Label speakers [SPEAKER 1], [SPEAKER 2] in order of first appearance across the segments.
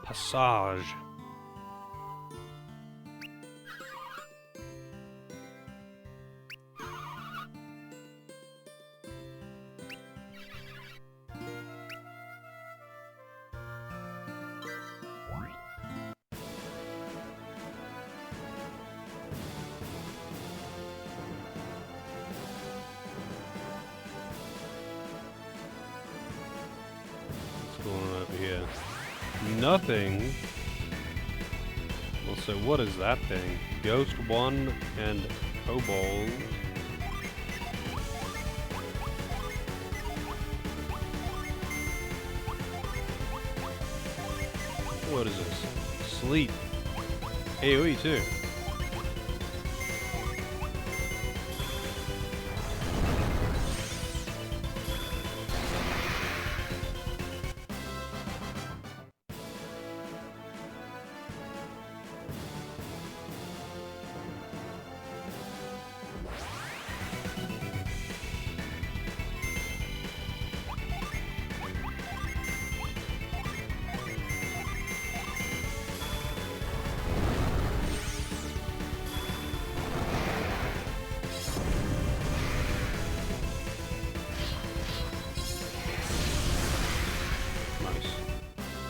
[SPEAKER 1] Passage. What's going on over here? Nothing. Also, what is that thing? Ghost 1 and Kobold. What is this? Sleep. AoE too.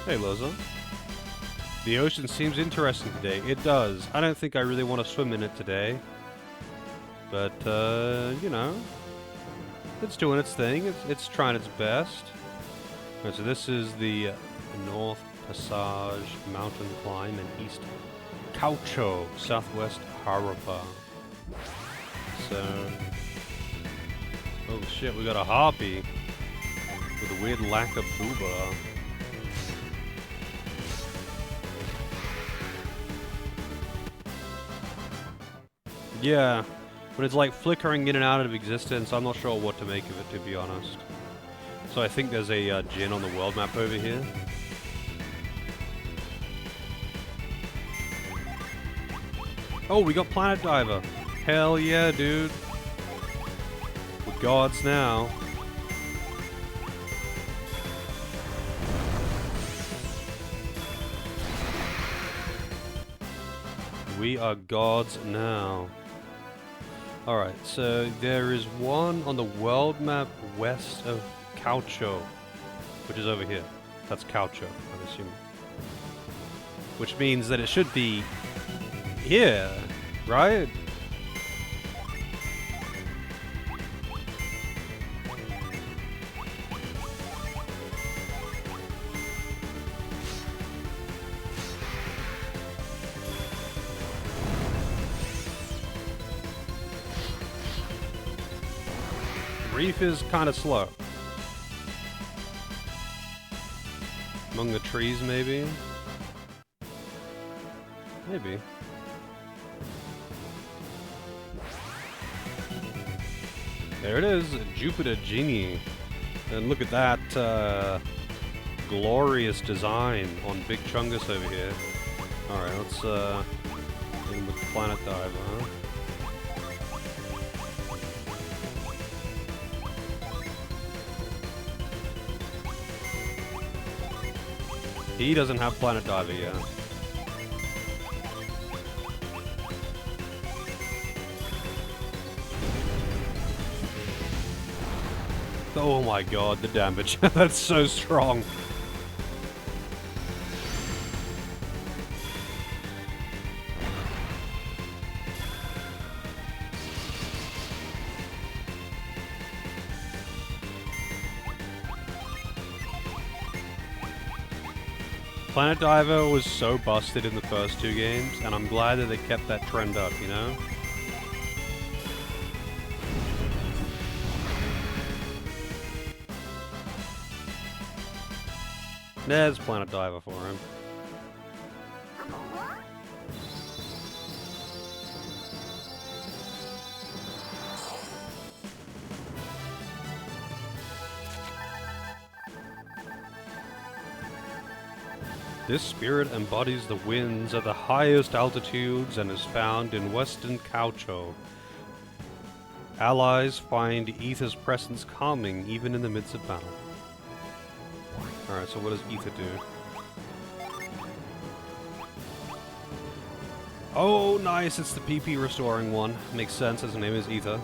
[SPEAKER 1] Hey, Loza. The ocean seems interesting today. It does. I don't think I really want to swim in it today. But, you know, it's doing its thing. It's trying its best. Right, so this is the North Passage mountain climb in East Caucho, Southwest Harappa. So, oh shit, we got a harpy with a weird lack of booba. Yeah, but it's like flickering in and out of existence. I'm not sure what to make of it, to be honest. So I think there's a gin on the world map over here. Oh, we got Planet Diver. Hell yeah, dude. We're gods now. We are gods now. Alright, so there is one on the world map west of Caucho, which is over here. That's Caucho, I'm assuming. Which means that it should be here, right? Reef is kind of slow. Among the trees, maybe? Maybe. There it is, Jupiter Genie. And look at that glorious design on Big Chungus over here. Alright, let's get in with Planet Diver, huh? He doesn't have Planet Diver yet. Oh my god, the damage. That's so strong. Planet Diver was so busted in the first two games, and I'm glad that they kept that trend up, you know? There's Planet Diver for him. This spirit embodies the winds at the highest altitudes and is found in western Caucho. Allies find Ether's presence calming even in the midst of battle. Alright, so what does Ether do? Oh, nice, it's the PP restoring one. Makes sense, as the name is Ether,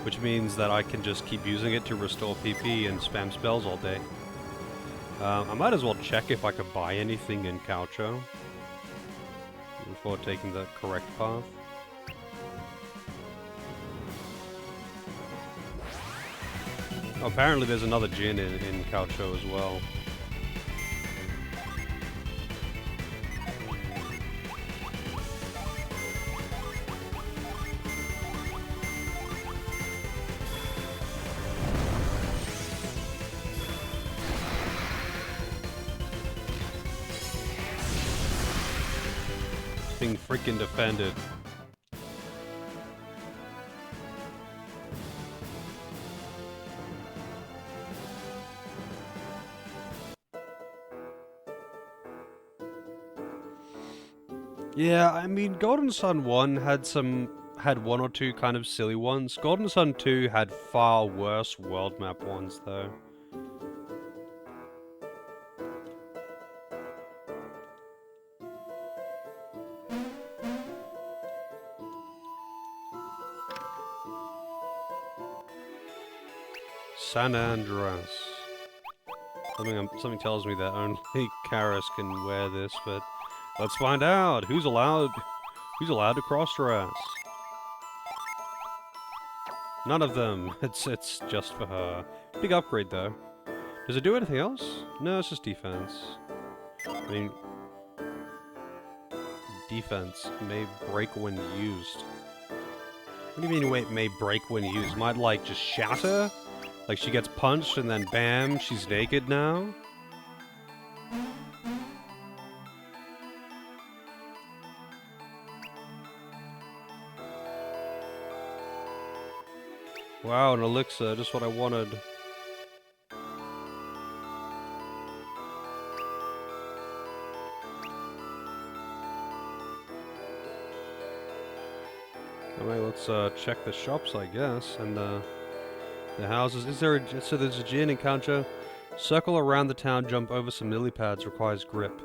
[SPEAKER 1] which means that I can just keep using it to restore PP and spam spells all day. I might as well check if I could buy anything in Caucho before taking the correct path. Oh, apparently there's another Djinn in Caucho as well. Being freaking defended. Yeah, I mean, Golden Sun 1 had one or two kind of silly ones. Golden Sun 2 had far worse world map ones, though. San Andreas. Something tells me that only Karis can wear this, but let's find out. Who's allowed to cross-dress? None of them. It's just for her. Big upgrade though. Does it do anything else? No, it's just defense. I mean, defense may break when used. What do you mean, wait, may break when used? Might, like, just shatter? Like, she gets punched and then bam, she's naked now? Wow, an elixir, just what I wanted. Alright, let's check the shops, I guess, and the houses. Is there a... So there's a Djinn in Caucho. Circle around the town, jump over some lily pads, requires grip.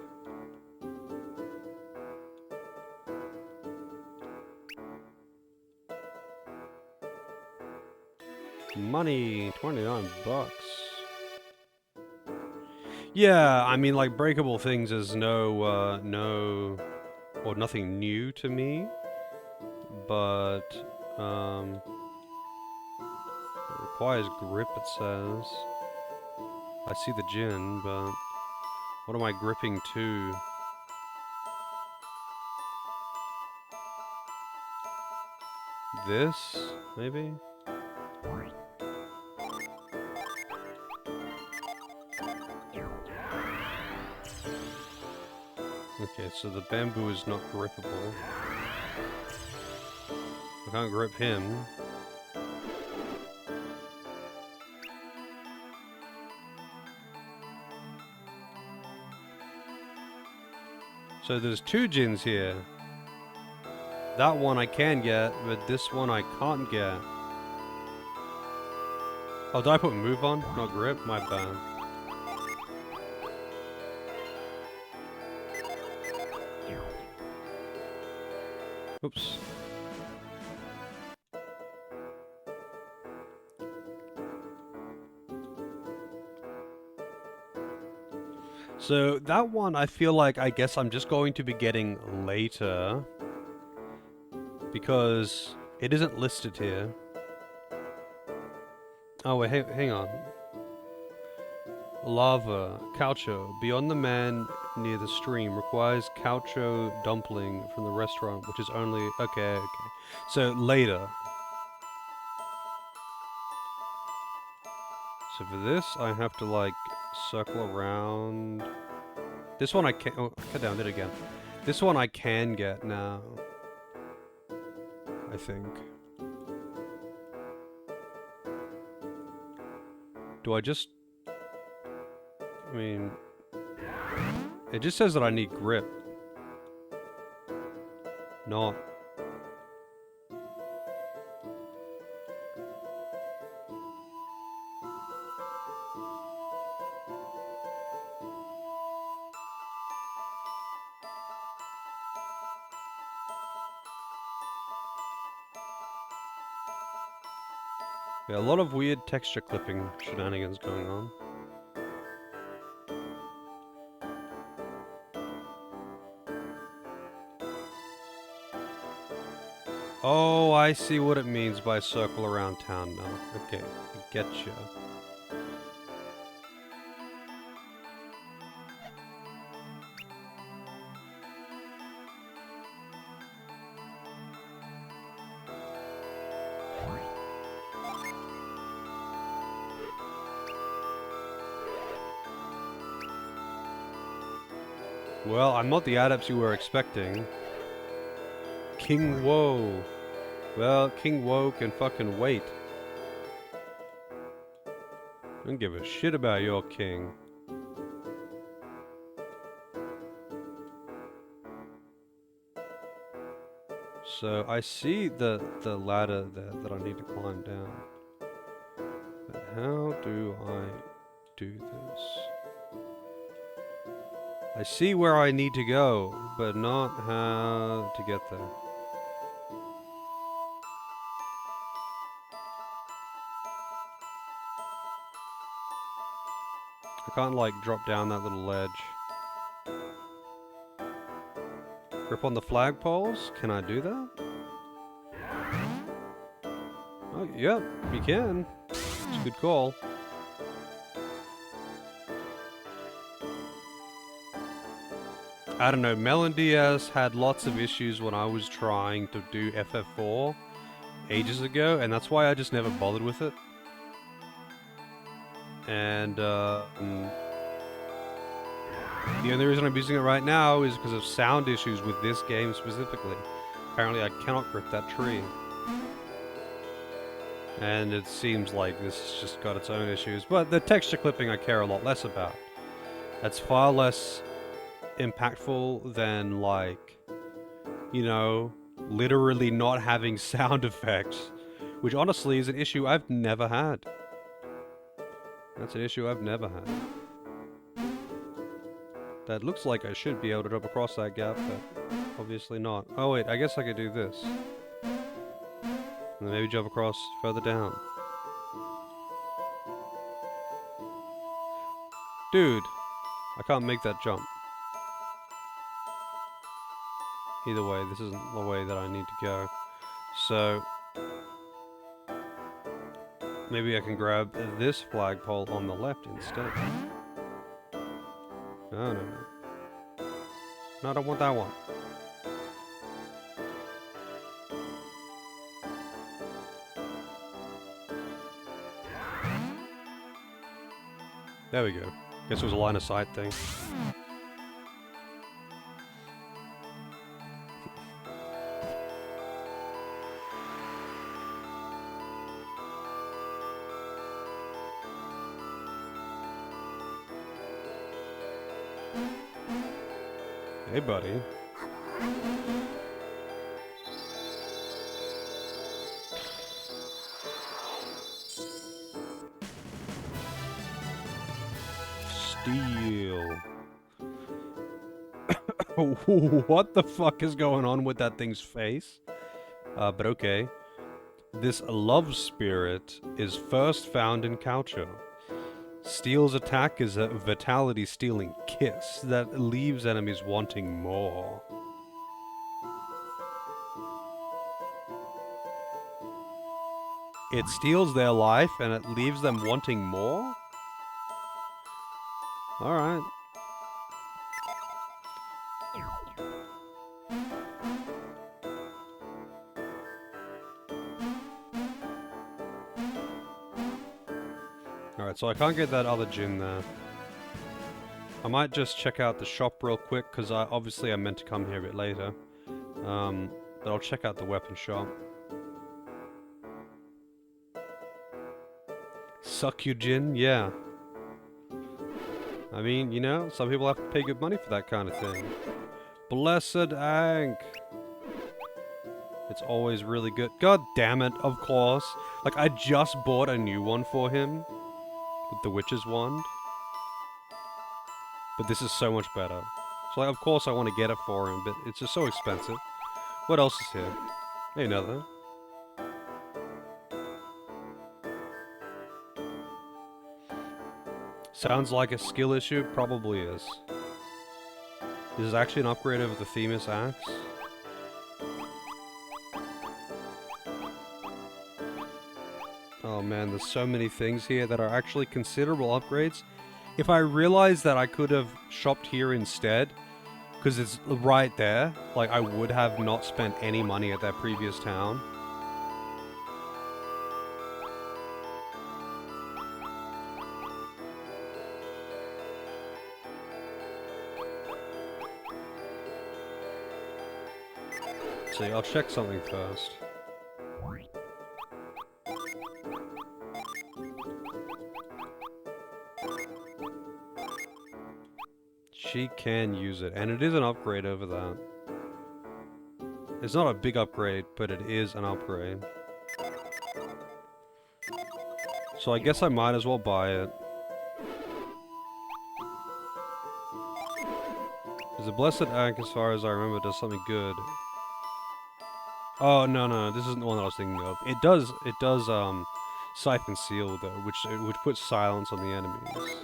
[SPEAKER 1] Money, 29 bucks. Yeah, I mean, like, breakable things is no, or nothing new to me, but, it requires grip, it says. I see the Djinn, but what am I gripping to? This, maybe? Okay, so the bamboo is not grippable. I can't grip him. So there's two Djinns here. That one I can get, but this one I can't get. Oh, did I put move on? Not grip? My bad. Oops. So that one I feel like I guess I'm just going to be getting later because it isn't listed here. Oh wait, hang on. Lava, Caucho, beyond the man near the stream, requires Caucho dumpling from the restaurant, which is only... Okay. So later. So for this, I have to, like, circle around... This one I can't... Oh, cut down, did it again. This one I can get now. I think. Do I just... I mean... It just says that I need grip. Not... Yeah, a lot of weird texture clipping shenanigans going on. Oh, I see what it means by circle around town now. Okay, I getcha. Well, I'm not the adepts you were expecting. King Woe. Well, King Woe can fucking wait. I don't give a shit about your king. So I see the ladder there that I need to climb down. But how do I do this? I see where I need to go, but not how to get there. I can't like drop down that little ledge. Grip on the flagpoles? Can I do that? Oh, yep, you can. It's a good call. I don't know, Melon DS had lots of issues when I was trying to do FF4 ages ago, and that's why I just never bothered with it. And the only reason I'm using it right now is because of sound issues with this game specifically. Apparently I cannot grip that tree. And it seems like this has just got its own issues. But the texture clipping I care a lot less about. That's far less impactful than, like, you know, literally not having sound effects. Which honestly is an issue I've never had. That's an issue I've never had. That looks like I should be able to jump across that gap, but obviously not. Oh wait, I guess I could do this. And then maybe jump across further down. Dude, I can't make that jump. Either way, this isn't the way that I need to go. So, maybe I can grab this flagpole on the left instead. No, no, no. No, I don't want that one. There we go. Guess it was a line of sight thing. Hey, buddy. Steel. What the fuck is going on with that thing's face? But okay. This love spirit is first found in culture. Steel's attack is a vitality-stealing kiss that leaves enemies wanting more. It steals their life and it leaves them wanting more? Alright. Alright, so I can't get that other gin there. I might just check out the shop real quick, because obviously I meant to come here a bit later. But I'll check out the weapon shop. Suck you gin? Yeah. I mean, you know, some people have to pay good money for that kind of thing. Blessed Ankh! It's always really good. God damn it, of course. Like, I just bought a new one for him. With the Witch's Wand. But this is so much better. So, like, of course I want to get it for him, but it's just so expensive. What else is here? Hey, another. Sounds like a skill issue, probably is. This is actually an upgrade over the Themis axe. Oh man, there's so many things here that are actually considerable upgrades. If I realized that I could have shopped here instead, because it's right there, like I would have not spent any money at that previous town. See, I'll check something first. She can use it, and it is an upgrade over that. It's not a big upgrade, but it is an upgrade. So I guess I might as well buy it. Because the Blessed Act, as far as I remember, does something good. Oh, no, this isn't the one that I was thinking of. It does, Siphon Seal, though, which puts silence on the enemies.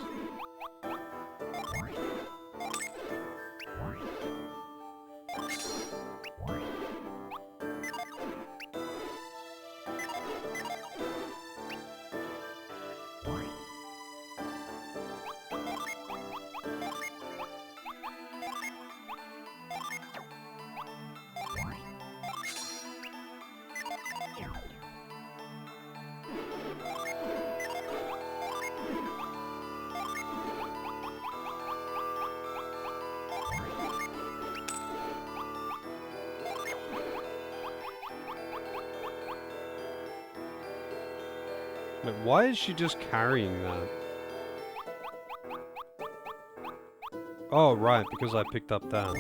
[SPEAKER 1] But why is she just carrying that? Oh, right, because I picked up that.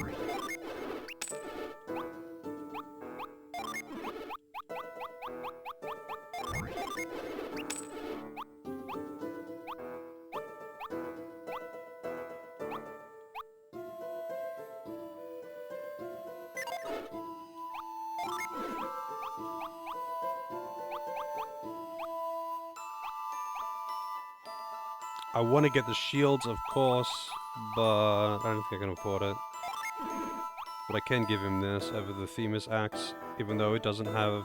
[SPEAKER 1] I want to get the shields, of course, but I don't think I can afford it. But I can give him this over the Themis axe, even though it doesn't have...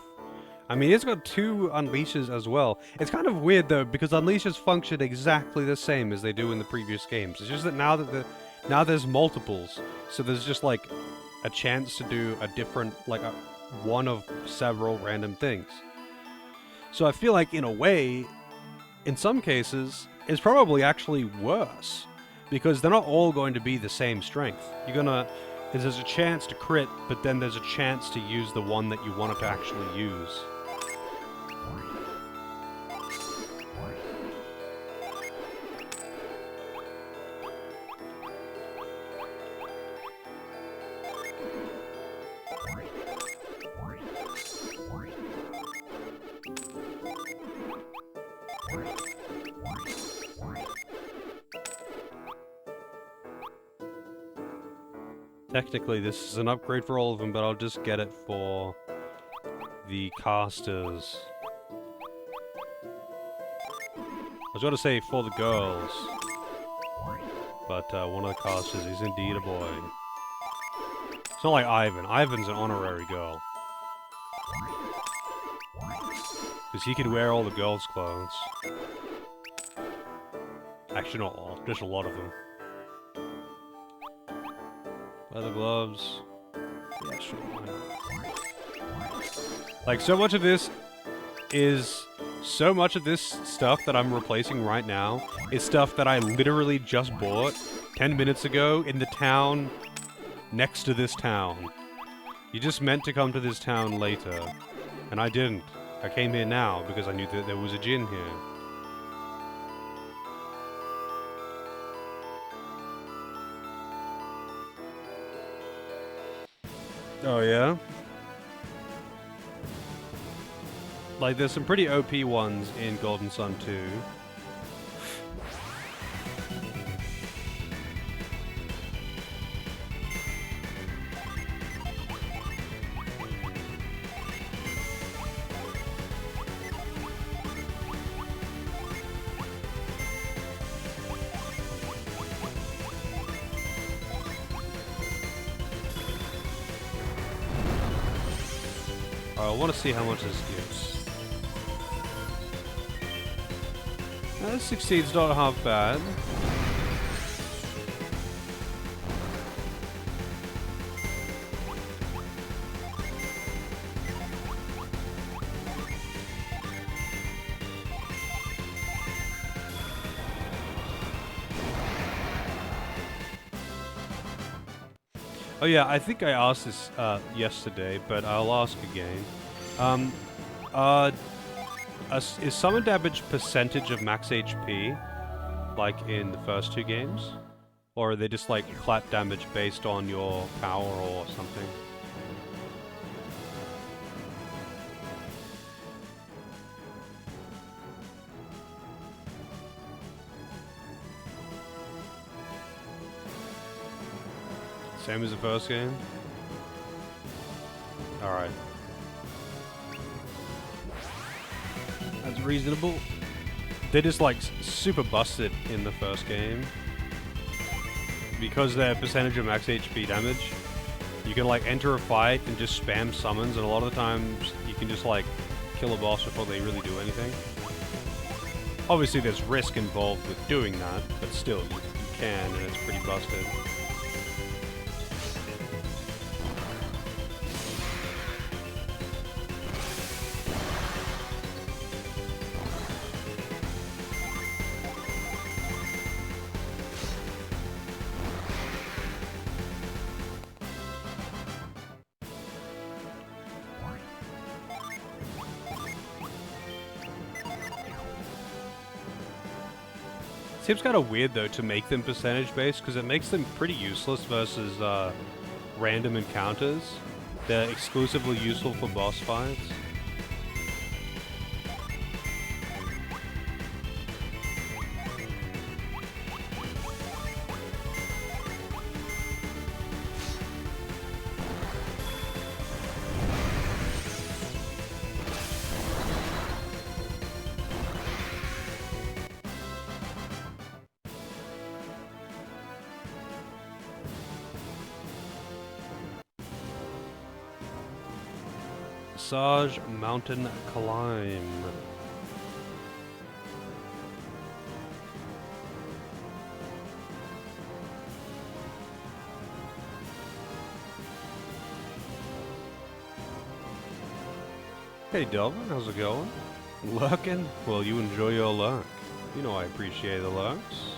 [SPEAKER 1] I mean, it's got 2 unleashes as well. It's kind of weird, though, because unleashes function exactly the same as they do in the previous games. It's just that now there's multiples, so there's just, like, a chance to do a different, like, one of several random things. So I feel like, in a way, in some cases, it's probably actually worse, because they're not all going to be the same strength. There's a chance to crit, but then there's a chance to use the one that you wanted to actually use. Technically, this is an upgrade for all of them, but I'll just get it for the casters. I was going to say for the girls, but one of the casters is indeed a boy. It's not like Ivan. Ivan's an honorary girl. Because he can wear all the girls' clothes. Actually, not all. Just a lot of them. Leather gloves. Yeah, sure. Like, so much of this stuff that I'm replacing right now is stuff that I literally just bought 10 minutes ago in the town next to this town. You just meant to come to this town later, and I didn't. I came here now because I knew that there was a djinn here. Oh, yeah? Like, there's some pretty OP ones in Golden Sun 2. I want to see how much this gives. Now, this succeeds not half bad. Oh yeah, I think I asked this yesterday, but I'll ask again. Is summon damage percentage of max HP, like in the first two games? Or are they just like flat damage based on your power or something? Same as the first game? Alright. That's reasonable. They're just like super busted in the first game. Because their percentage of max HP damage, you can like enter a fight and just spam summons, and a lot of the times you can just like kill a boss before they really do anything. Obviously there's risk involved with doing that, but still, you can, and it's pretty busted. Seems kind of weird though to make them percentage based, because it makes them pretty useless versus random encounters. They're exclusively useful for boss fights. Massage Mountain Climb. Hey Delvin, how's it going? Lurking? Well, you enjoy your lurk. You know I appreciate the lurks.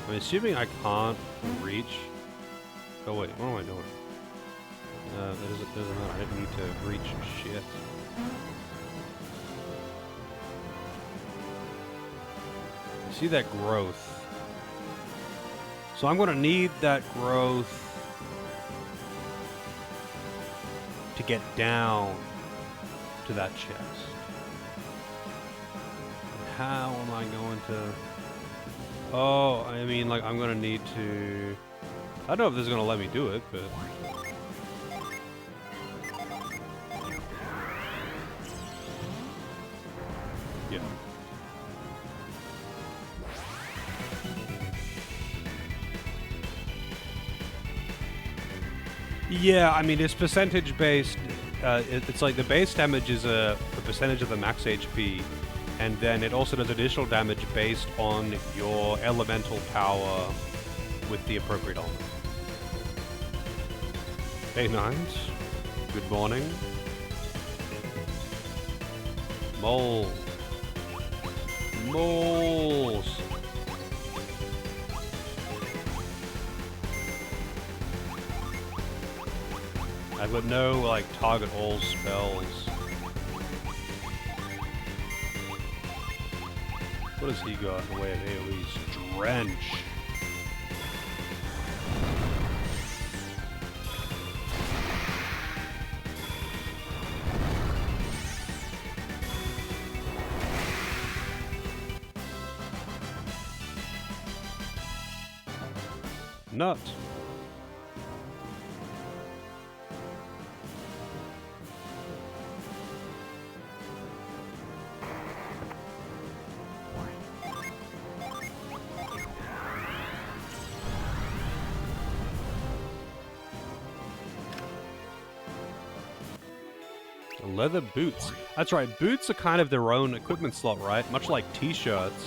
[SPEAKER 1] I'm assuming I can't reach. Oh wait, what am I doing? That doesn't matter. I didn't need to reach shit. See that growth? So I'm gonna need that growth to get down to that chest. How am I going to... Oh, I mean, like, I'm gonna need to... I don't know if this is gonna let me do it, but... Yeah. Yeah, I mean, it's percentage based. It's like the base damage is a percentage of the max HP, and then it also does additional damage based on your elemental power with the appropriate element. Hey, Nines. Good morning. Mole. Moles. I've got no, like, target all spells. What has he got in the way of AoEs? Drench. Nut. Leather boots. That's right, boots are kind of their own equipment slot, right? Much like t-shirts,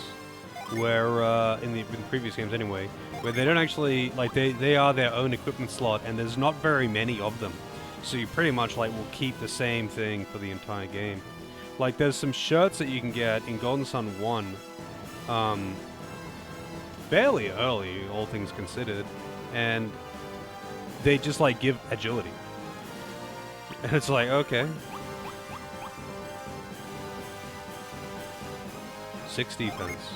[SPEAKER 1] where, in the previous games anyway, where they don't actually, like, they are their own equipment slot, and there's not very many of them. So you pretty much, like, will keep the same thing for the entire game. Like, there's some shirts that you can get in Golden Sun 1, fairly early, all things considered, and they just, like, give agility. And it's like, okay. 6 defense.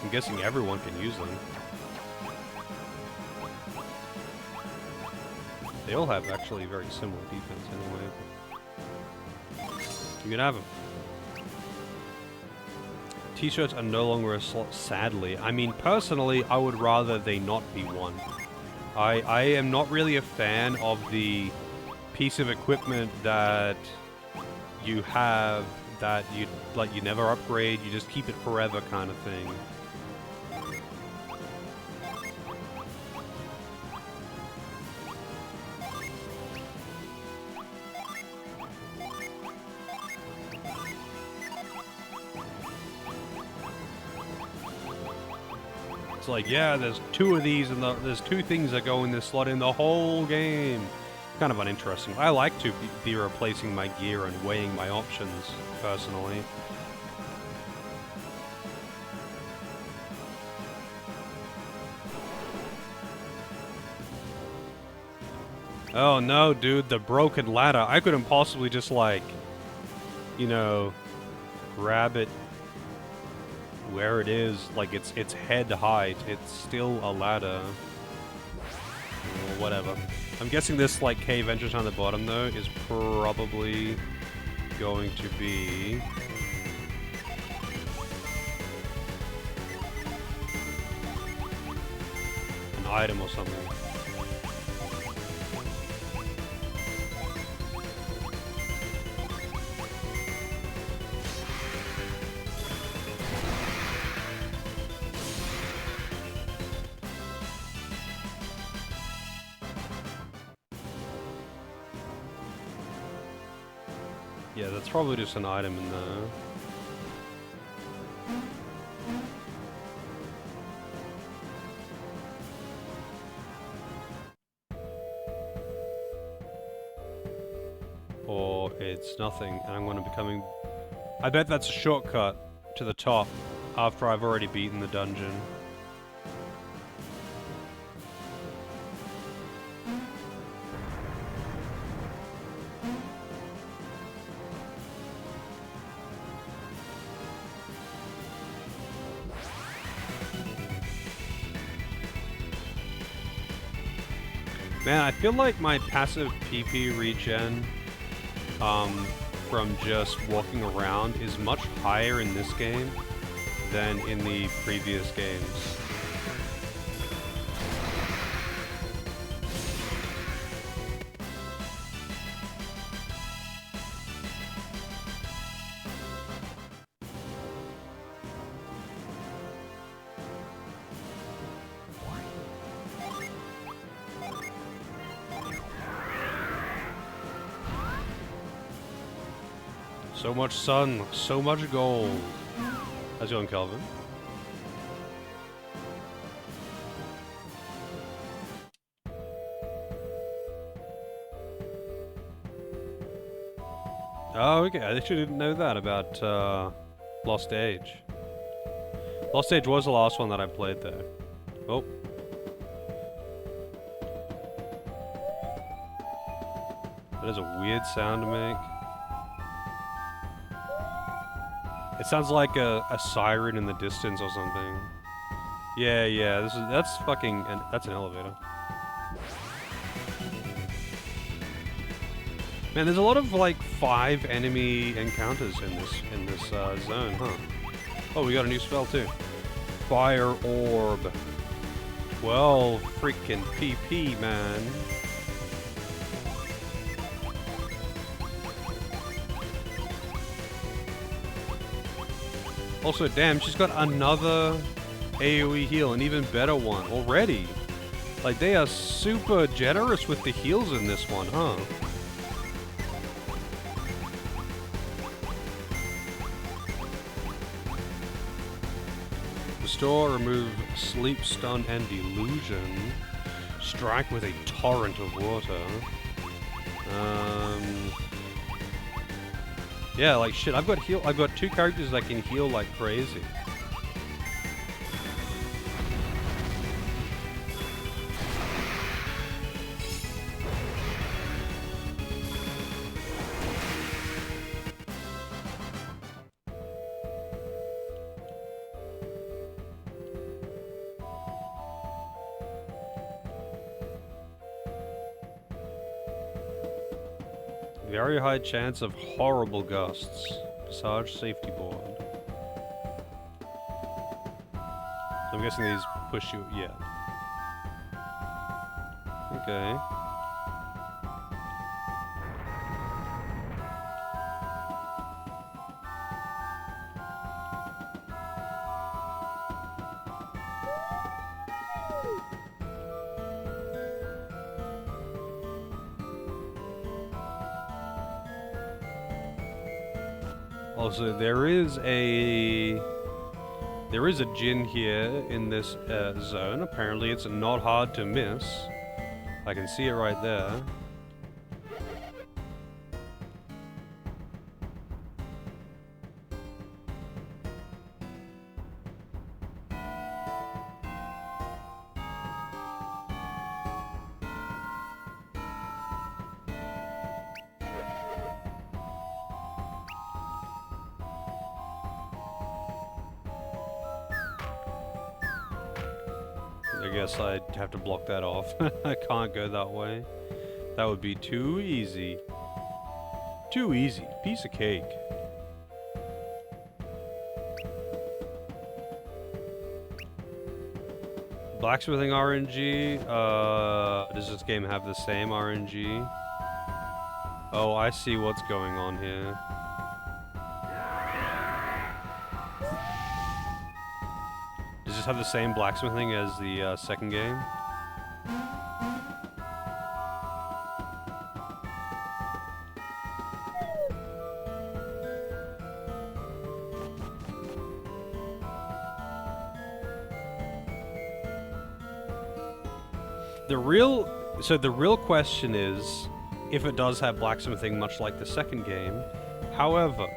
[SPEAKER 1] I'm guessing everyone can use them. They all have actually very similar defense anyway. You can have them. T-shirts are no longer a slot, sadly. I mean, personally, I would rather they not be one. I am not really a fan of the piece of equipment that you have that you never upgrade, you just keep it forever kind of thing. It's like, yeah, there's 2 of these and there's 2 things that go in this slot in the whole game. Kind of uninteresting. I like to be replacing my gear and weighing my options, personally. Oh no, dude, the broken ladder. I couldn't possibly just, like, you know, grab it where it is. Like, it's head height. It's still a ladder. Or whatever. I'm guessing this, like, cave entrance on the bottom, though, is probably going to be an item or something. Yeah, that's probably just an item in there. Or it's nothing, and I'm going to be coming... I bet that's a shortcut to the top after I've already beaten the dungeon. Man, I feel like my passive PP regen from just walking around is much higher in this game than in the previous games. So much sun, so much gold. How's it going, Kelvin? Oh, okay. I actually didn't know that about Lost Age. Lost Age was the last one that I played, though. Oh. That is a weird sound to make. It sounds like a siren in the distance or something. Yeah, that's fucking that's an elevator. Man, there's a lot of like 5 enemy encounters in this zone, huh? Oh, we got a new spell too. Fire Orb. 12 freaking PP, man. Also, damn, she's got another AoE heal, an even better one already. Like, they are super generous with the heals in this one, huh? Restore, remove sleep, stun, and delusion. Strike with a torrent of water. Yeah, like shit. I've got 2 characters that can heal like crazy. Very high chance of horrible gusts. Passage safety board. So I'm guessing these push you. Yeah. Okay. Also, there is a djinn here in this zone. Apparently, it's not hard to miss. I can see it right there. I guess I'd have to block that off. I can't go that way. That would be too easy. Too easy. Piece of cake. Blacksmithing RNG. Does this game have the same RNG? Oh, I see what's going on here. Does this have the same blacksmithing as the second game? The real question is if it does have blacksmithing much like the second game. However,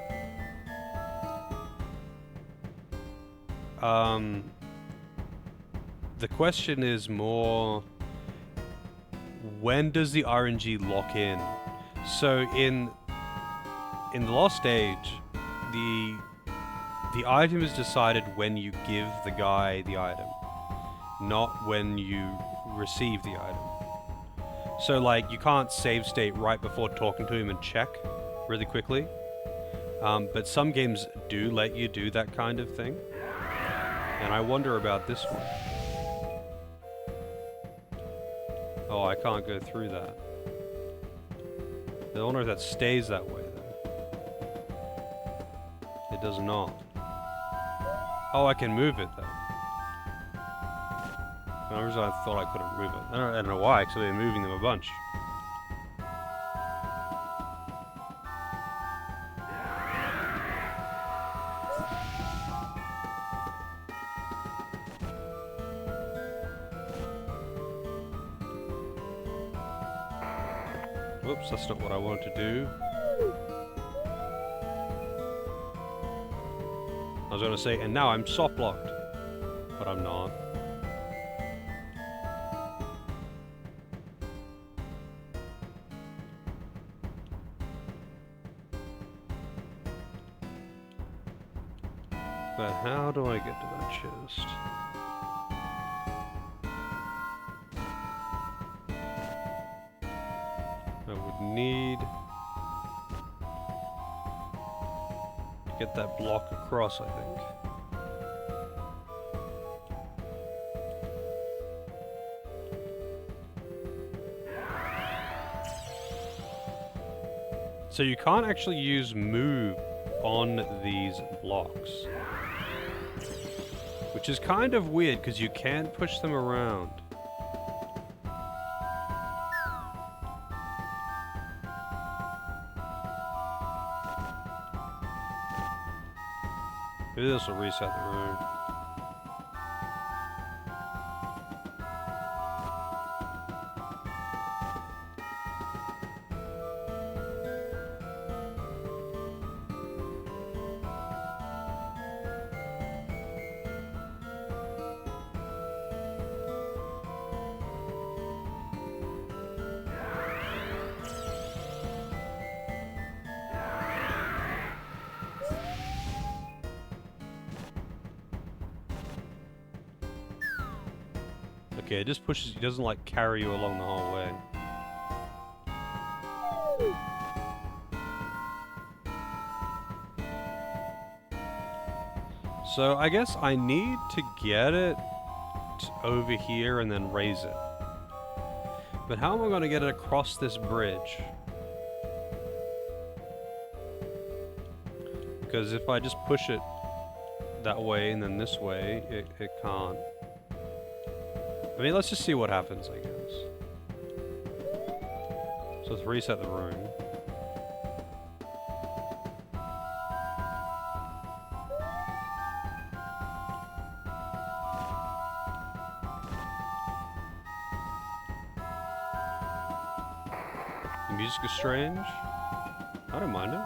[SPEAKER 1] the question is more, when does the RNG lock in? So in the Lost Age, the item is decided when you give the guy the item, not when you receive the item. So like, you can't save state right before talking to him and check really quickly. But some games do let you do that kind of thing. And I wonder about this one. Oh, I can't go through that. I wonder if that stays that way, though. It does not. Oh, I can move it, though. For some reason I thought I couldn't move it. I don't know why, actually I'm moving them a bunch. Whoops, that's not what I wanted to do. I was going to say, and now I'm soft blocked. But I'm not. But how do I get to that chest? I would need to get that block across, I think. So you can't actually use move on these blocks. Which is kind of weird, because you can't push them around. Maybe this will reset the room. Okay, it just pushes, it doesn't like carry you along the whole way. So I guess I need to get it over here and then raise it. But how am I going to get it across this bridge? Because if I just push it that way and then this way, it can't. I mean, let's just see what happens, I guess. So let's reset the room. The music is strange. I don't mind it.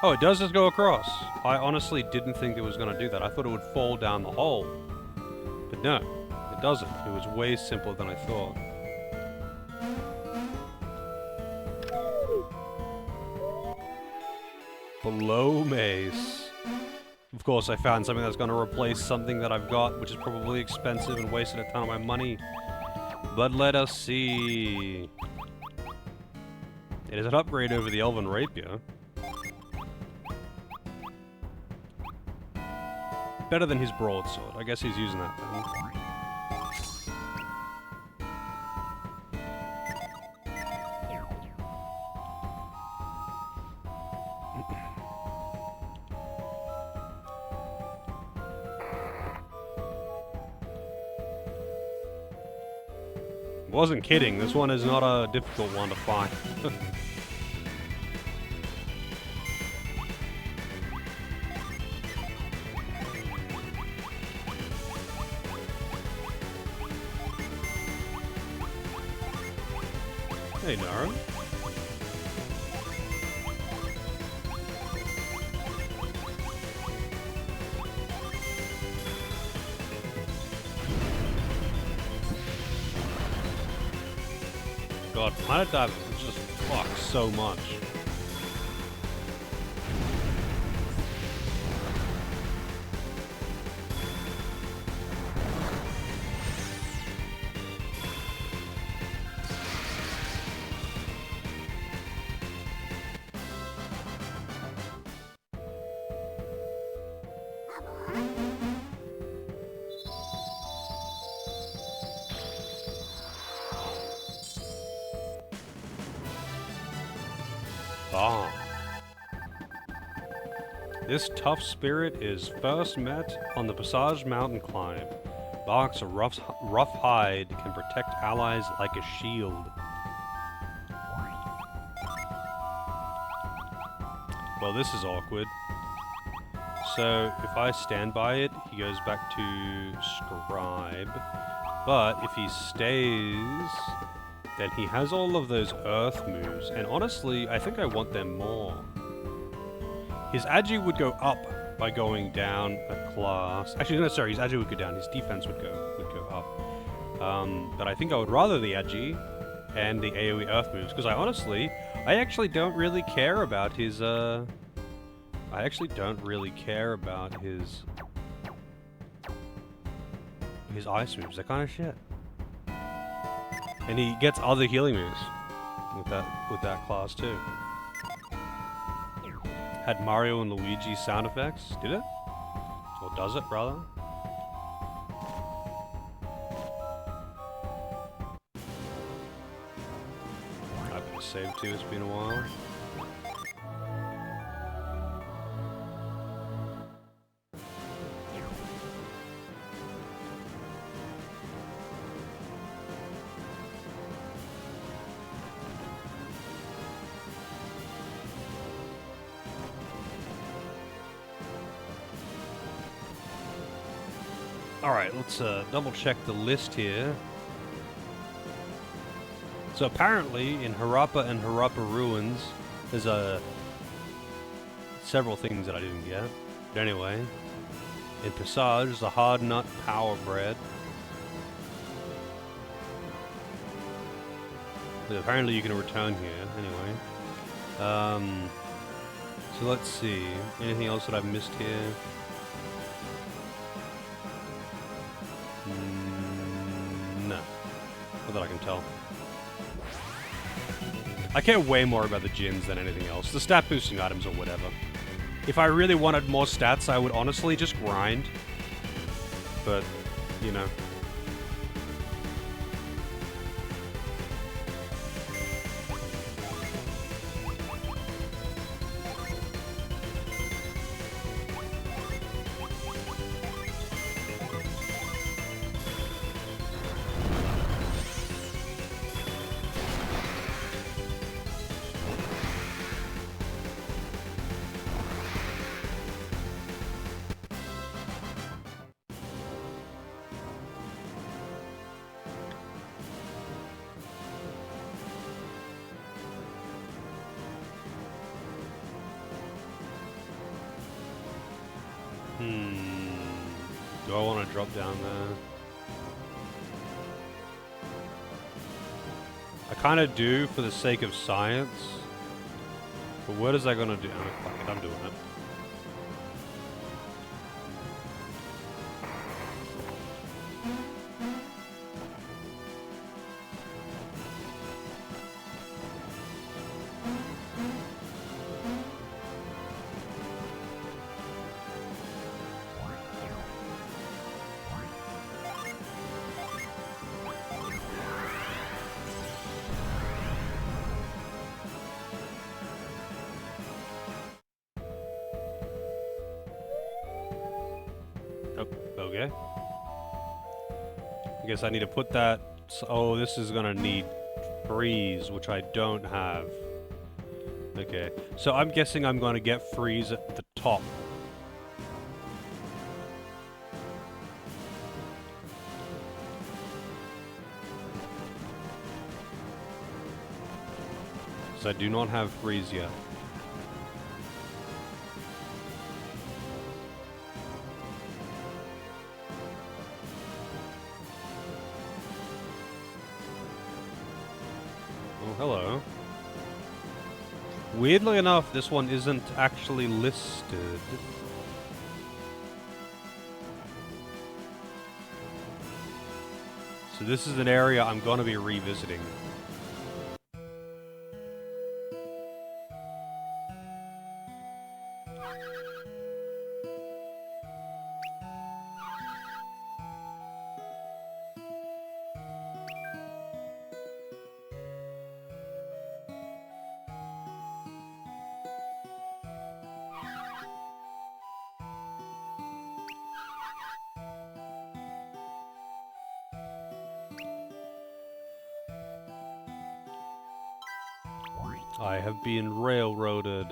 [SPEAKER 1] Oh, it does just go across. I honestly didn't think it was going to do that. I thought it would fall down the hole. But no, it doesn't. It was way simpler than I thought. Below mace. Of course, I found something that's going to replace something that I've got, which is probably expensive and wasted a ton of my money. But let us see. It is an upgrade over the Elven Rapier. Better than his broadsword. I guess he's using that then. Wasn't kidding. This one is not a difficult one to find. Hey, Nara. God, Planet Dive just fucks so much. Ah. This tough spirit is first met on the Passage mountain climb. Bark's rough hide can protect allies like a shield. Well, this is awkward. So, if I stand by it, he goes back to Scribe. But if he stays, then he has all of those earth moves. And honestly, I think I want them more. His agi would go up by going down a class. Actually, no, sorry, his agi would go down. His defense would go up. But I think I would rather the agi and the AoE earth moves, because I actually don't really care about his, I actually don't really care about his ice moves. They're kind of shit. And he gets other healing moves with that class too. Had Mario and Luigi sound effects, did it? Or does it, rather? I've been saved too, it's been a while. Alright, let's double check the list here. So apparently, in Harappa and Harappa Ruins, there's several things that I didn't get. But anyway, in Passage, there's a hard nut power bread. But apparently you can return here, anyway. So let's see, anything else that I've missed here? that I can tell. I care way more about the gins than anything else. The stat boosting items or whatever. If I really wanted more stats, I would honestly just grind. But, you know. Do I want to drop down there? I kind of do for the sake of science. But what is that going to do? Oh, fuck it, I'm doing it. Okay. I guess I need to put that... Oh, this is gonna need freeze, which I don't have. Okay. So I'm guessing I'm gonna get freeze at the top. So I do not have freeze yet. Hello. Weirdly enough, this one isn't actually listed. So this is an area I'm gonna be revisiting. I have been railroaded.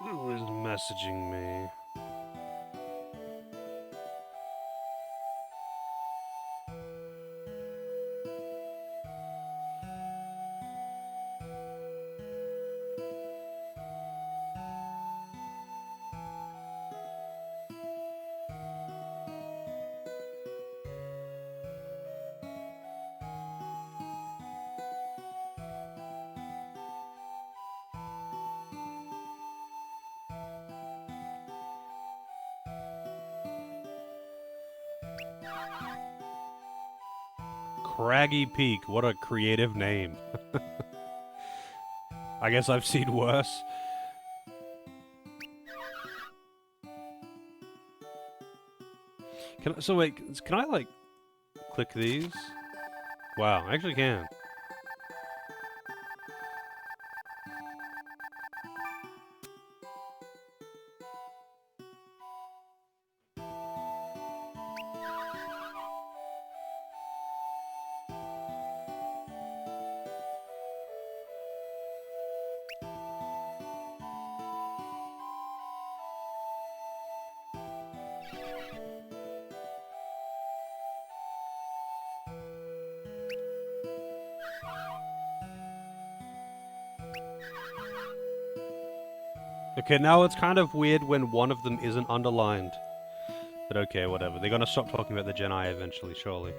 [SPEAKER 1] Who is messaging me? Craggy Peak, what a creative name. I guess I've seen worse. So wait, can I like click these? Wow, I actually can. Okay, now it's kind of weird when one of them isn't underlined. But okay, whatever. They're gonna stop talking about the Jedi eventually, surely.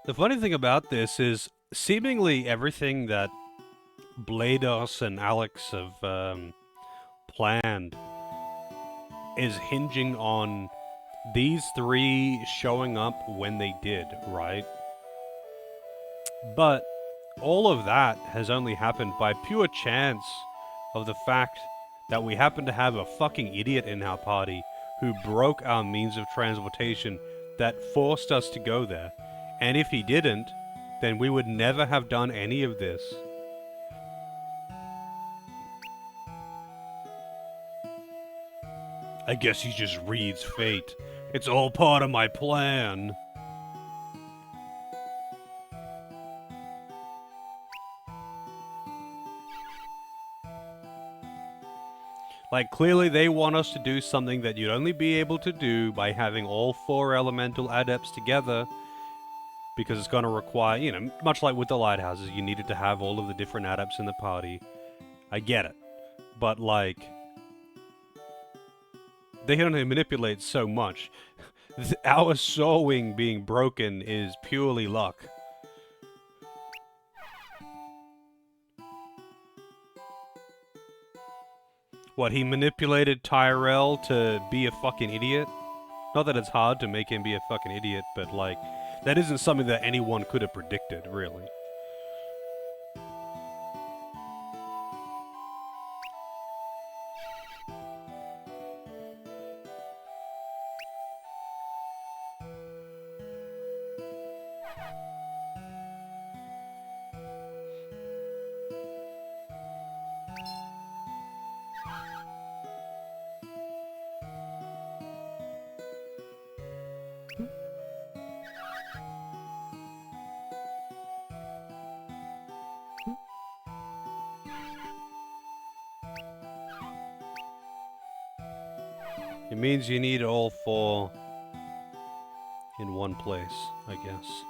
[SPEAKER 1] The funny thing about this is seemingly everything that Blados and Alex have planned is hinging on these three showing up when they did, right? But all of that has only happened by pure chance of the fact that we happen to have a fucking idiot in our party who broke our means of transportation that forced us to go there. And if he didn't, then we would never have done any of this. I guess he just reads fate. It's all part of my plan. Like, clearly they want us to do something that you'd only be able to do by having all four elemental adepts together, because it's going to require, you know, much like with the lighthouses, you needed to have all of the different adepts in the party. I get it. But, like, they can only manipulate so much. Our sewing being broken is purely luck. What, he manipulated Tyrell to be a fucking idiot? Not that it's hard to make him be a fucking idiot, but, like, that isn't something that anyone could have predicted, really. It means you need all four in one place, I guess.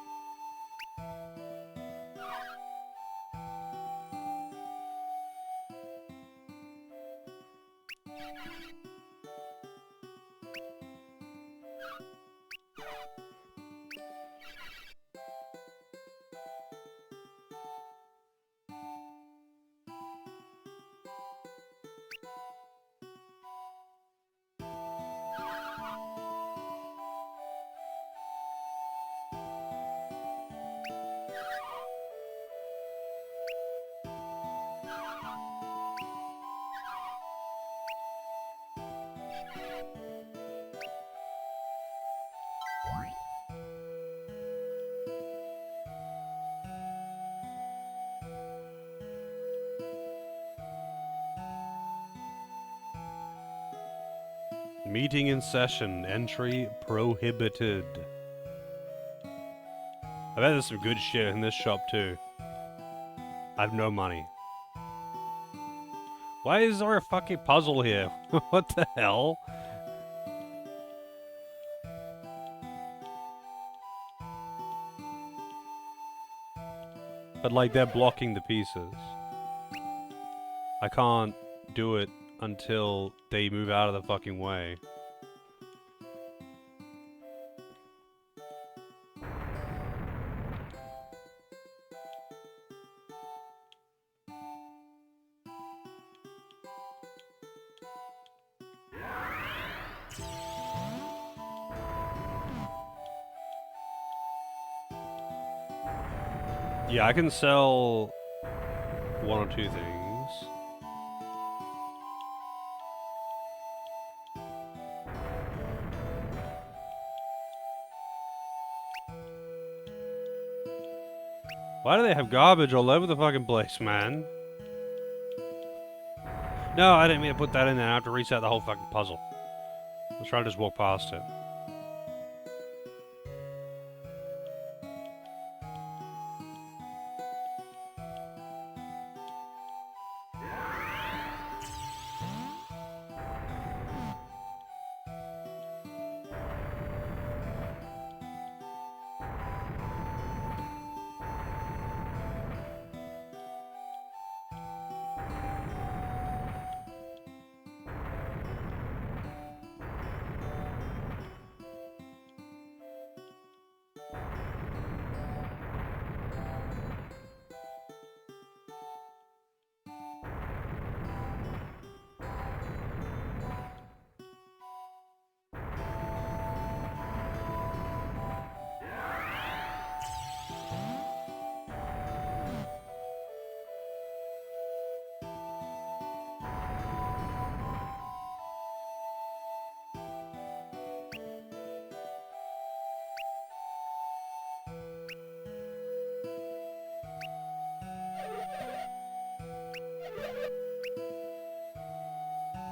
[SPEAKER 1] Meeting in session. Entry prohibited. I bet there's some good shit in this shop too. I have no money. Why is there a fucking puzzle here? What the hell? But like they're blocking the pieces. I can't do it until they move out of the fucking way. Yeah, I can sell one or two things. Why do they have garbage all over the fucking place, man? No, I didn't mean to put that in there. I have to reset the whole fucking puzzle. Let's try to just walk past it.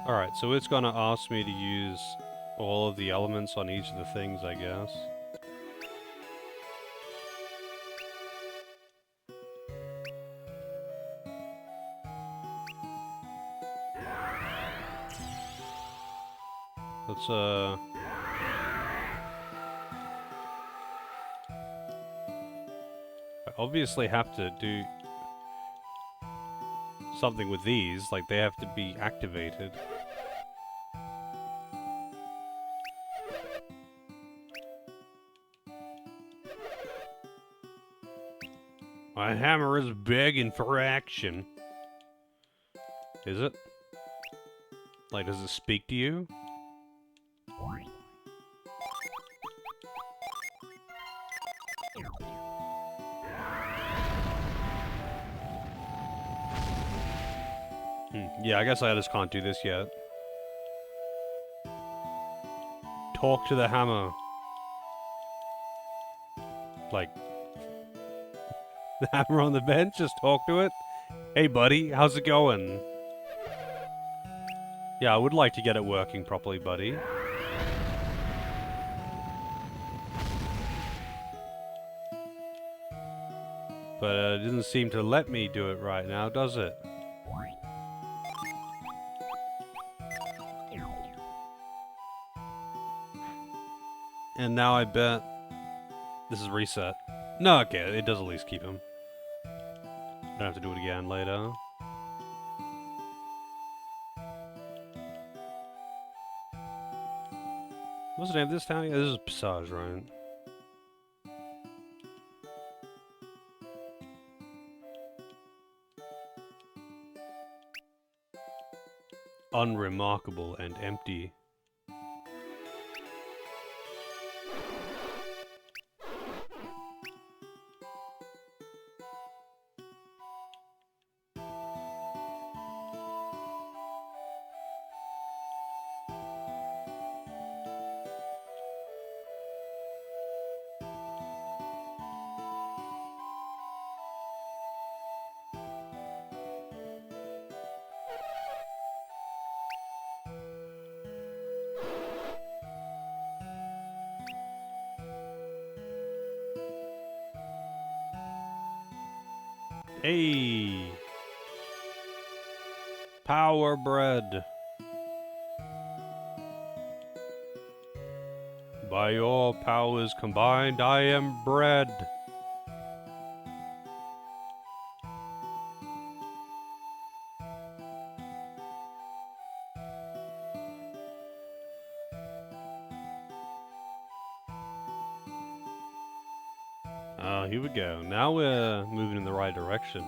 [SPEAKER 1] Alright, so it's gonna ask me to use all of the elements on each of the things, I guess. Let's, I obviously have to do something with these, like they have to be activated. My hammer is begging for action. Is it? Like, does it speak to you? Yeah, I guess I just can't do this yet. Talk to the hammer. Like, the hammer on the bench, just talk to it. Hey buddy, how's it going? Yeah, I would like to get it working properly, buddy. But it doesn't seem to let me do it right now, does it? And now I bet this is reset. No, okay, it does at least keep him. Don't have to do it again later. What's the name of this town? Yeah, this is Passage, right? Unremarkable and empty. Hey! Power bread! By your powers combined, I am bread! Here we go. Now we're moving in the right direction.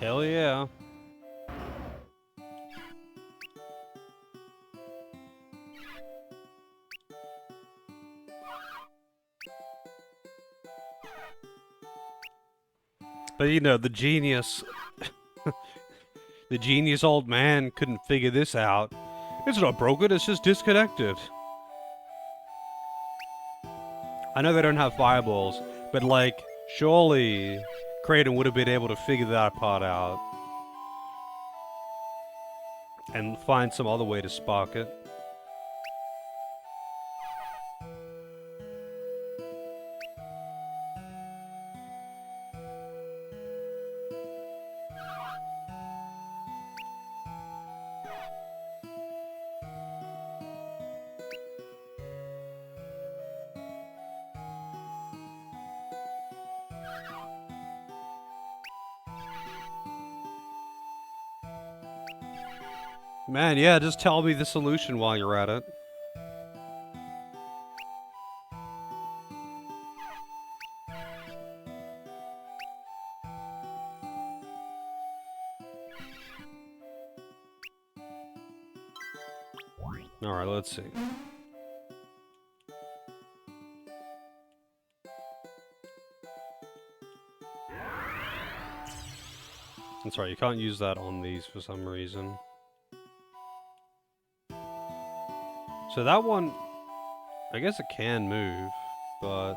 [SPEAKER 1] Hell yeah. But you know, the genius old man couldn't figure this out. It's not broken, it's just disconnected. I know they don't have fireballs, but like, surely Kraden would have been able to figure that part out. And find some other way to spark it. Man, yeah, just tell me the solution while you're at it. Alright, let's see. I'm sorry, you can't use that on these for some reason. So that one, I guess it can move, but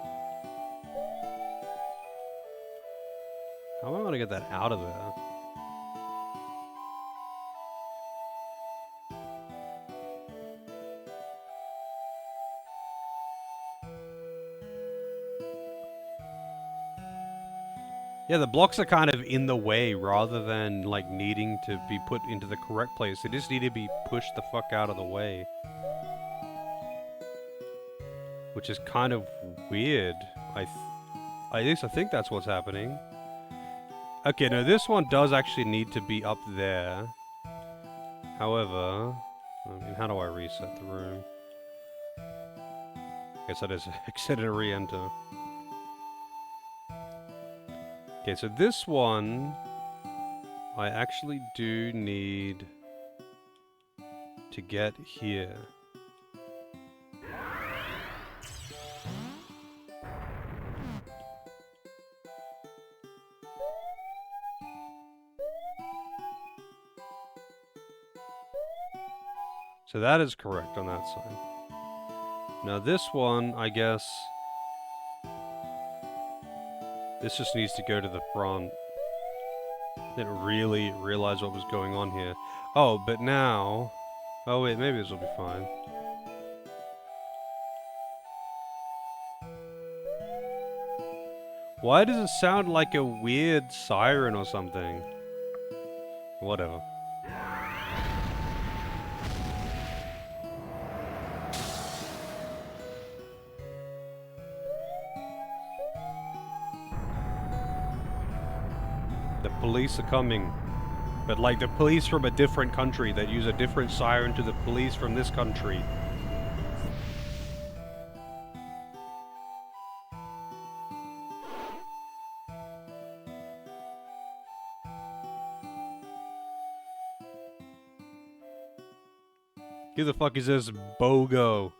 [SPEAKER 1] how am I gonna get that out of there? Yeah, the blocks are kind of in the way rather than like needing to be put into the correct place. They just need to be pushed the fuck out of the way. Which is kind of weird. At least I think that's what's happening. Okay, no, this one does actually need to be up there. However, I mean, how do I reset the room? I guess I just exit and re-enter. Okay, so this one, I actually do need to get here. So that is correct on that side. Now this one, I guess... this just needs to go to the front. Didn't really realize what was going on here. Oh, but now... oh wait, maybe this will be fine. Why does it sound like a weird siren or something? Whatever. The police are coming. But like the police from a different country that use a different siren to the police from this country. Who the fuck is this BOGO?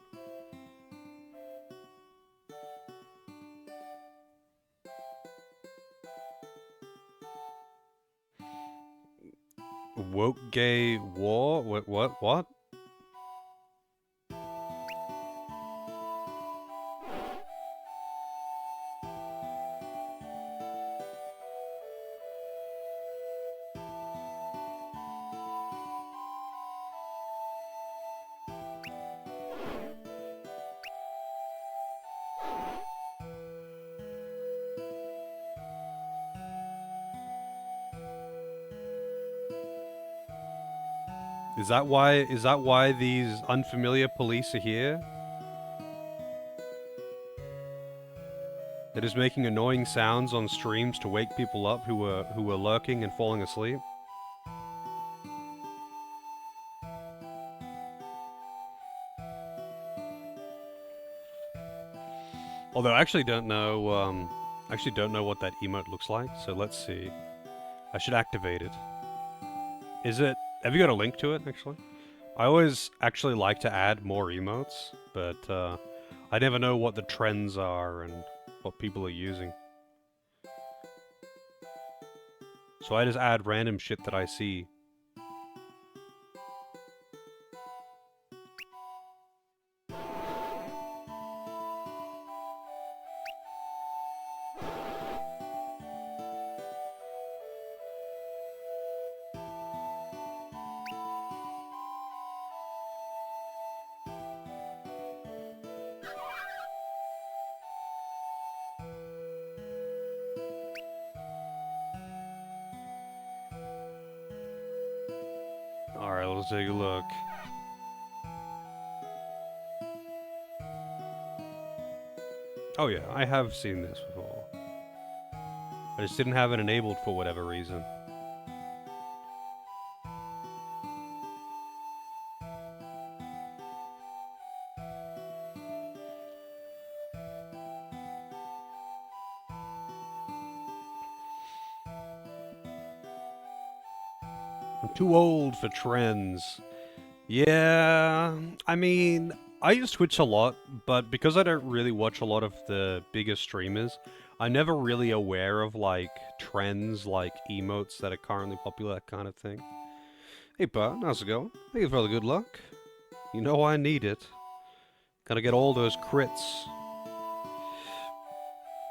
[SPEAKER 1] Woke gay war? What? Is that why these unfamiliar police are here? They're just making annoying sounds on streams to wake people up who were lurking and falling asleep. Although I actually don't know what that emote looks like, so let's see. I should activate it. Have you got a link to it, actually? I always actually like to add more emotes, but I never know what the trends are and what people are using. So I just add random shit that I see. Alright, let's take a look. Oh yeah, I have seen this before. I just didn't have it enabled for whatever reason. I'm too old for trends. Yeah, I mean, I use Twitch a lot, but because I don't really watch a lot of the bigger streamers, I'm never really aware of, like, trends, like emotes that are currently popular, that kind of thing. Hey, bud, how's it going? Thank you for the good luck. You know I need it. Gotta get all those crits.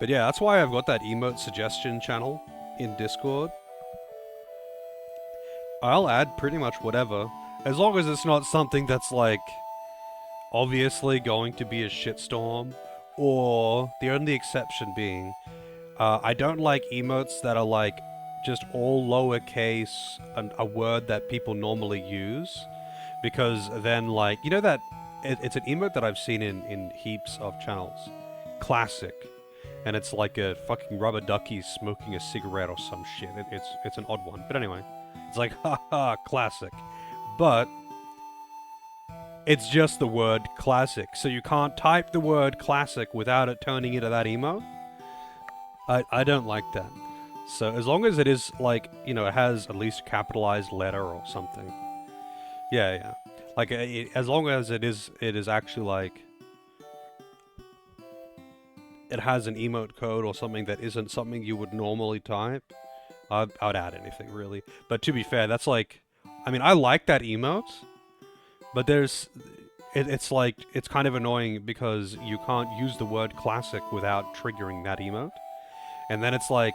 [SPEAKER 1] But yeah, that's why I've got that emote suggestion channel in Discord. I'll add pretty much whatever, as long as it's not something that's, like, obviously going to be a shitstorm, or the only exception being, I don't like emotes that are, like, just all lowercase and a word that people normally use, because then, like, you know that, it's an emote that I've seen in heaps of channels. Classic. And it's like a fucking rubber ducky smoking a cigarette or some shit. It's an odd one. But anyway. It's like, haha, classic. But it's just the word classic. So you can't type the word classic without it turning into that emote. I don't like that. So as long as it is, like, you know, it has at least a capitalized letter or something. Yeah. Like, as long as it is actually, like, it has an emote code or something that isn't something you would normally type, I'd add anything, really. But to be fair, that's like... I mean, I like that emote, but there's... It's like... It's kind of annoying because you can't use the word classic without triggering that emote. And then it's like...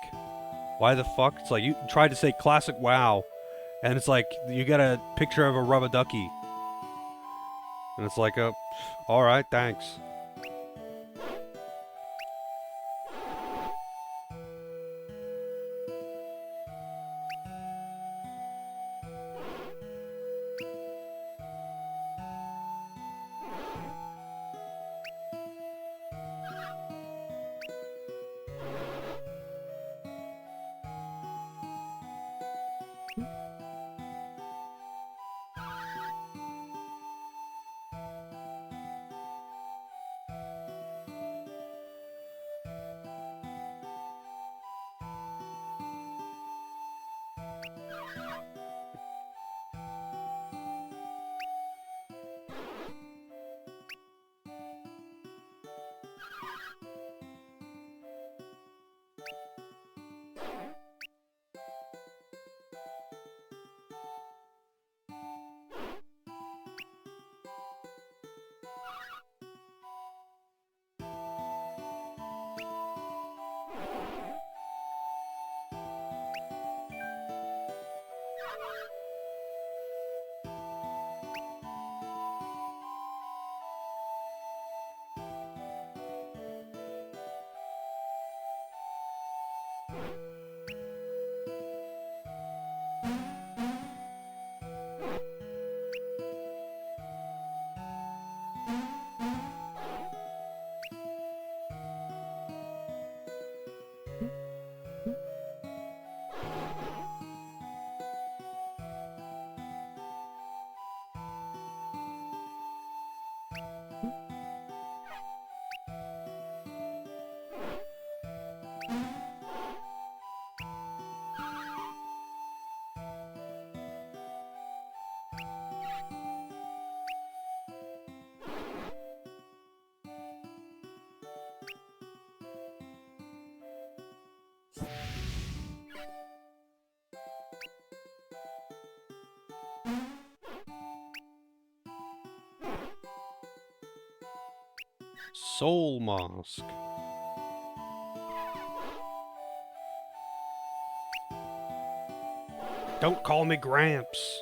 [SPEAKER 1] Why the fuck? It's like, you tried to say classic wow, and it's like, you get a picture of a rubber ducky. And it's like, alright, thanks. Soul Mask. Don't call me Gramps.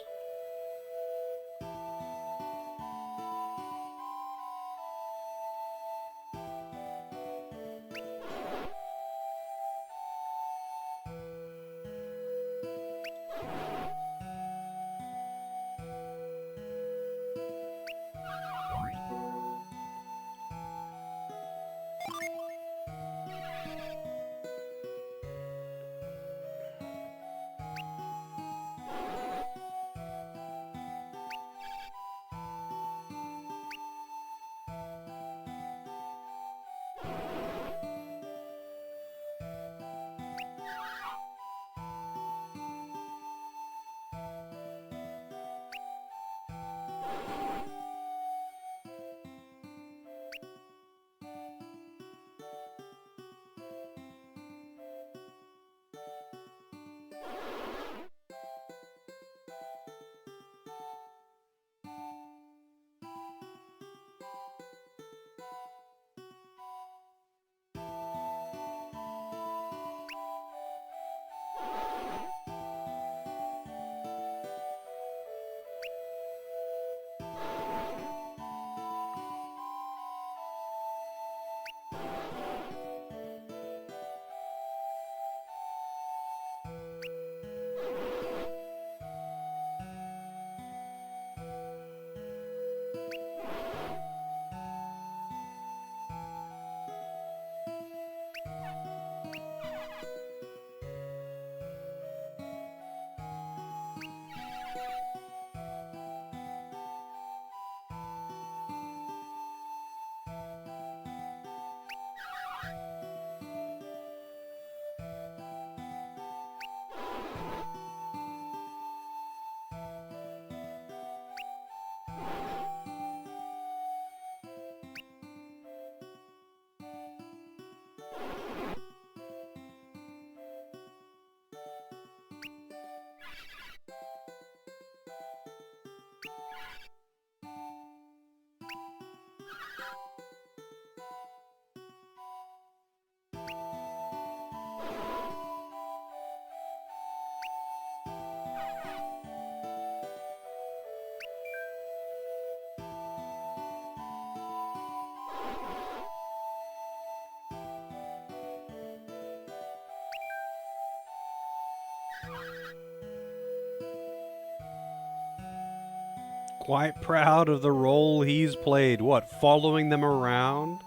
[SPEAKER 1] Quite proud of the role he's played. What, following them around?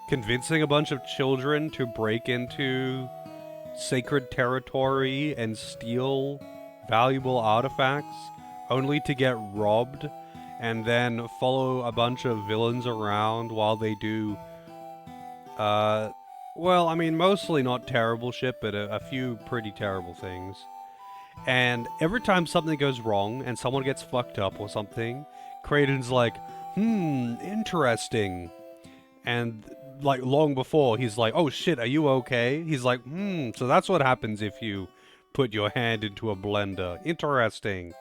[SPEAKER 1] Convincing a bunch of children to break into sacred territory and steal valuable artifacts, only to get robbed, and then follow a bunch of villains around while they do, well, I mean, mostly not terrible shit, but a few pretty terrible things. And every time something goes wrong and someone gets fucked up or something, Kraden's like, interesting. And like long before, he's like, oh shit, are you okay? He's like, so that's what happens if you put your hand into a blender. Interesting.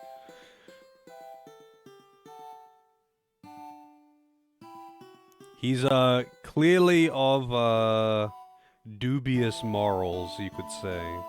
[SPEAKER 1] He's clearly of dubious morals, you could say.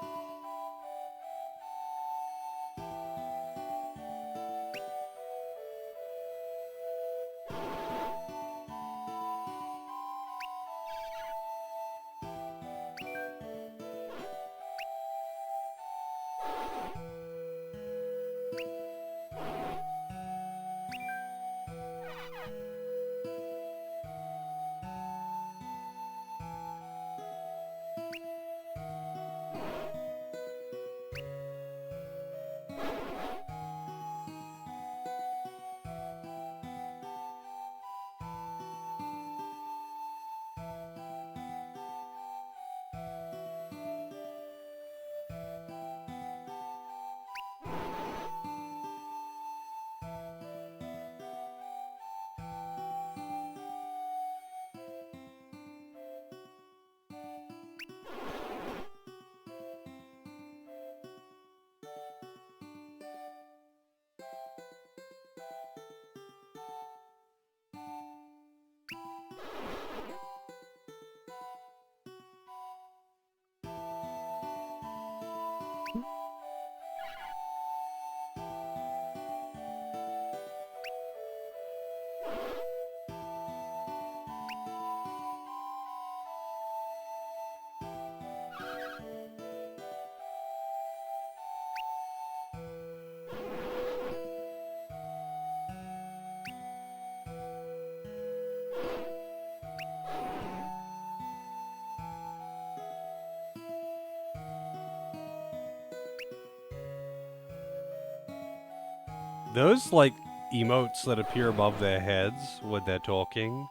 [SPEAKER 1] Those, like, emotes that appear above their heads when they're talking,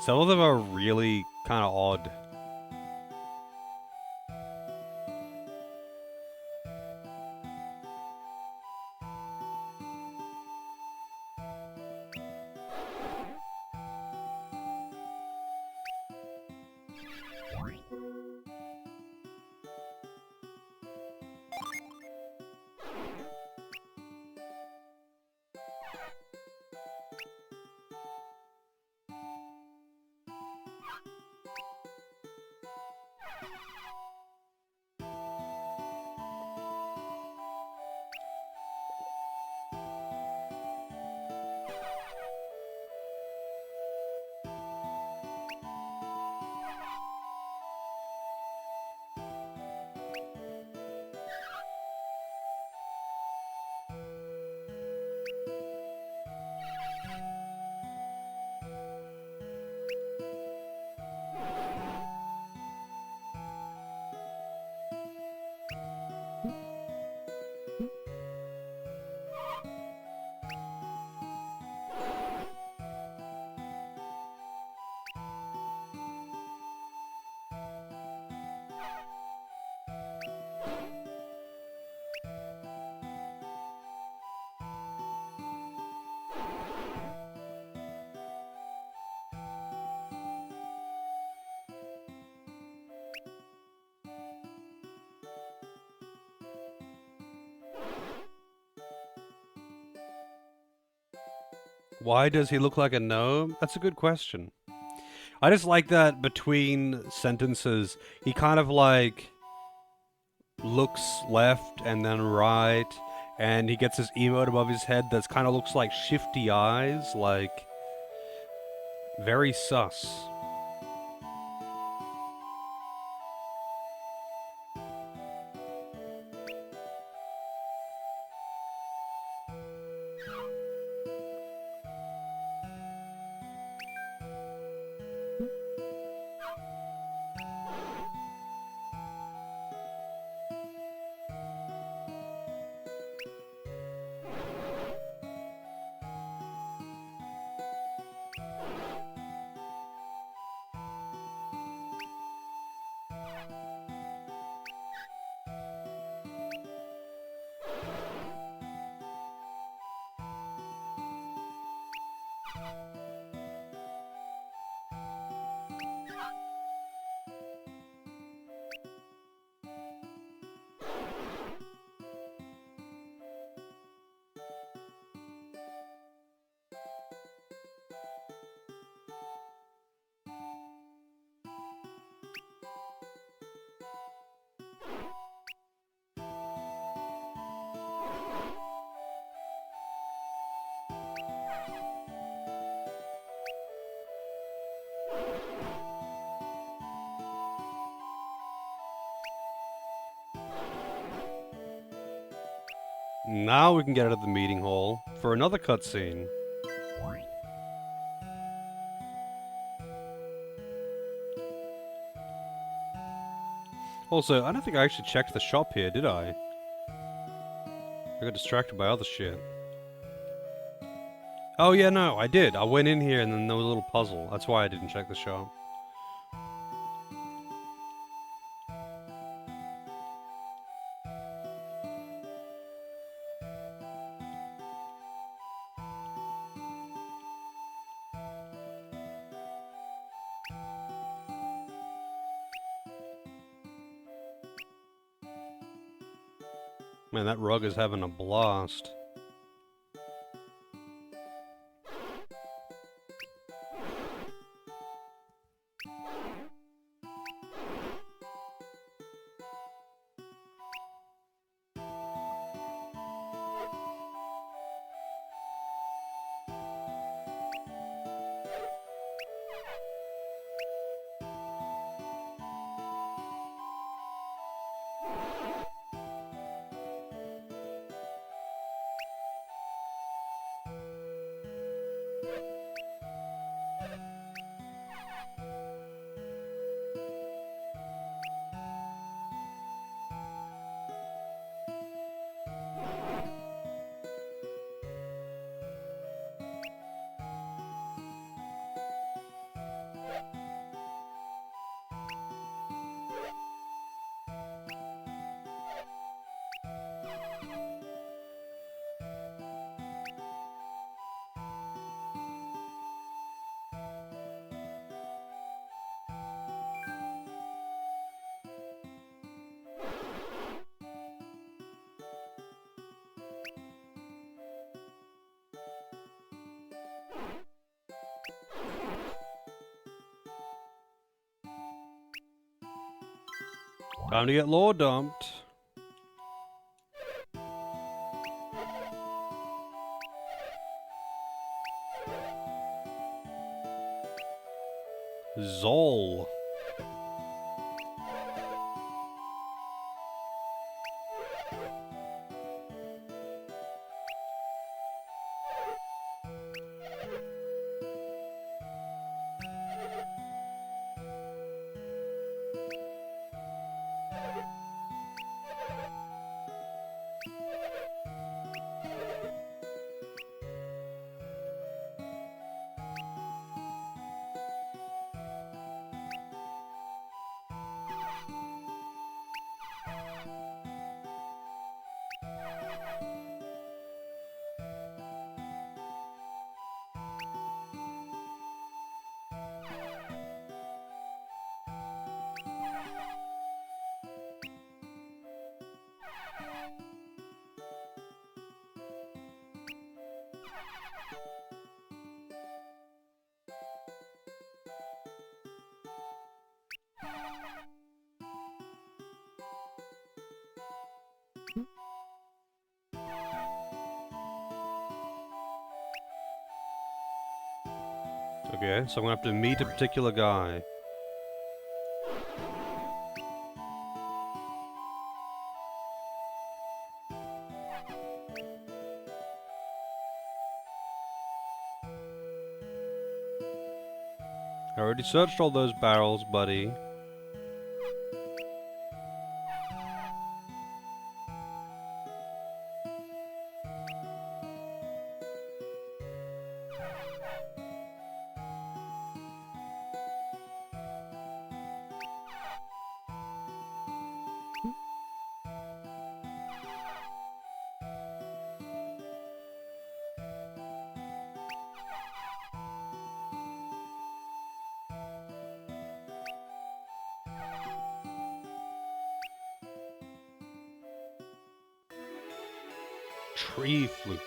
[SPEAKER 1] some of them are really kind of odd. Why does he look like a gnome? That's a good question. I just like that between sentences, he kind of like looks left and then right, and he gets this emote above his head that kind of looks like shifty eyes, like very sus. Now we can get out of the meeting hall for another cutscene. Also, I don't think I actually checked the shop here, did I? I got distracted by other shit. Oh yeah, no, I did. I went in here and then there was a little puzzle. That's why I didn't check the shop. Man, that rug is having a blast. Time to get lore dumped. Zol. Okay, so I'm gonna have to meet a particular guy. I already searched all those barrels, buddy. Tree flute.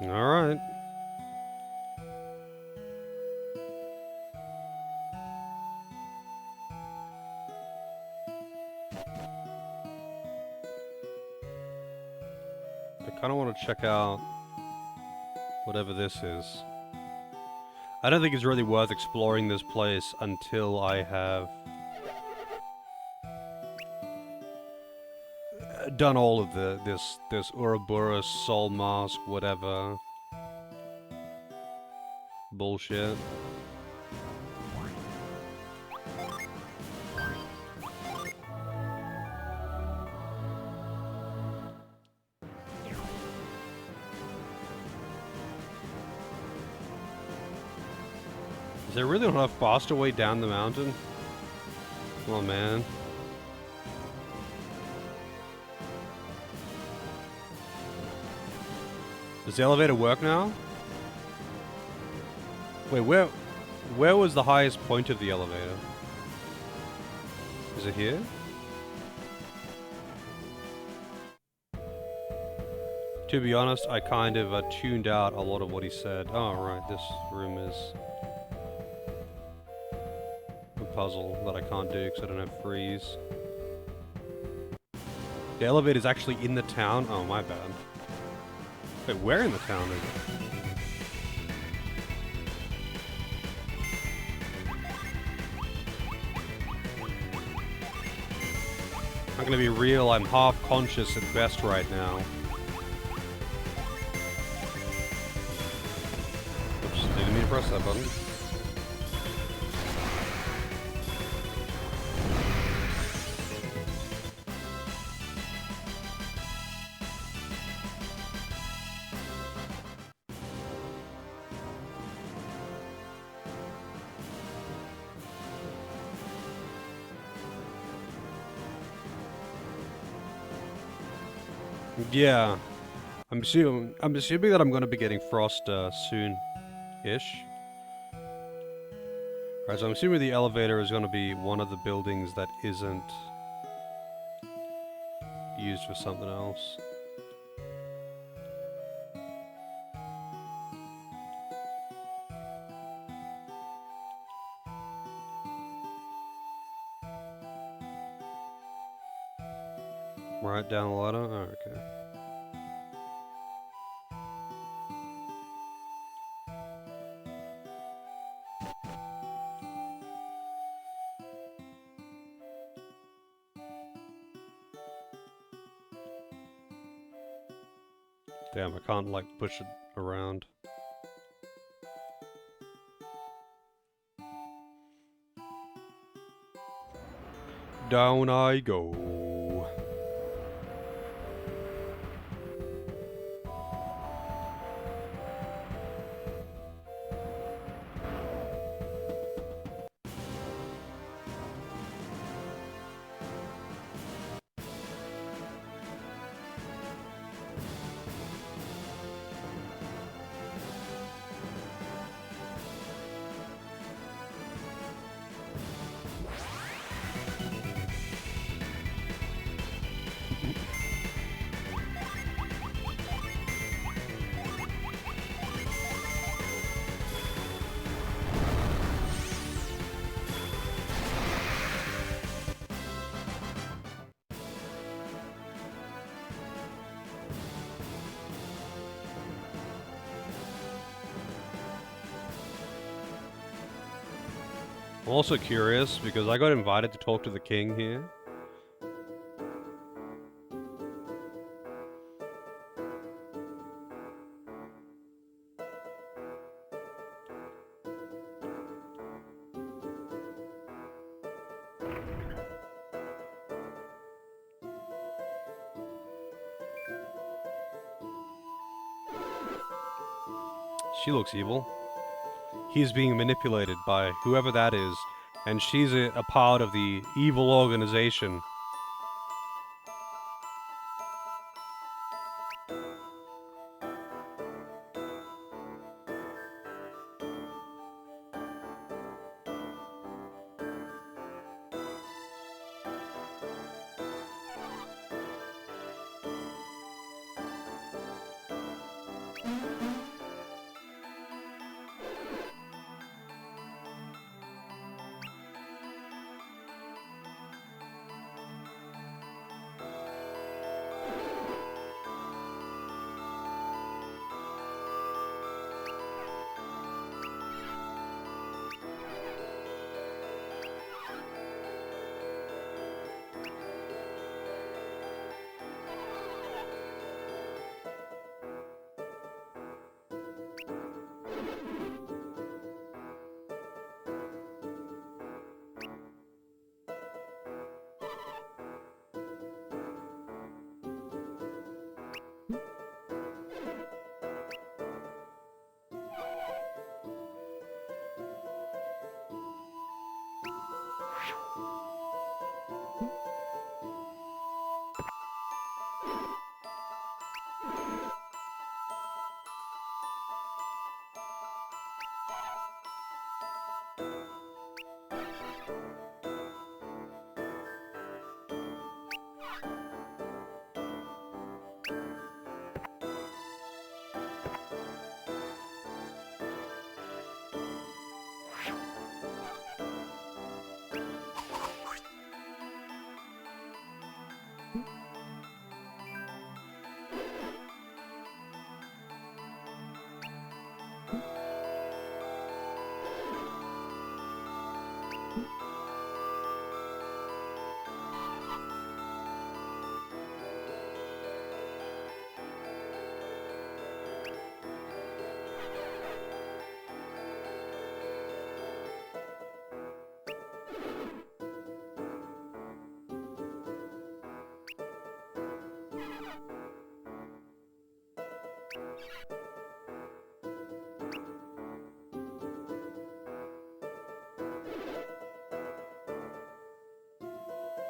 [SPEAKER 1] Alright. I kinda wanna check out whatever this is. I don't think it's really worth exploring this place until I have done all of this Ouroboros, Soul Mask, whatever bullshit. Is there really not a faster way down the mountain? Come on, man. Does the elevator work now? Wait, where was the highest point of the elevator? Is it here? To be honest, I kind of tuned out a lot of what he said. Oh, right, this room is a puzzle that I can't do because I don't have freeze. The elevator's actually in the town? Oh, my bad. Wait, where in the town is it? I'm gonna be real, I'm half conscious at best right now. Oops, didn't mean to press that button. Yeah. I'm assuming that I'm gonna be getting frost soon-ish. Alright, so I'm assuming the elevator is gonna be one of the buildings that isn't used for something else. Right down the ladder? Oh, okay. Damn, I can't, like, push it around. Down I go. I'm also curious because I got invited to talk to the king here. She looks evil. He's being manipulated by whoever that is, and she's a part of the evil organization.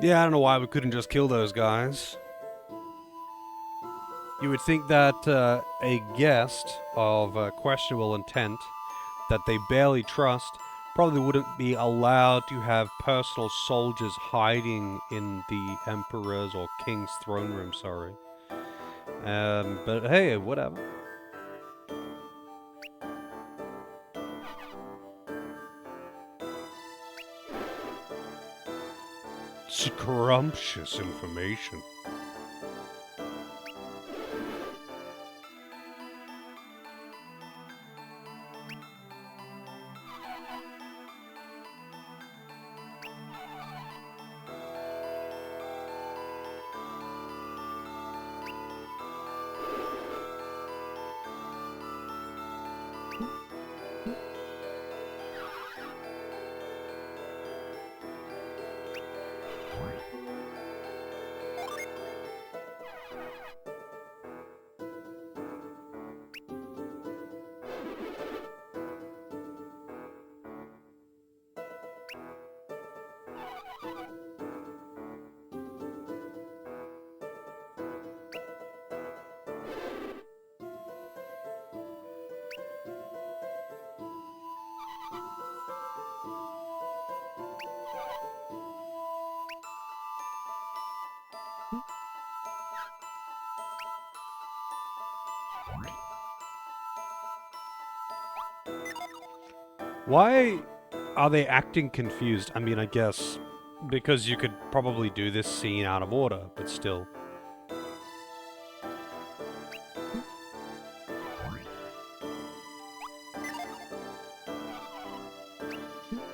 [SPEAKER 1] Yeah, I don't know why we couldn't just kill those guys. You would think that a guest of questionable intent that they barely trust probably wouldn't be allowed to have personal soldiers hiding in the emperor's or king's throne room, sorry. But hey, whatever. Scrumptious information. Why are they acting confused? I mean, I guess because you could probably do this scene out of order, but still.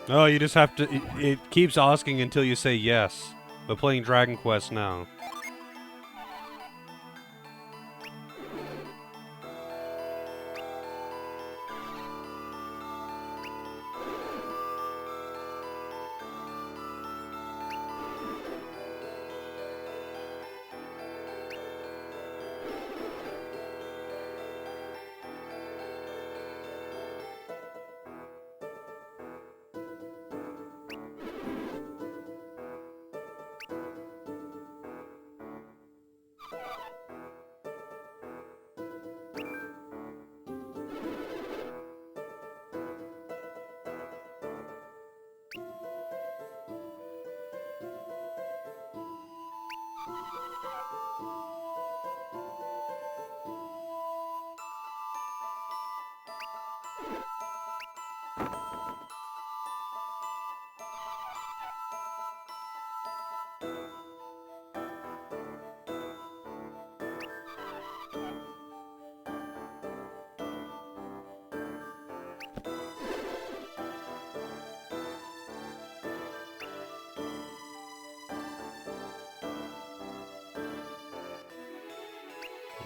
[SPEAKER 1] Oh, you just have to... It keeps asking until you say yes. We're playing Dragon Quest now.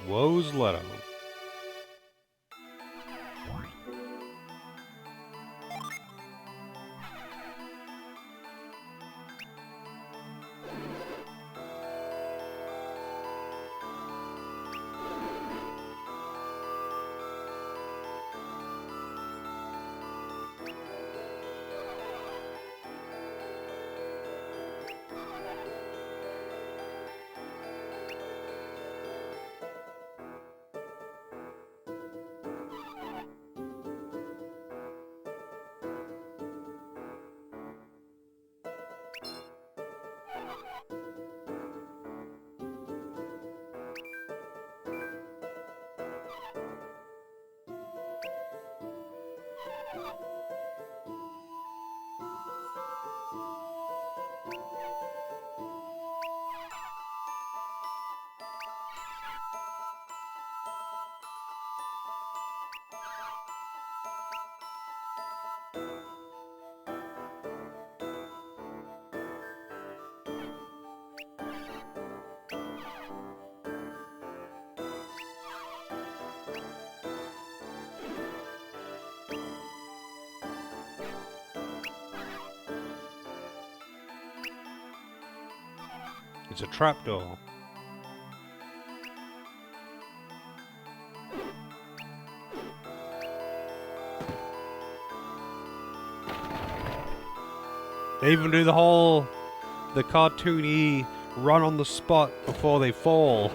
[SPEAKER 1] Woe's Leto. It's a trapdoor. They even do the cartoony run on the spot before they fall.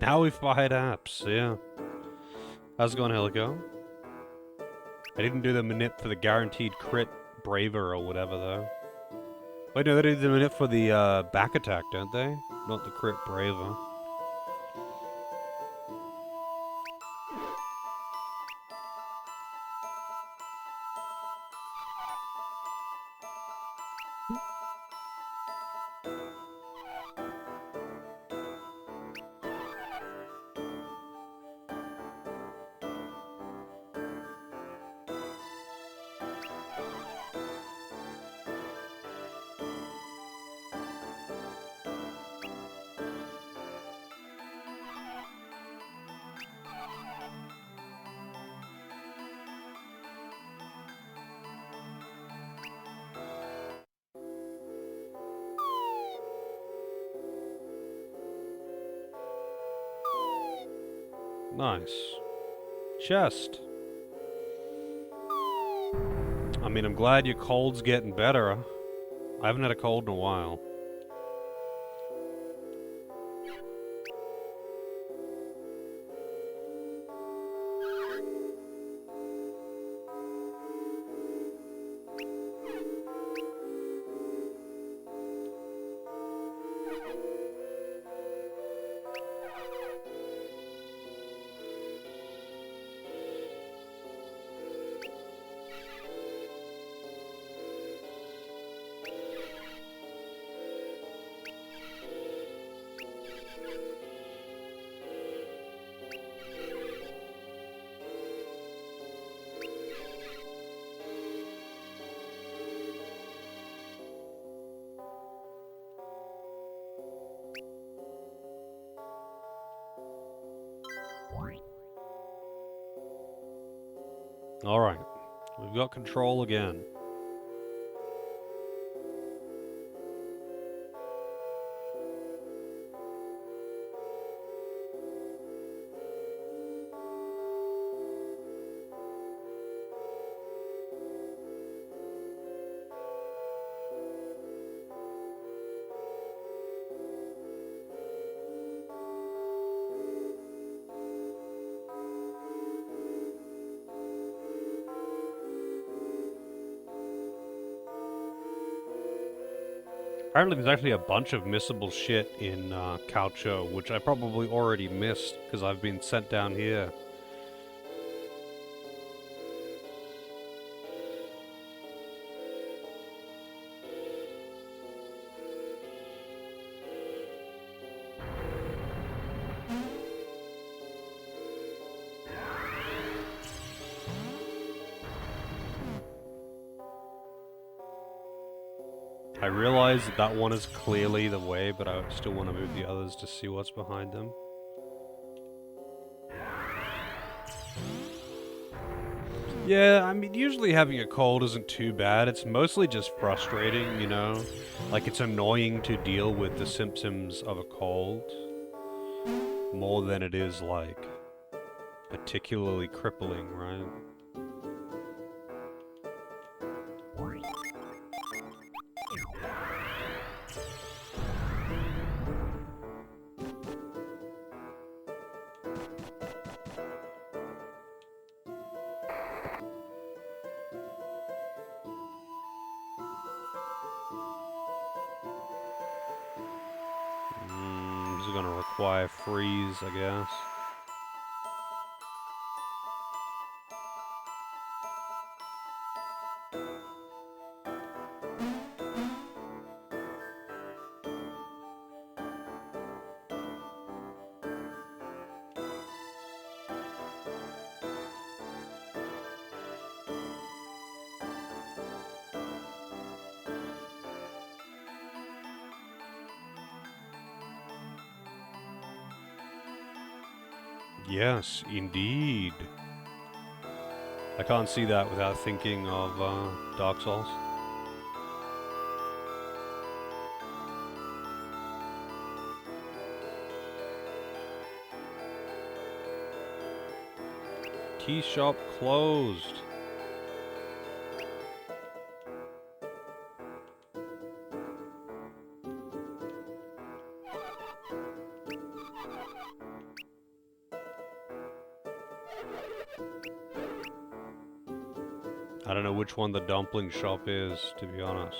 [SPEAKER 1] Now we fired apps, yeah. How's it going, Helico? I didn't do the manip for the guaranteed crit braver or whatever, though. Wait, no, they did the manip for the back attack, don't they? Not the crit braver. Nice. Chest. I mean, I'm glad your cold's getting better. I haven't had a cold in a while. Alright. We've got control again. Apparently there's actually a bunch of missable shit in Calcho, which I probably already missed, because I've been sent down here. I realize that that one is clearly the way, but I still want to move the others to see what's behind them. Yeah, I mean, usually having a cold isn't too bad. It's mostly just frustrating, you know? Like, it's annoying to deal with the symptoms of a cold more than it is, like, particularly crippling, right? This is gonna require freeze, I guess. Yes, indeed. I can't see that without thinking of Dark Souls. Tea shop closed. I don't know which one the dumpling shop is, to be honest.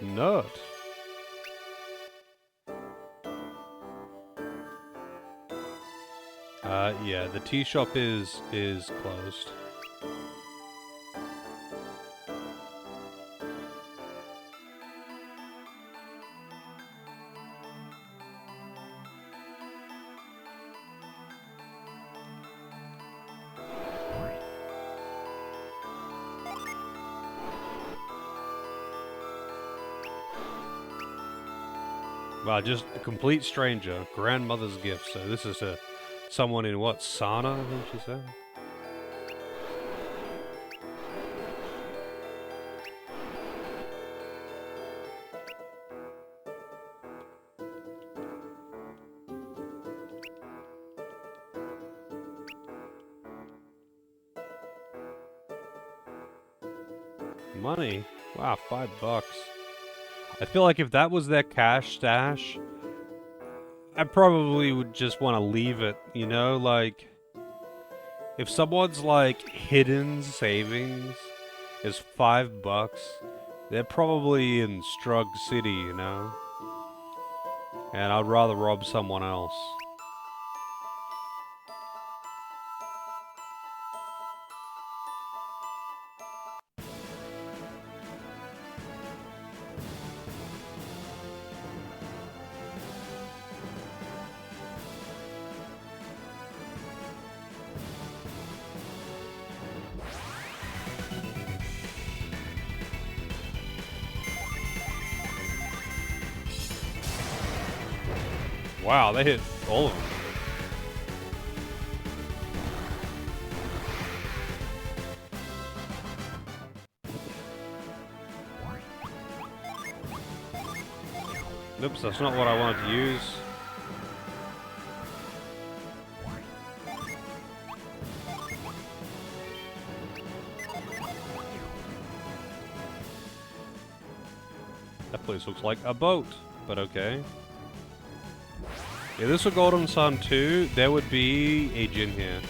[SPEAKER 1] Nut. Yeah, the tea shop is closed. Wow, just a complete stranger. Grandmother's gift. So this is to someone in what? Sana, I think she said? Money? Wow, $5. I feel like if that was their cash stash, I probably would just want to leave it, you know? Like, if someone's, like, hidden savings is $5, they're probably in Strug City, you know? And I'd rather rob someone else. Wow, they hit all of them. Oops, that's not what I wanted to use. That place looks like a boat, but okay. If this were Golden Sun 2, there would be a gin here.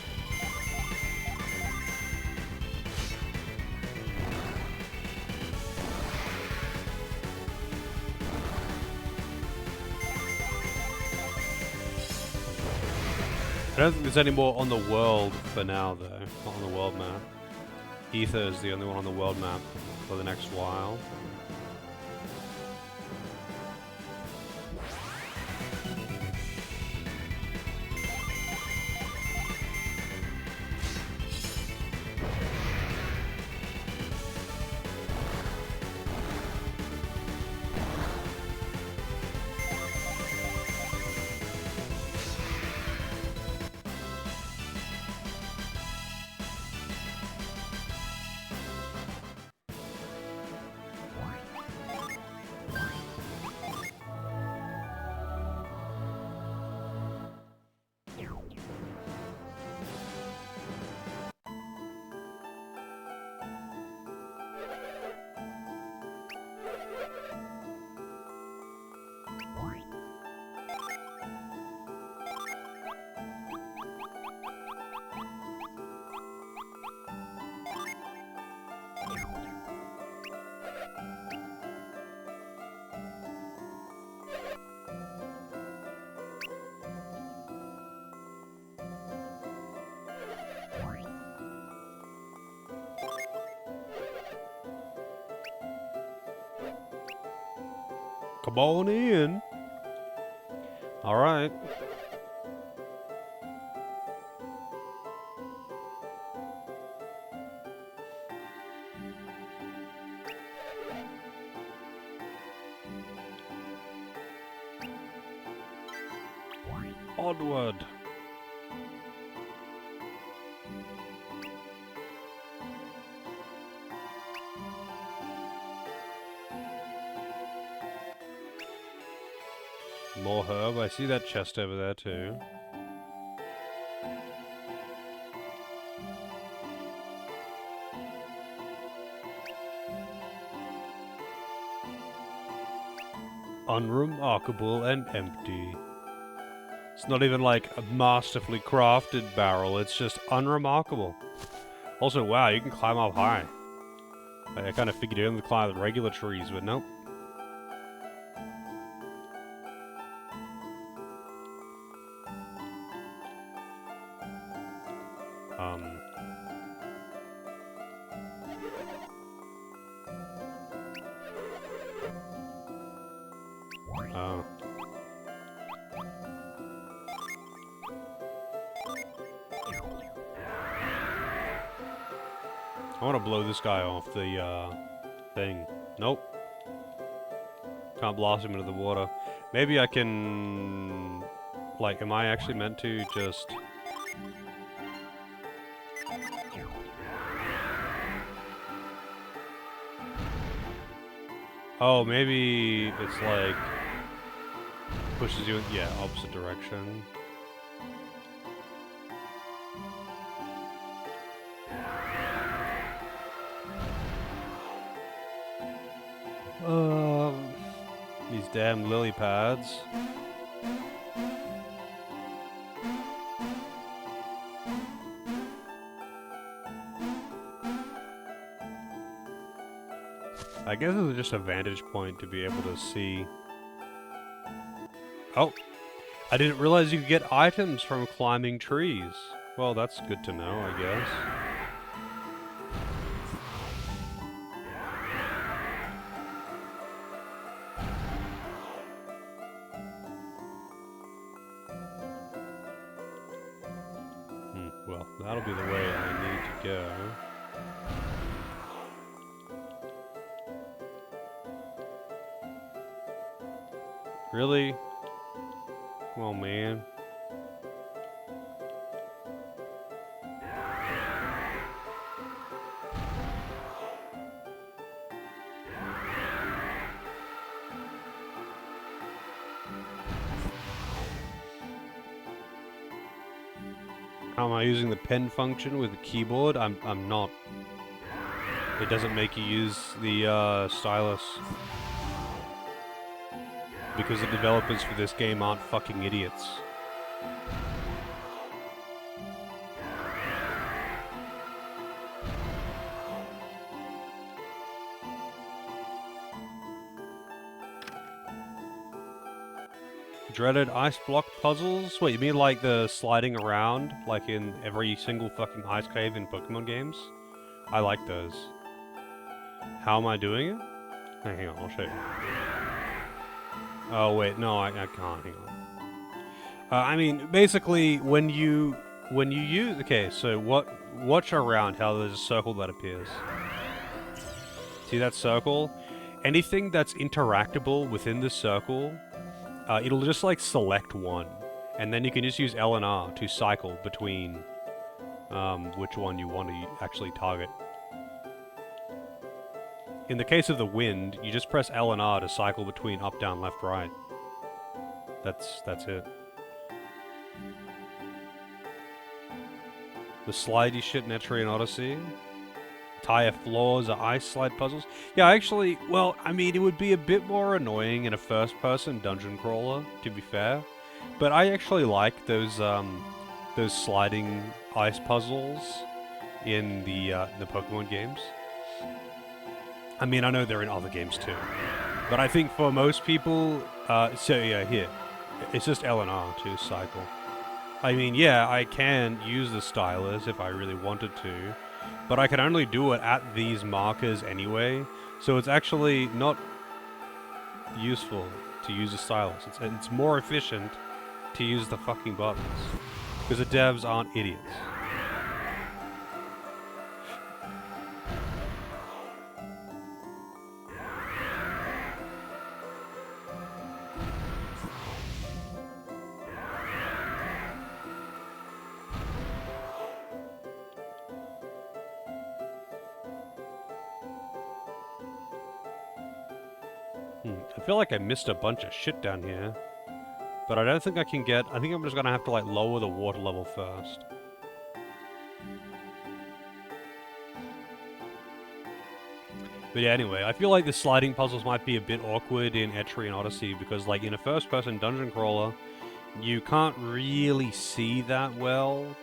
[SPEAKER 1] I don't think there's any more on the world for now, though. Not on the world map. Ether is the only one on the world map for the next while. Come on in. Alright. Onward. More herb. I see that chest over there too. Unremarkable and empty. It's not even like a masterfully crafted barrel, it's just unremarkable. Also, wow, you can climb up high. I kind of figured you only climb the regular trees, but nope. Oh. I want to blow this guy off the, thing. Nope. Can't blast him into the water. Maybe I can... Like, am I actually meant to just... Oh, maybe it's like... Pushes you in, yeah, opposite direction. These damn lily pads. I guess it's just a vantage point to be able to see. Oh, I didn't realize you could get items from climbing trees. Well, that's good to know, I guess. Well, that'll be the way I need to go. Really? Come on, man. How am I using the pen function with the keyboard? I'm not. It doesn't make you use the stylus. Because the developers for this game aren't fucking idiots. Dreaded ice block puzzles? Wait, you mean like the sliding around, like in every single fucking ice cave in Pokemon games? I like those. How am I doing it? Hey, hang on, I'll show you. Oh wait, no, I can't, hang on. I mean, basically, when you use... Okay, so watch around how there's a circle that appears. See that circle? Anything that's interactable within the circle, it'll just like select one. And then you can just use L and R to cycle between which one you want to actually target. In the case of the wind, you just press L and R to cycle between up, down, left, right. That's it. The slidey shit in Etrian Odyssey. Tire floors are ice slide puzzles. Yeah, actually, well, I mean, it would be a bit more annoying in a first-person dungeon crawler, to be fair. But I actually like those sliding ice puzzles in the Pokemon games. I mean, I know they're in other games too, but I think for most people, so yeah, here, it's just L and R to cycle. I mean, yeah, I can use the stylus if I really wanted to, but I can only do it at these markers anyway, so it's actually not useful to use a stylus. It's more efficient to use the fucking buttons, because the devs aren't idiots. I feel like I missed a bunch of shit down here. But I don't think I can get... I think I'm just gonna have to, like, lower the water level first. But yeah, anyway, I feel like the sliding puzzles might be a bit awkward in Etrian Odyssey, because, like, in a first-person dungeon crawler, you can't really see that well.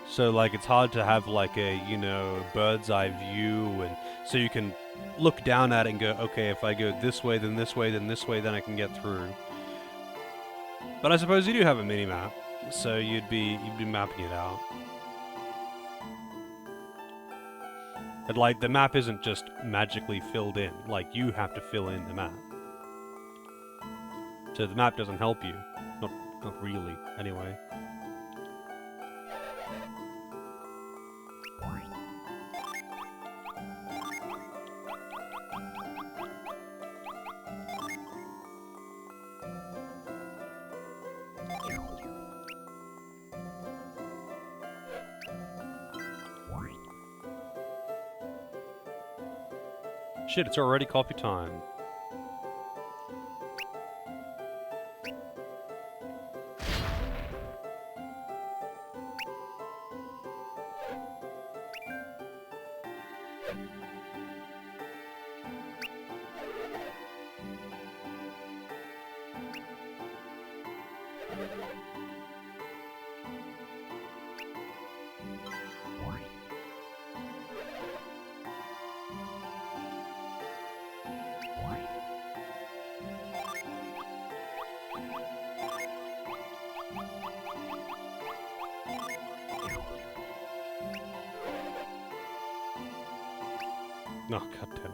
[SPEAKER 1] So, like, it's hard to have, like, a, you know, bird's eye view, and so you can look down at it and go, okay, if I go this way, then this way, then this way, then I can get through. But I suppose you do have a mini-map, so you'd be mapping it out. But, like, the map isn't just magically filled in. Like, you have to fill in the map. So the map doesn't help you. Not really, anyway. Shit, it's already coffee time. Oh, god damn it.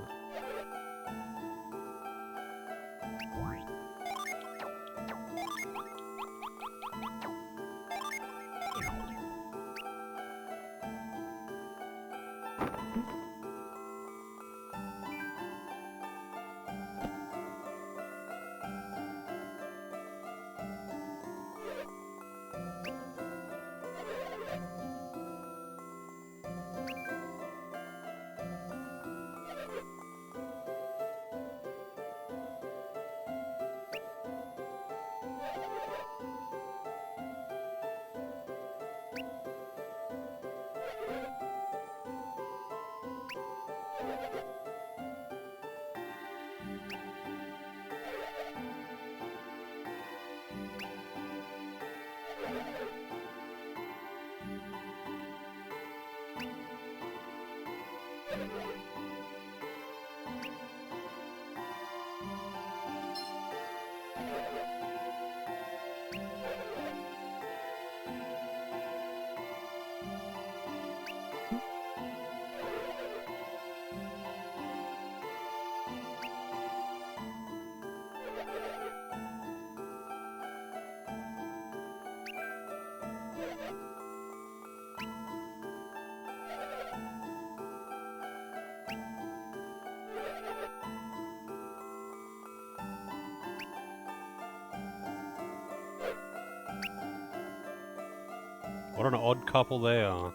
[SPEAKER 1] What an odd couple they are.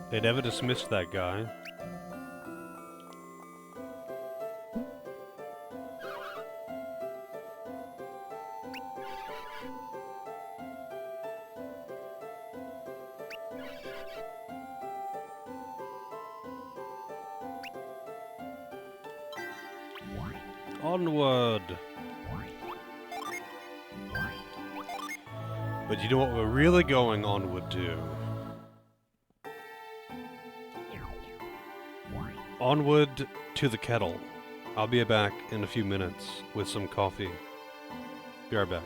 [SPEAKER 1] They never dismissed that guy. Onward! But you know what we're really going onward to? Onward to the kettle. I'll be back in a few minutes with some coffee. Be right back.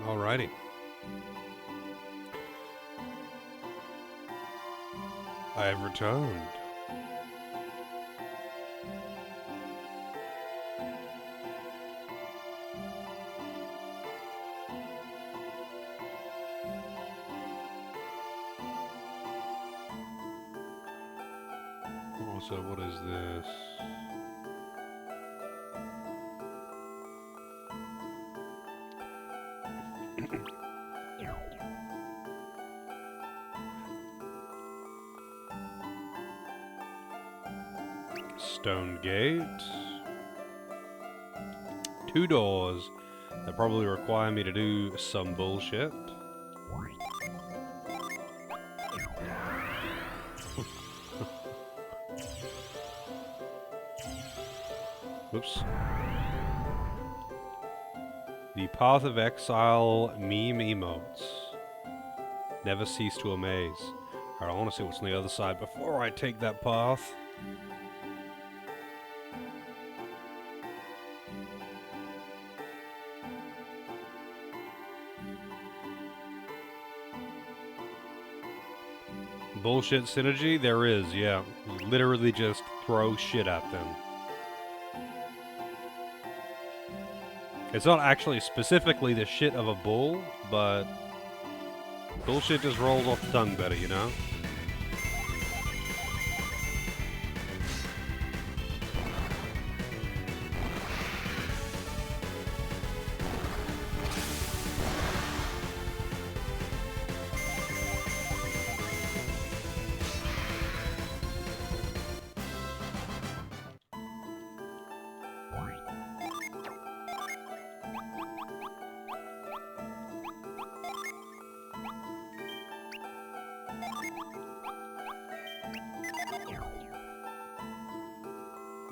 [SPEAKER 1] Alrighty. I have returned. Also, what is this? Stone gate. 2 doors that probably require me to do some bullshit. Oops. The Path of Exile meme emotes. Never cease to amaze. Alright, I want to see what's on the other side before I take that path. Bullshit synergy? There is, yeah. Literally just throw shit at them. It's not actually specifically the shit of a bull, but bullshit just rolls off the tongue better, you know?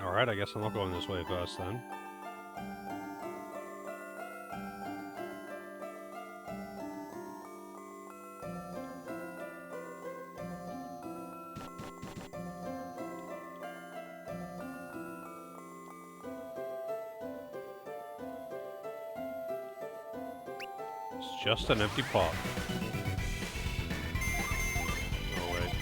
[SPEAKER 1] Alright, I guess I'm not going this way first then. It's just an empty pot. Oh wait.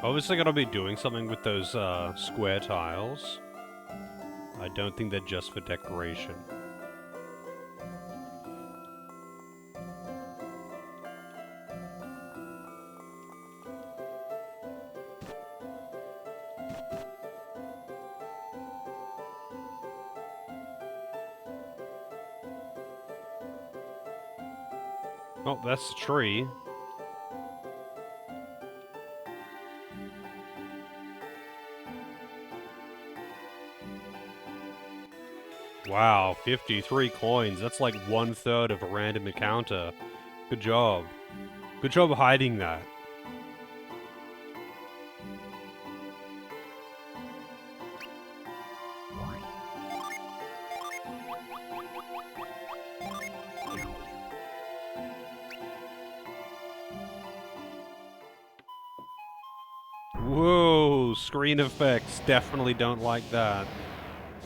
[SPEAKER 1] Obviously gonna be doing something with those square tiles. I don't think they're just for decoration. Oh, that's the tree. Wow, 53 coins. That's like 1/3 of a random encounter. Good job. Good job hiding that. Whoa, screen effects. Definitely don't like that.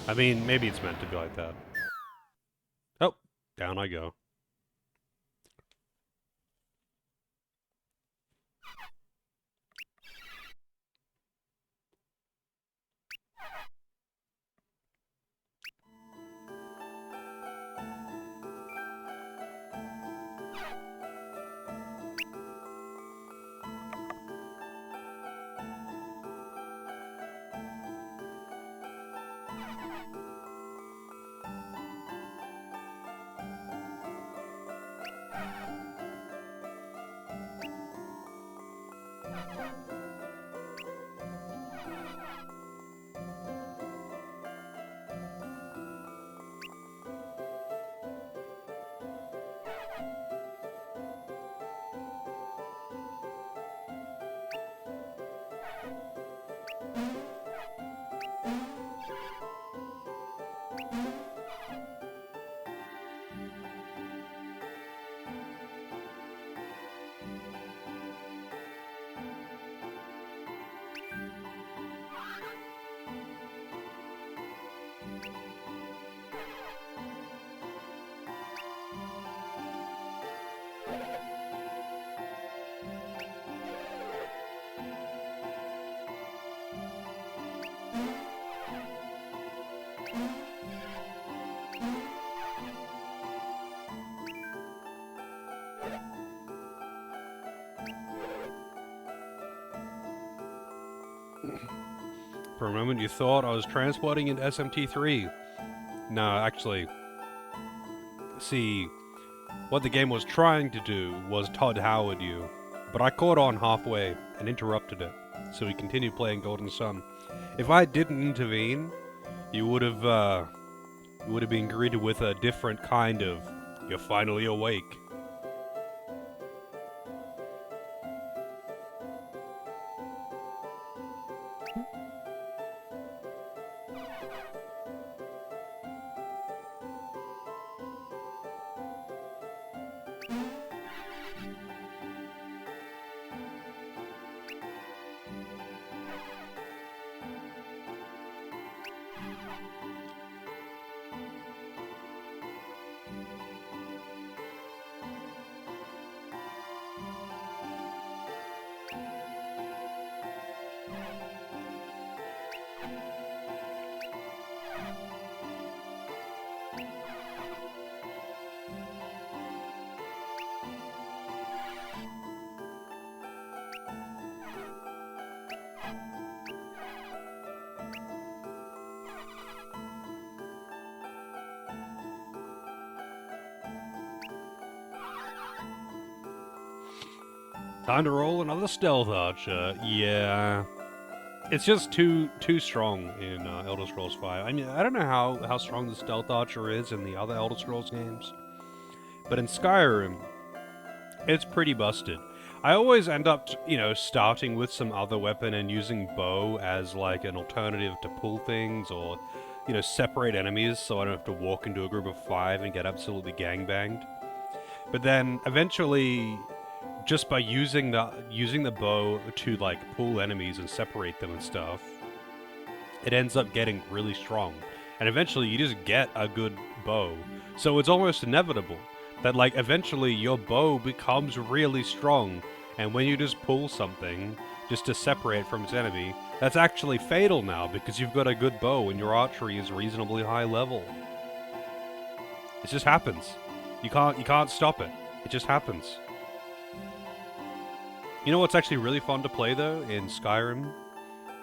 [SPEAKER 1] I mean, maybe it's meant to be like that. Oh, down I go. For a moment you thought I was transporting into SMT3. No, actually, see, what the game was trying to do was Todd Howard you, but I caught on halfway and interrupted it, so we continued playing Golden Sun. If I didn't intervene, you would have been greeted with a different kind of, "You're finally awake." Time to roll another Stealth Archer. Yeah. It's just too strong in Elder Scrolls V. I mean, I don't know how strong the Stealth Archer is in the other Elder Scrolls games, but in Skyrim, it's pretty busted. I always end up, starting with some other weapon and using bow as like an alternative to pull things or, separate enemies so I don't have to walk into a group of 5 and get absolutely gangbanged. But then eventually, just by using the bow to like pull enemies and separate them and stuff, it ends up getting really strong. And eventually you just get a good bow. So it's almost inevitable that like eventually your bow becomes really strong, and when you just pull something just to separate from its enemy, that's actually fatal now because you've got a good bow and your archery is reasonably high level. It just happens. You can't stop it. It just happens. You know what's actually really fun to play though in Skyrim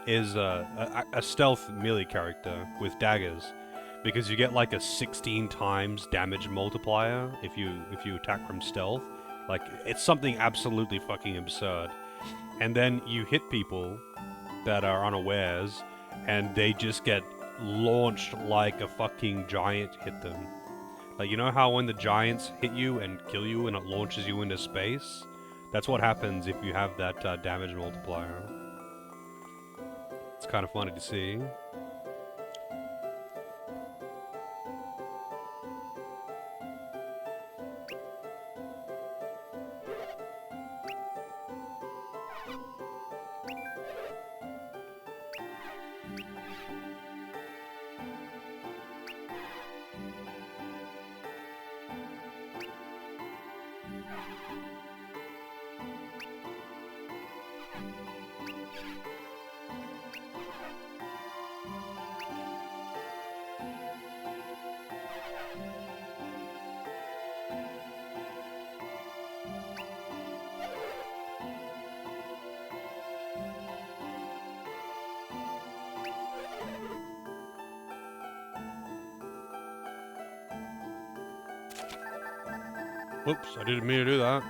[SPEAKER 1] is a stealth melee character with daggers, because you get like a 16 times damage multiplier if you attack from stealth. Like, it's something absolutely fucking absurd. And then you hit people that are unawares, and they just get launched like a fucking giant hit them. Like, you know how when the giants hit you and kill you and it launches you into space? That's what happens if you have that damage multiplier. It's kind of funny to see. Whoops, I didn't mean to do that.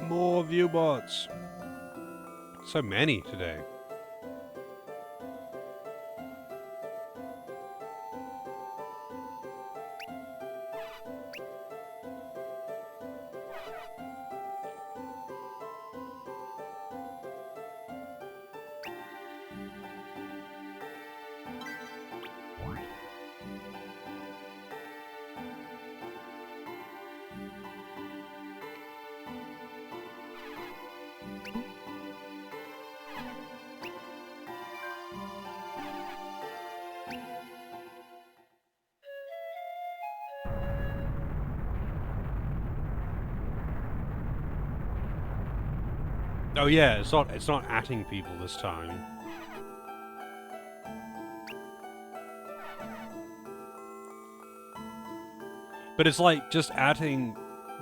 [SPEAKER 1] More viewbots. So many today. Oh yeah, it's not atting people this time. But it's like just atting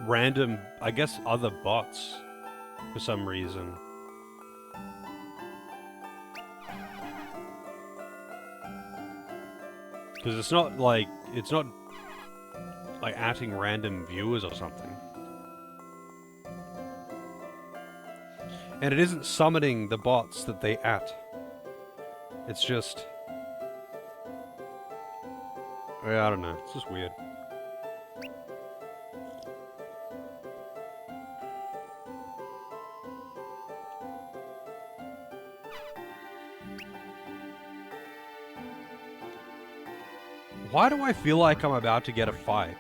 [SPEAKER 1] random, I guess, other bots for some reason. Because it's not like atting random viewers or something. And it isn't summoning the bots that they at. It's just... I don't know. It's just weird. Why do I feel like I'm about to get a fight?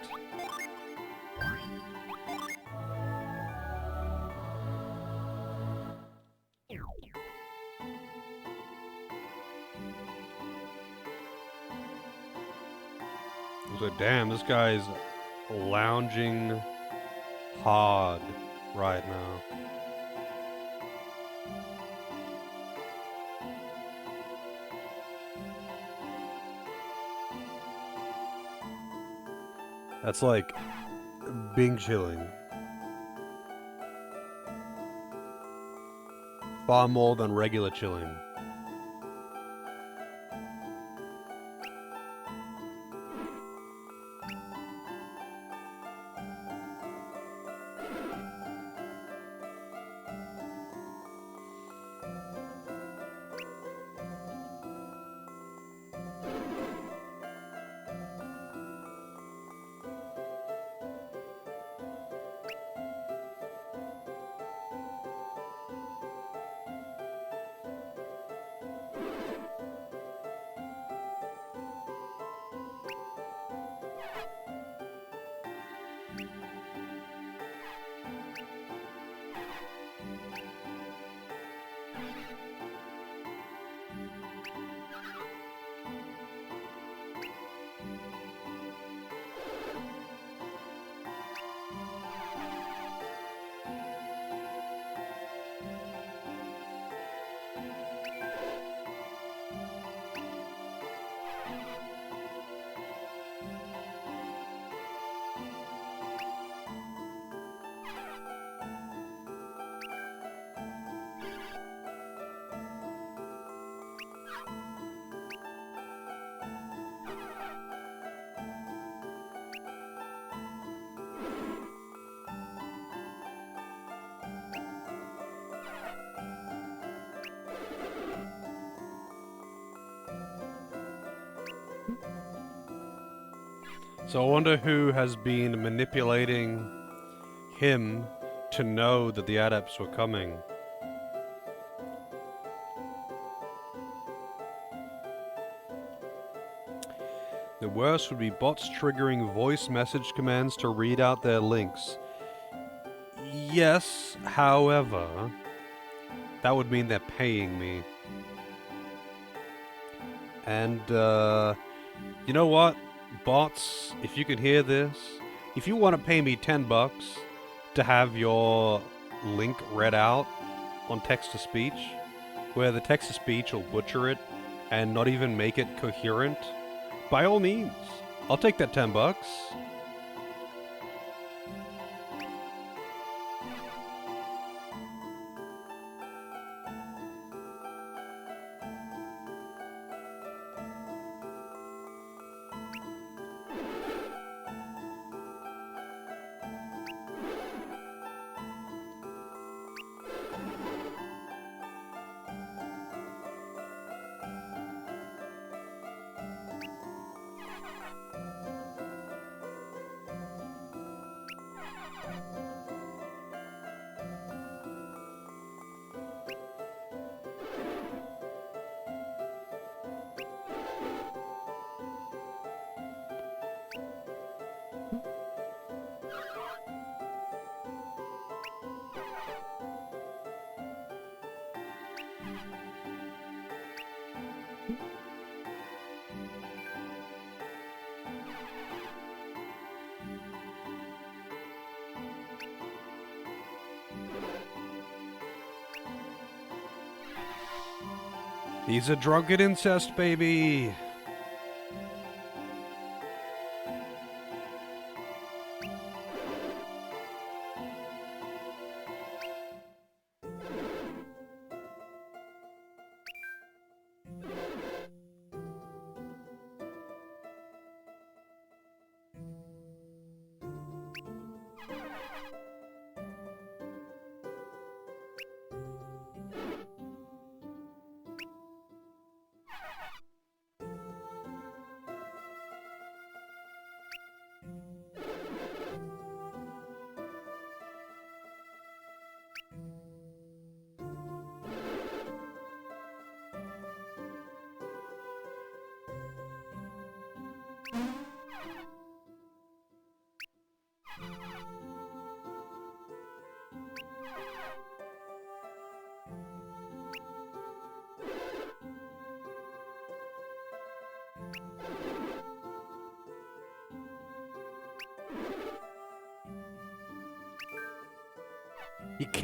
[SPEAKER 1] So damn, this guy's lounging hard right now. That's like Bing chilling. Far more than regular chilling. So I wonder who has been manipulating him to know that the adepts were coming. The worst would be bots triggering voice message commands to read out their links. Yes, however, that would mean they're paying me. And, you know what? Bots, if you can hear this, if you want to pay me $10 to have your link read out on text-to-speech, where the text-to-speech will butcher it and not even make it coherent, by all means, I'll take that $10. He's a drunken incest baby.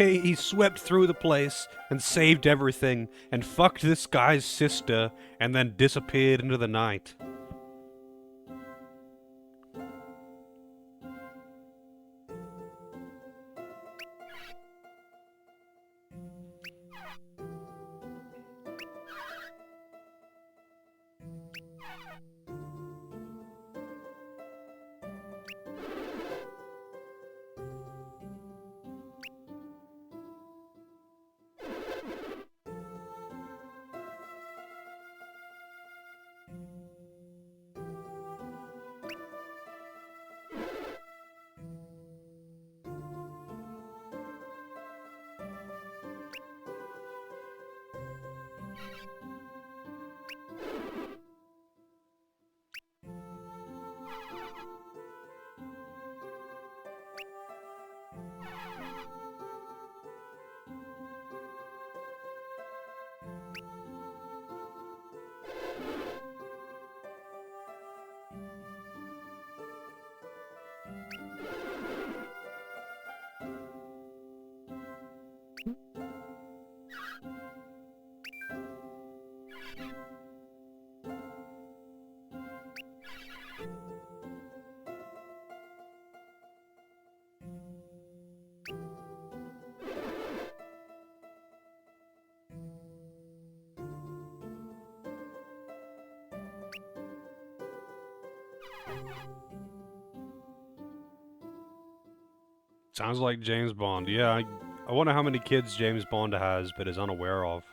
[SPEAKER 1] He swept through the place and saved everything and fucked this guy's sister and then disappeared into the night. Sounds like James Bond. Yeah, I wonder how many kids James Bond has but is unaware of.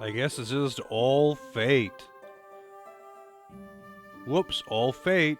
[SPEAKER 1] I guess it's just all fate. Whoops, all fate.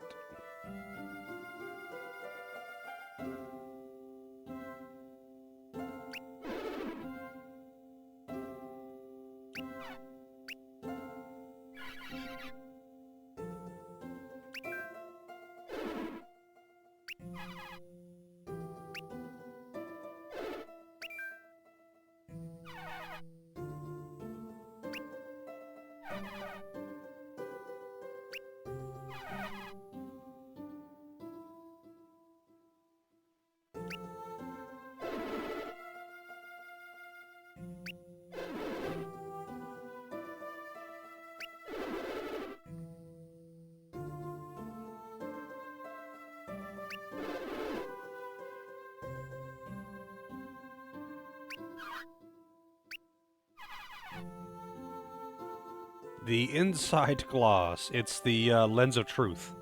[SPEAKER 1] The inside glass. It's the lens of truth.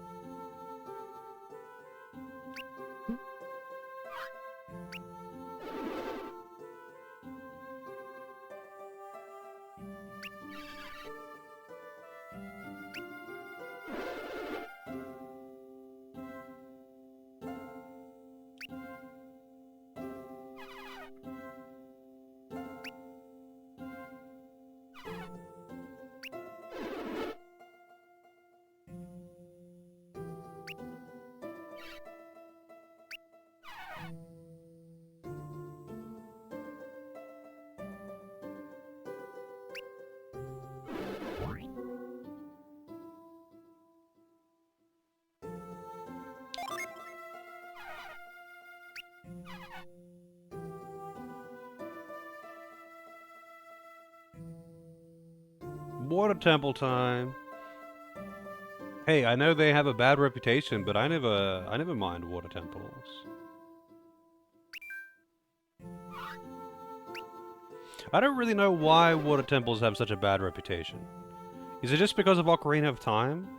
[SPEAKER 1] Water temple time. Hey, I know they have a bad reputation, but I never mind water temples. I don't really know why water temples have such a bad reputation. Is it just because of Ocarina of Time?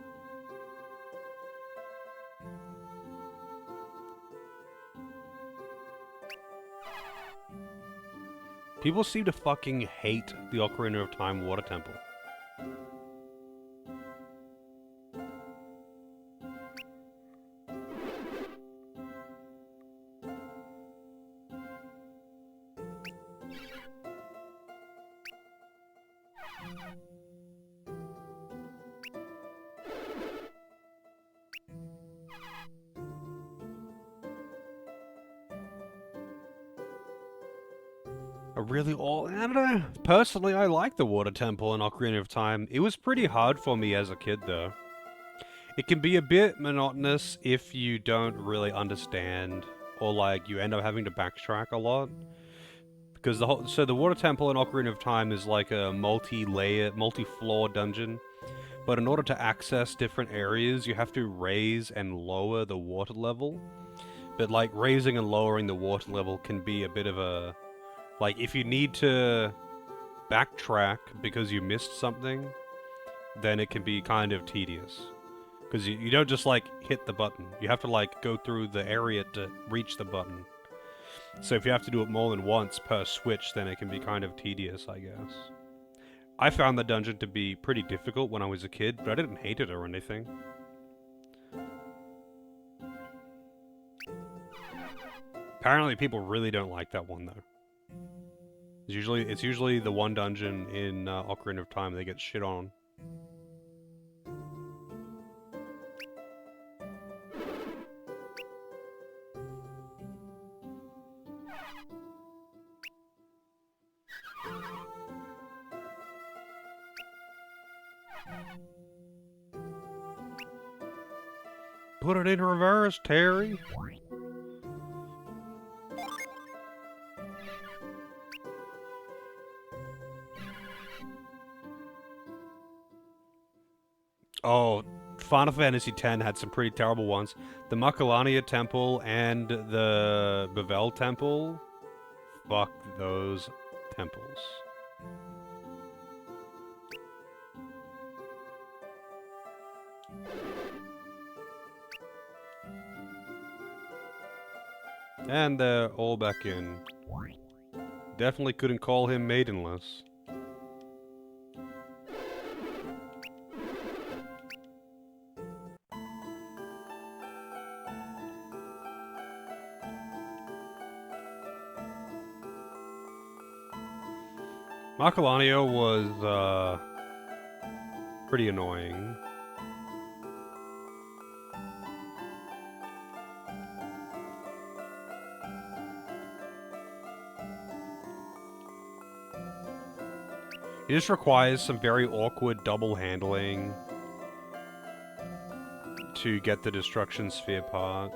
[SPEAKER 1] People seem to fucking hate the Ocarina of Time water temple. I don't know. Personally, I like the water temple in Ocarina of Time. It was pretty hard for me as a kid, though. It can be a bit monotonous if you don't really understand, or like you end up having to backtrack a lot. Because the water temple in Ocarina of Time is like a multi-layer, multi-floor dungeon. But in order to access different areas, you have to raise and lower the water level. But like raising and lowering the water level can be a bit of a... Like if you need to backtrack because you missed something, then it can be kind of tedious. Because you don't just like hit the button. You have to like go through the area to reach the button. So if you have to do it more than once per switch, then it can be kind of tedious, I guess. I found the dungeon to be pretty difficult when I was a kid, but I didn't hate it or anything. Apparently people really don't like that one, though. It's usually the one dungeon in Ocarina of Time they get shit on. Put it in reverse, Terry. Oh, Final Fantasy X had some pretty terrible ones. The Makalania Temple and the Bevel Temple. Fuck those temples. And they're all back in. Definitely couldn't call him maidenless. Macalanio was, pretty annoying. It just requires some very awkward double handling to get the Destruction Sphere part.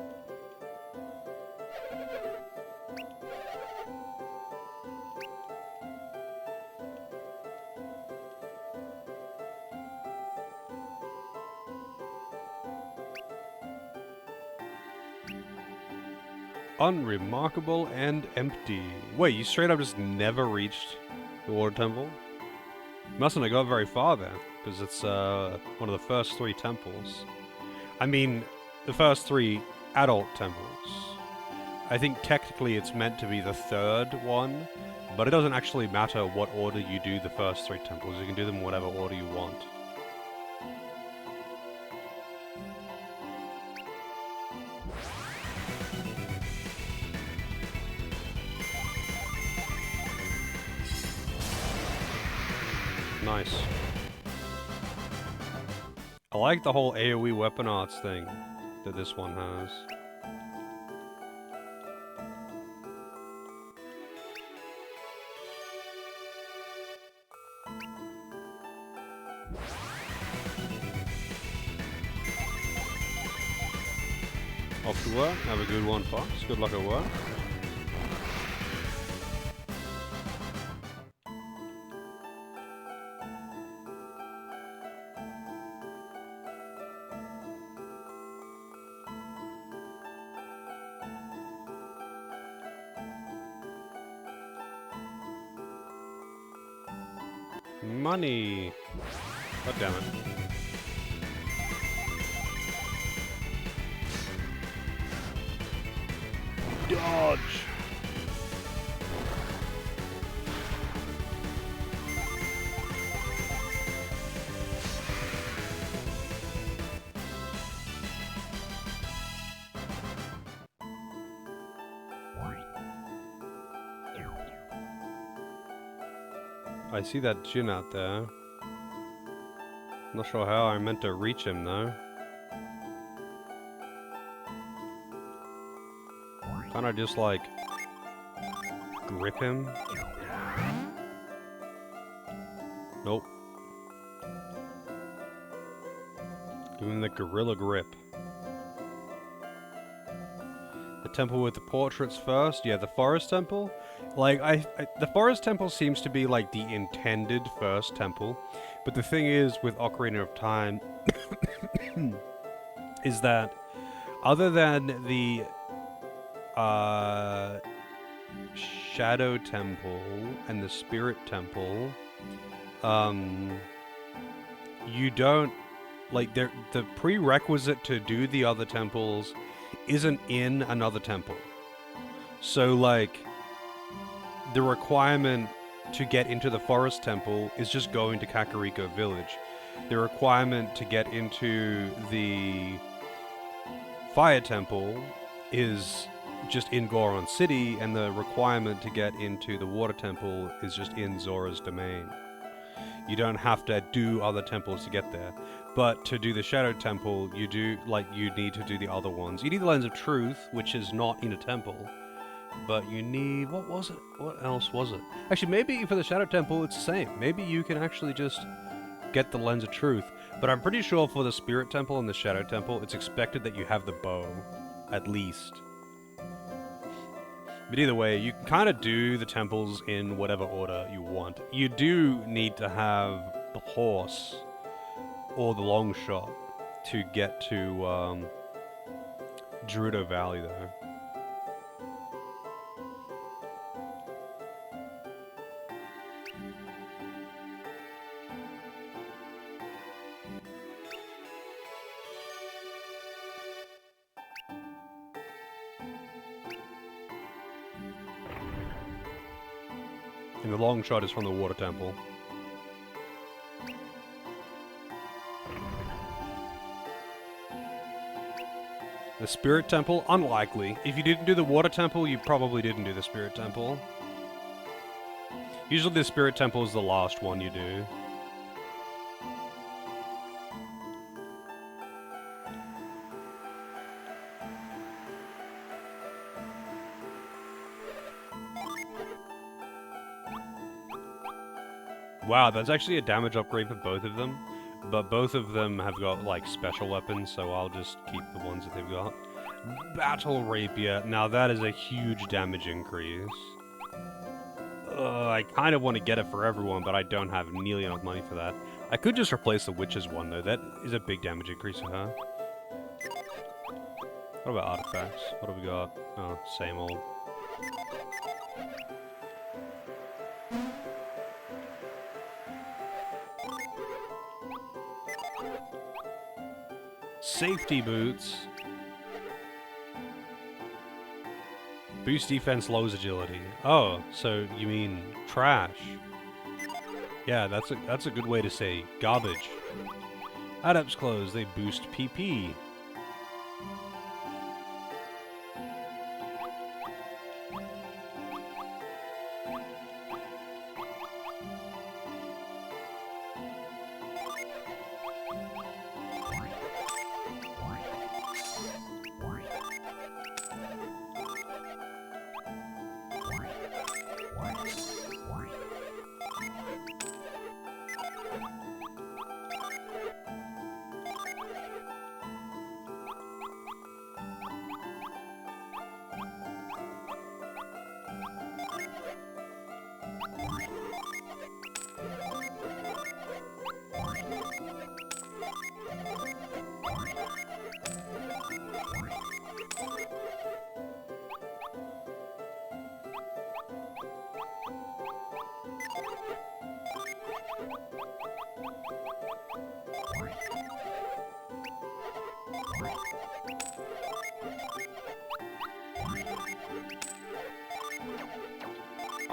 [SPEAKER 1] Unremarkable and empty. Wait, you straight up just never reached the water temple? Mustn't have got very far then, because it's one of the first 3 temples. I mean, the first 3 adult temples. I think technically it's meant to be the 3rd one, but it doesn't actually matter what order you do the first 3 temples. You can do them in whatever order you want. Nice. I like the whole AoE weapon arts thing that this one has. Off to work. Have a good one, Fox. Good luck at work. Money! God damn it. Dodge! I see that Jin out there. Not sure how I meant to reach him though. Can't I just like grip him? Nope. Give him the gorilla grip. The temple with the portraits first? Yeah, the forest temple? Like, the forest temple seems to be like the intended first temple, but the thing is with Ocarina of Time is that other than the Shadow Temple and the Spirit Temple, you don't, like, the prerequisite to do the other temples isn't in another temple. So, like, the requirement to get into the Forest Temple is just going to Kakariko Village. The requirement to get into the Fire Temple is just in Goron City, and the requirement to get into the Water Temple is just in Zora's Domain. You don't have to do other temples to get there. But to do the Shadow Temple, you need to do the other ones. You need the Lens of Truth, which is not in a temple. But you need... what was it? What else was it? Actually, maybe for the Shadow Temple, it's the same. Maybe you can actually just get the Lens of Truth. But I'm pretty sure for the Spirit Temple and the Shadow Temple, it's expected that you have the bow. At least. But either way, you can kind of do the temples in whatever order you want. You do need to have the horse or the long shot to get to Gerudo Valley, though. And the long shot is from the Water Temple. The Spirit Temple? Unlikely. If you didn't do the Water Temple, you probably didn't do the Spirit Temple. Usually the Spirit Temple is the last one you do. Wow, that's actually a damage upgrade for both of them. But both of them have got, like, special weapons, so I'll just keep the ones that they've got. Battle Rapier. Now that is a huge damage increase. I kind of want to get it for everyone, but I don't have nearly enough money for that. I could just replace the Witch's one, though. That is a big damage increase for her. What about artifacts? What have we got? Oh, same old. Safety boots. Boost defense, lowers agility. Oh, so you mean trash? Yeah, that's a good way to say garbage. Adept's clothes, they boost PP.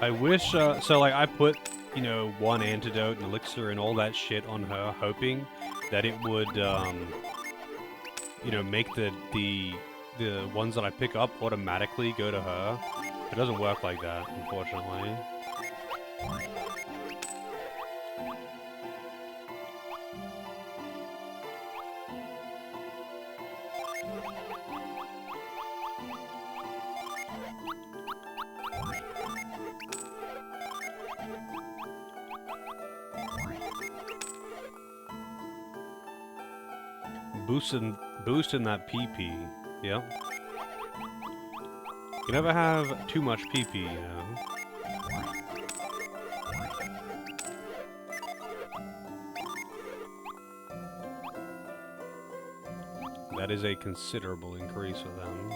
[SPEAKER 1] I wish, so like I put, you know, one antidote and elixir and all that shit on her, hoping that it would, you know, make the ones that I pick up automatically go to her. It doesn't work like that, unfortunately. Boosting that PP, yep. You never have too much PP, you know. That is a considerable increase for them.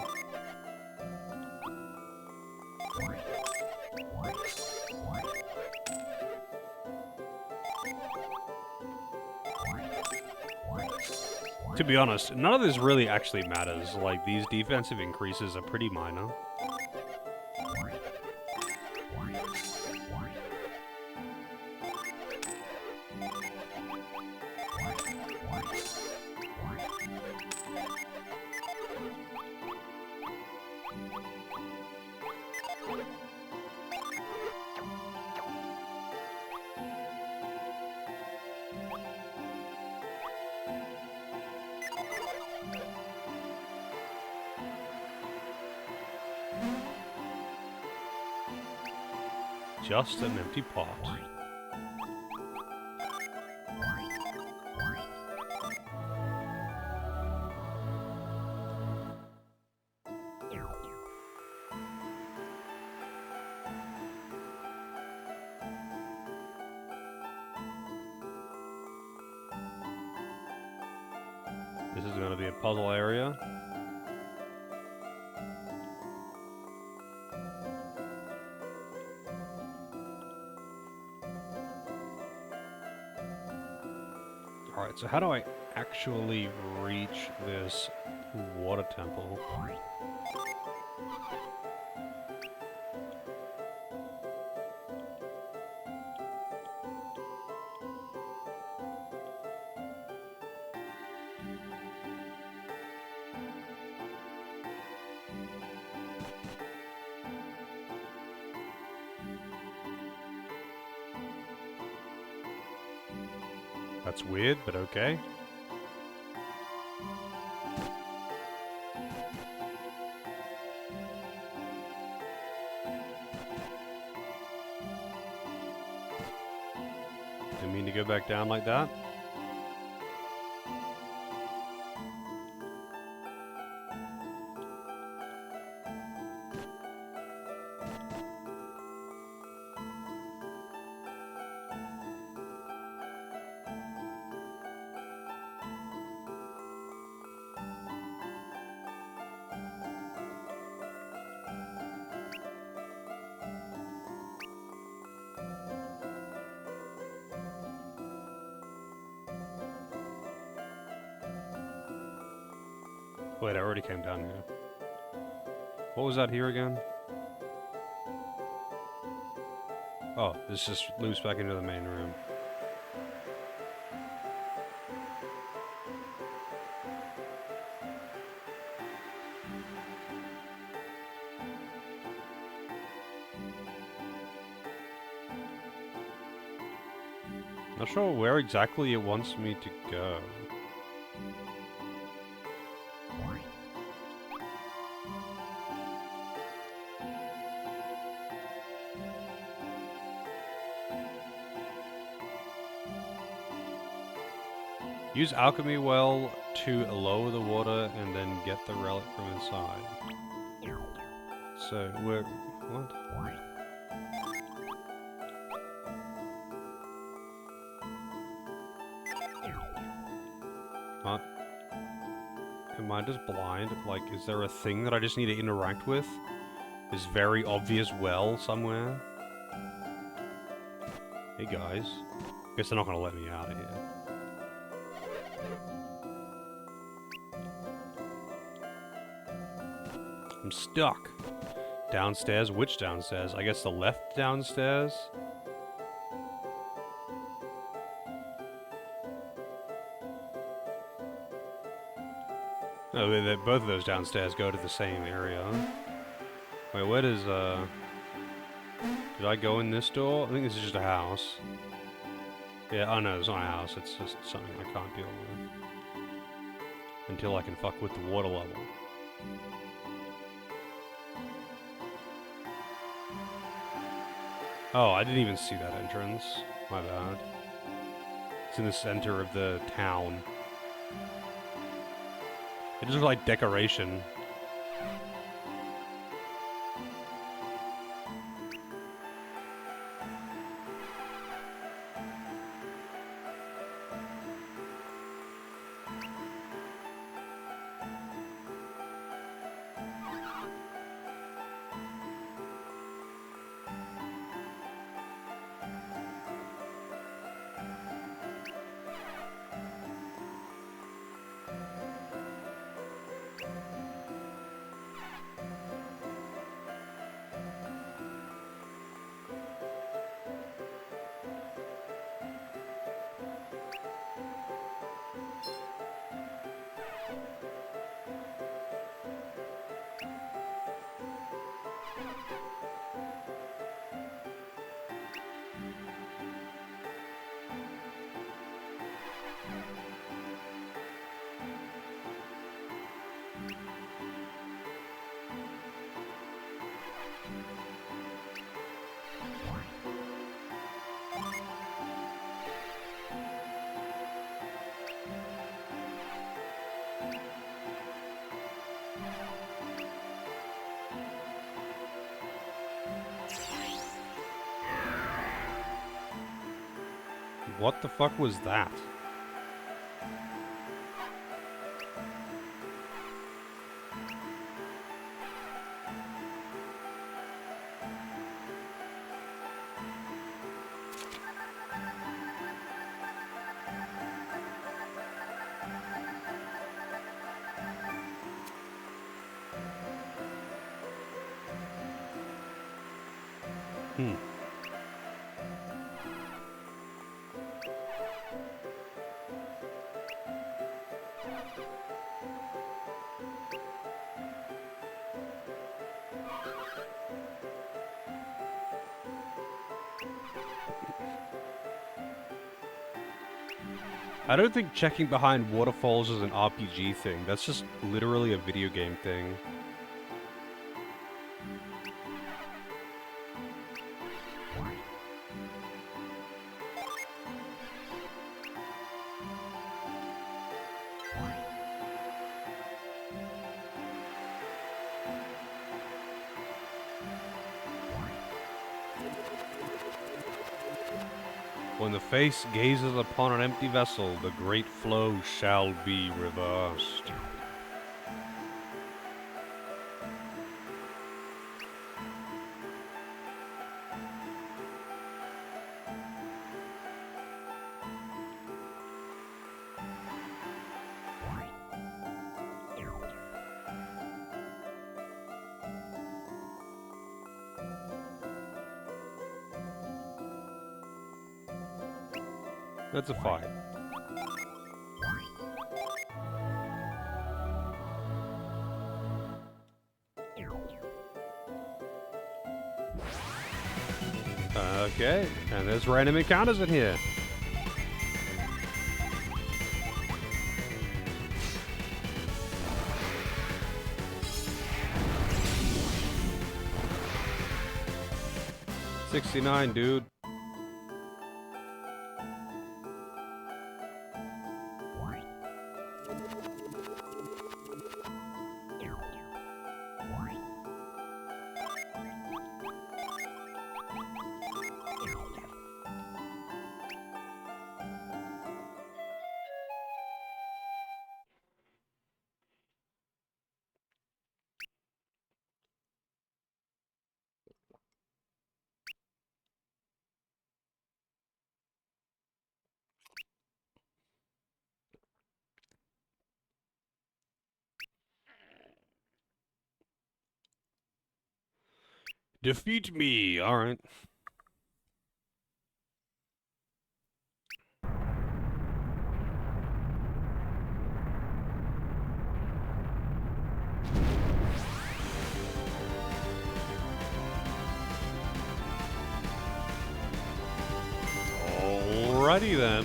[SPEAKER 1] To be honest, none of this really actually matters. Like, these defensive increases are pretty minor. Just an empty pot. This is going to be a puzzle area. Alright, so how do I actually reach this water temple? That's weird, but okay. Didn't mean to go back down like that. Wait, I already came down here. What was that here again? Oh, this just loops back into the main room. Not sure where exactly it wants me to go. Use alchemy well to lower the water and then get the relic from inside. So, we're... what? What? Am I just blind? Like, is there a thing that I just need to interact with? This very obvious well somewhere? Hey guys. Guess they're not gonna let me out of here. I'm stuck. Downstairs? Which downstairs? I guess the left downstairs? No, both of those downstairs go to the same area. Wait, where does, did I go in this door? I think this is just a house. Yeah, oh no, it's not a house, it's just something I can't deal with. Until I can fuck with the water level. Oh, I didn't even see that entrance. My bad. It's in the center of the town. It just looks like decoration. What the fuck was that? I don't think checking behind waterfalls is an RPG thing. That's just literally a video game thing. When the face gazes upon an empty vessel, the great flow shall be reversed. That's a fight. Okay, and there's random encounters in here. $69, dude. Defeat me, alright. Alrighty then.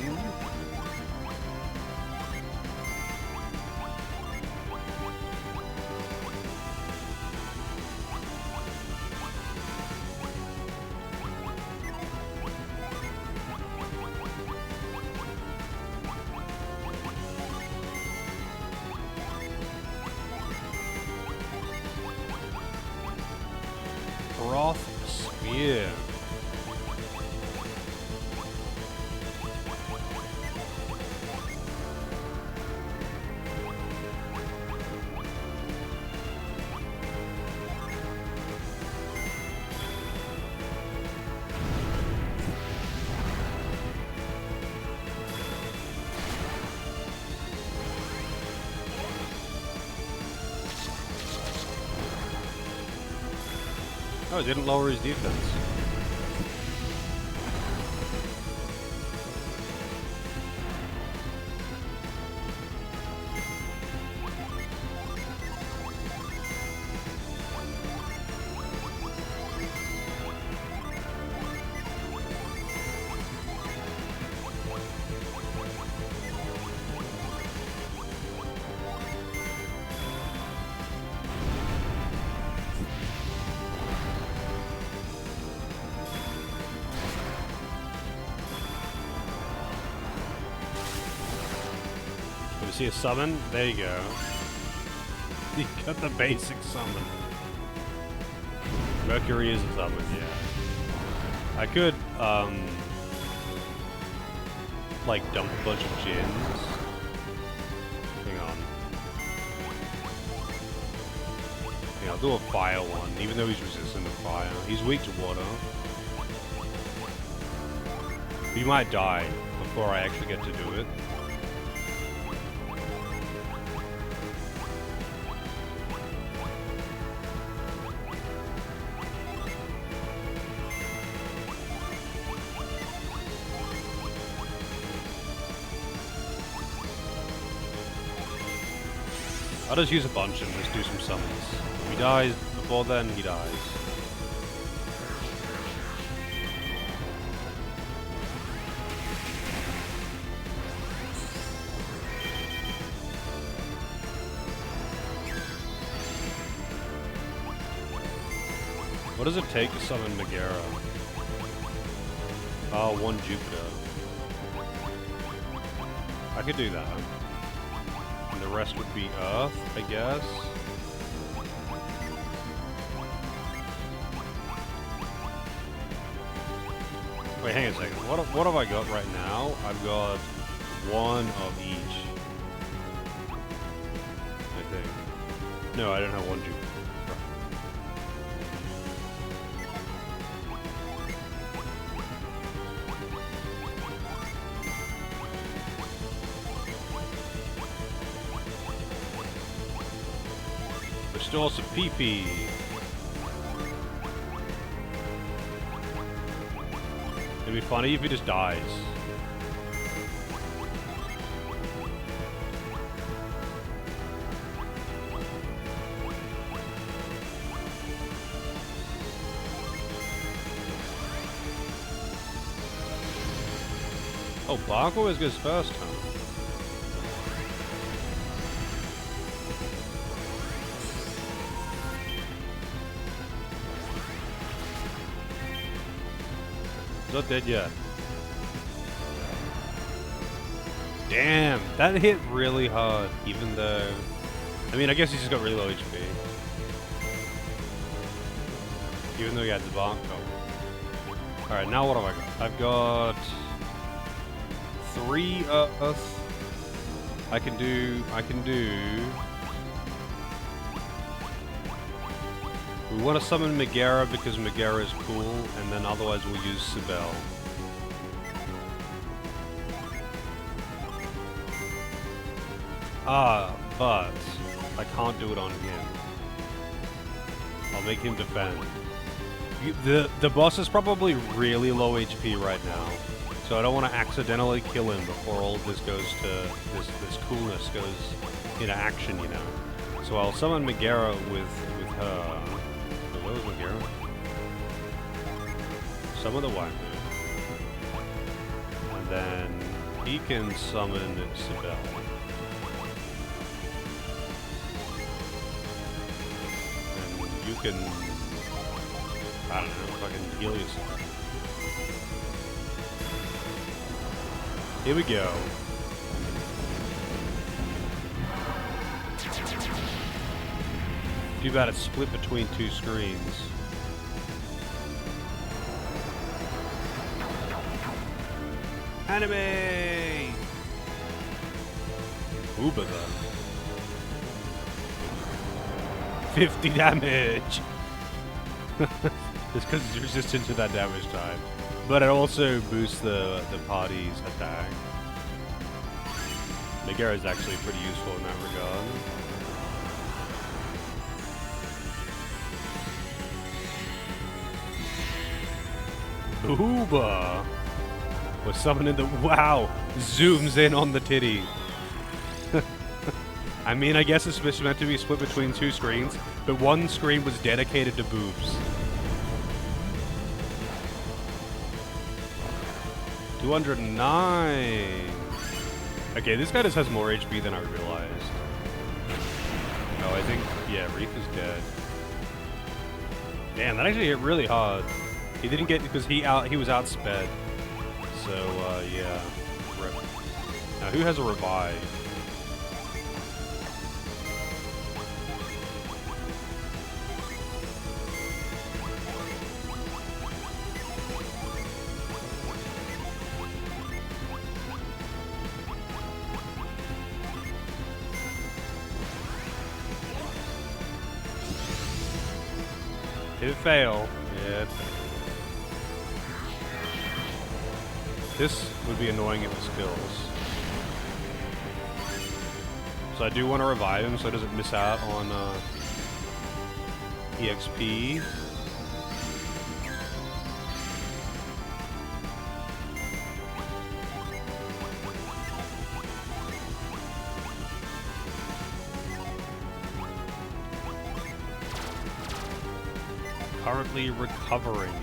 [SPEAKER 1] Froth Spear. Oh, it didn't lower his defense. See a summon? There you go. You got the basic summon. Mercury is a summon, yeah. I could, like, dump a bunch of gins. Hang on. Yeah, I'll do a fire one, even though he's resistant to fire. He's weak to water. He might die before I actually get to do it. I'll just use a bunch and just do some summons. If he dies before then, he dies. What does it take to summon Megara? Oh, one Jupiter. I could do that. And the rest would be Earth, I guess. Wait, hang on a second. What have I got right now? I've got one of each. I think. No, I don't have one Jupiter. Restore some PP. It'd be funny if he just dies. Oh, Bark always goes first, huh? He's not dead yet. Damn, that hit really hard, even though... I mean, I guess he's just got really low HP. Even though he had the bark cover. Alright, now what have I got? I've got... 3 Earth. I can do... We want to summon Megara because Megara is cool, and then otherwise we'll use Sibel. But I can't do it on him. I'll make him defend. The boss is probably really low HP right now, so I don't want to accidentally kill him before all this goes to this coolness goes into action, you know. So I'll summon Megara with her. Where was Megara? Summon the white moon, and then he can summon Sibel. You can, I don't know, fucking heal yourself. Here we go. Too bad it's split between 2 screens. Anime! Uber though. 50 damage! It's because it's resistant to that damage type. But it also boosts the party's attack. Megara is actually pretty useful in that regard. Uba! We're summoning the... Wow! Zooms in on the titty. I mean, I guess it's meant to be split between 2 screens, but one screen was dedicated to boobs. 209! Okay, this guy just has more HP than I realized. Oh, I think... Yeah, Reef is dead. Damn, that actually hit really hard. He didn't get... because he was outsped. So, yeah. Rip. Now, who has a revive? Did it fail? Yeah, it failed. This would be annoying if it kills. So I do want to revive him so he doesn't miss out on EXP. Currently recovering.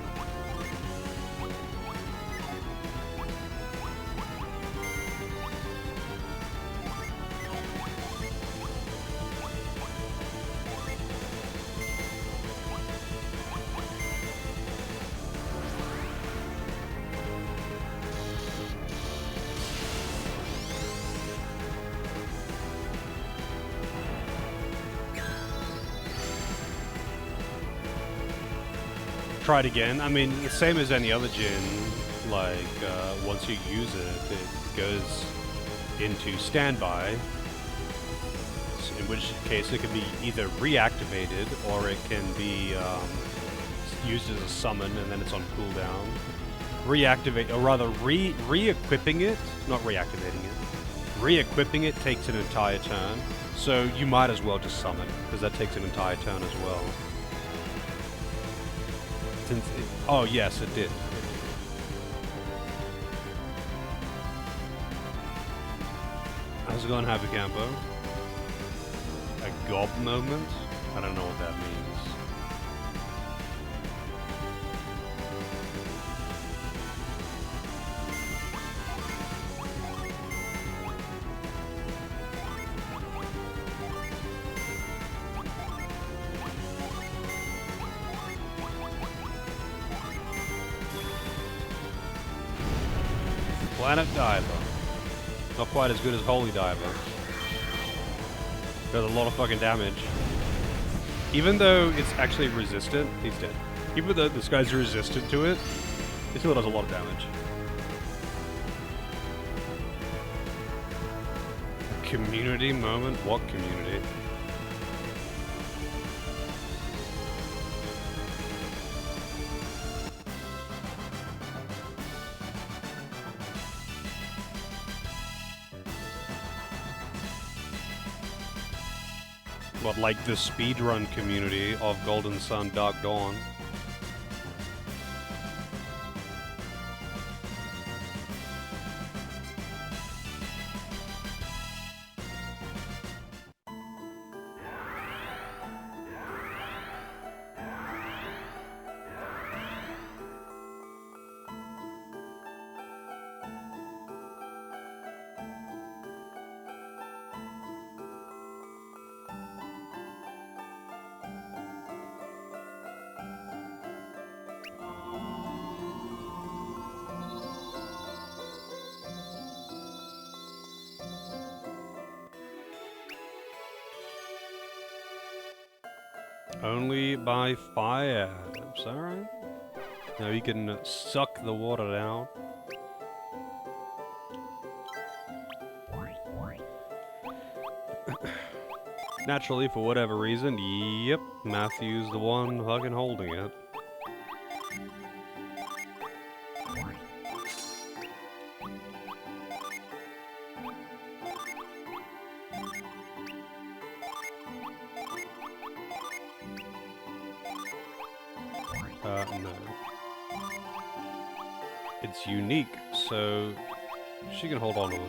[SPEAKER 1] Try it again. I mean, the same as any other gin, like, once you use it, it goes into standby, in which case it can be either reactivated or it can be used as a summon and then it's on cooldown. Reactivate, or rather re-equipping it, not reactivating it, re-equipping it takes an entire turn, so you might as well just summon, because that takes an entire turn as well. Oh, yes, it did. How's it going, Happy Campo? A gob moment? I don't know what that means. Planet Diver. Not quite as good as Holy Diver. Does a lot of fucking damage. Even though it's actually resistant, he's dead. Even though this guy's resistant to it, it still does a lot of damage. Community moment? What community? What, like the speedrun community of Golden Sun Dark Dawn? Only by fire. Alright. Now you can suck the water down. Naturally, for whatever reason, yep, Matthew's the one fucking holding it. No. It's unique, so she can hold on to it.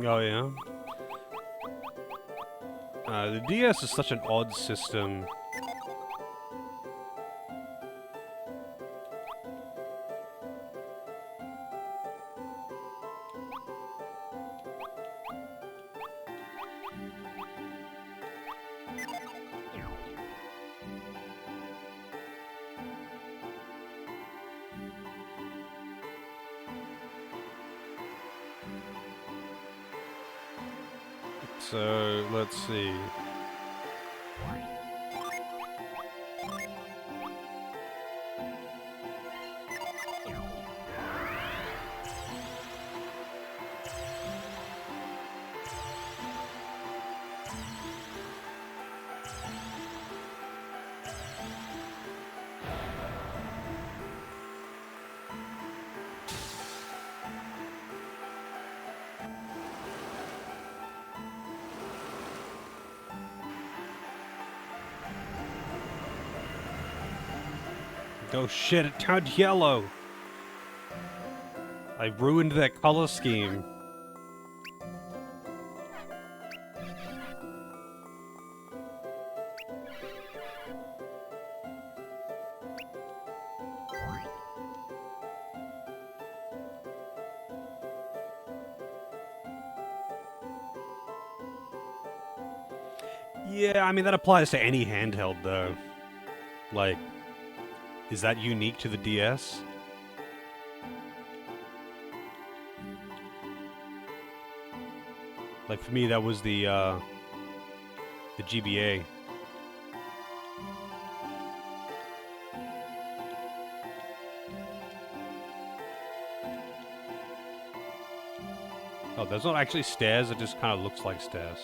[SPEAKER 1] Oh yeah. The DS is such an odd system. So, let's see. Oh shit, it turned yellow! I ruined that color scheme. Yeah, I mean, that applies to any handheld, though. Like, is that unique to the DS? Like, for me, that was the GBA. Oh, there's not actually stairs, it just kind of looks like stairs.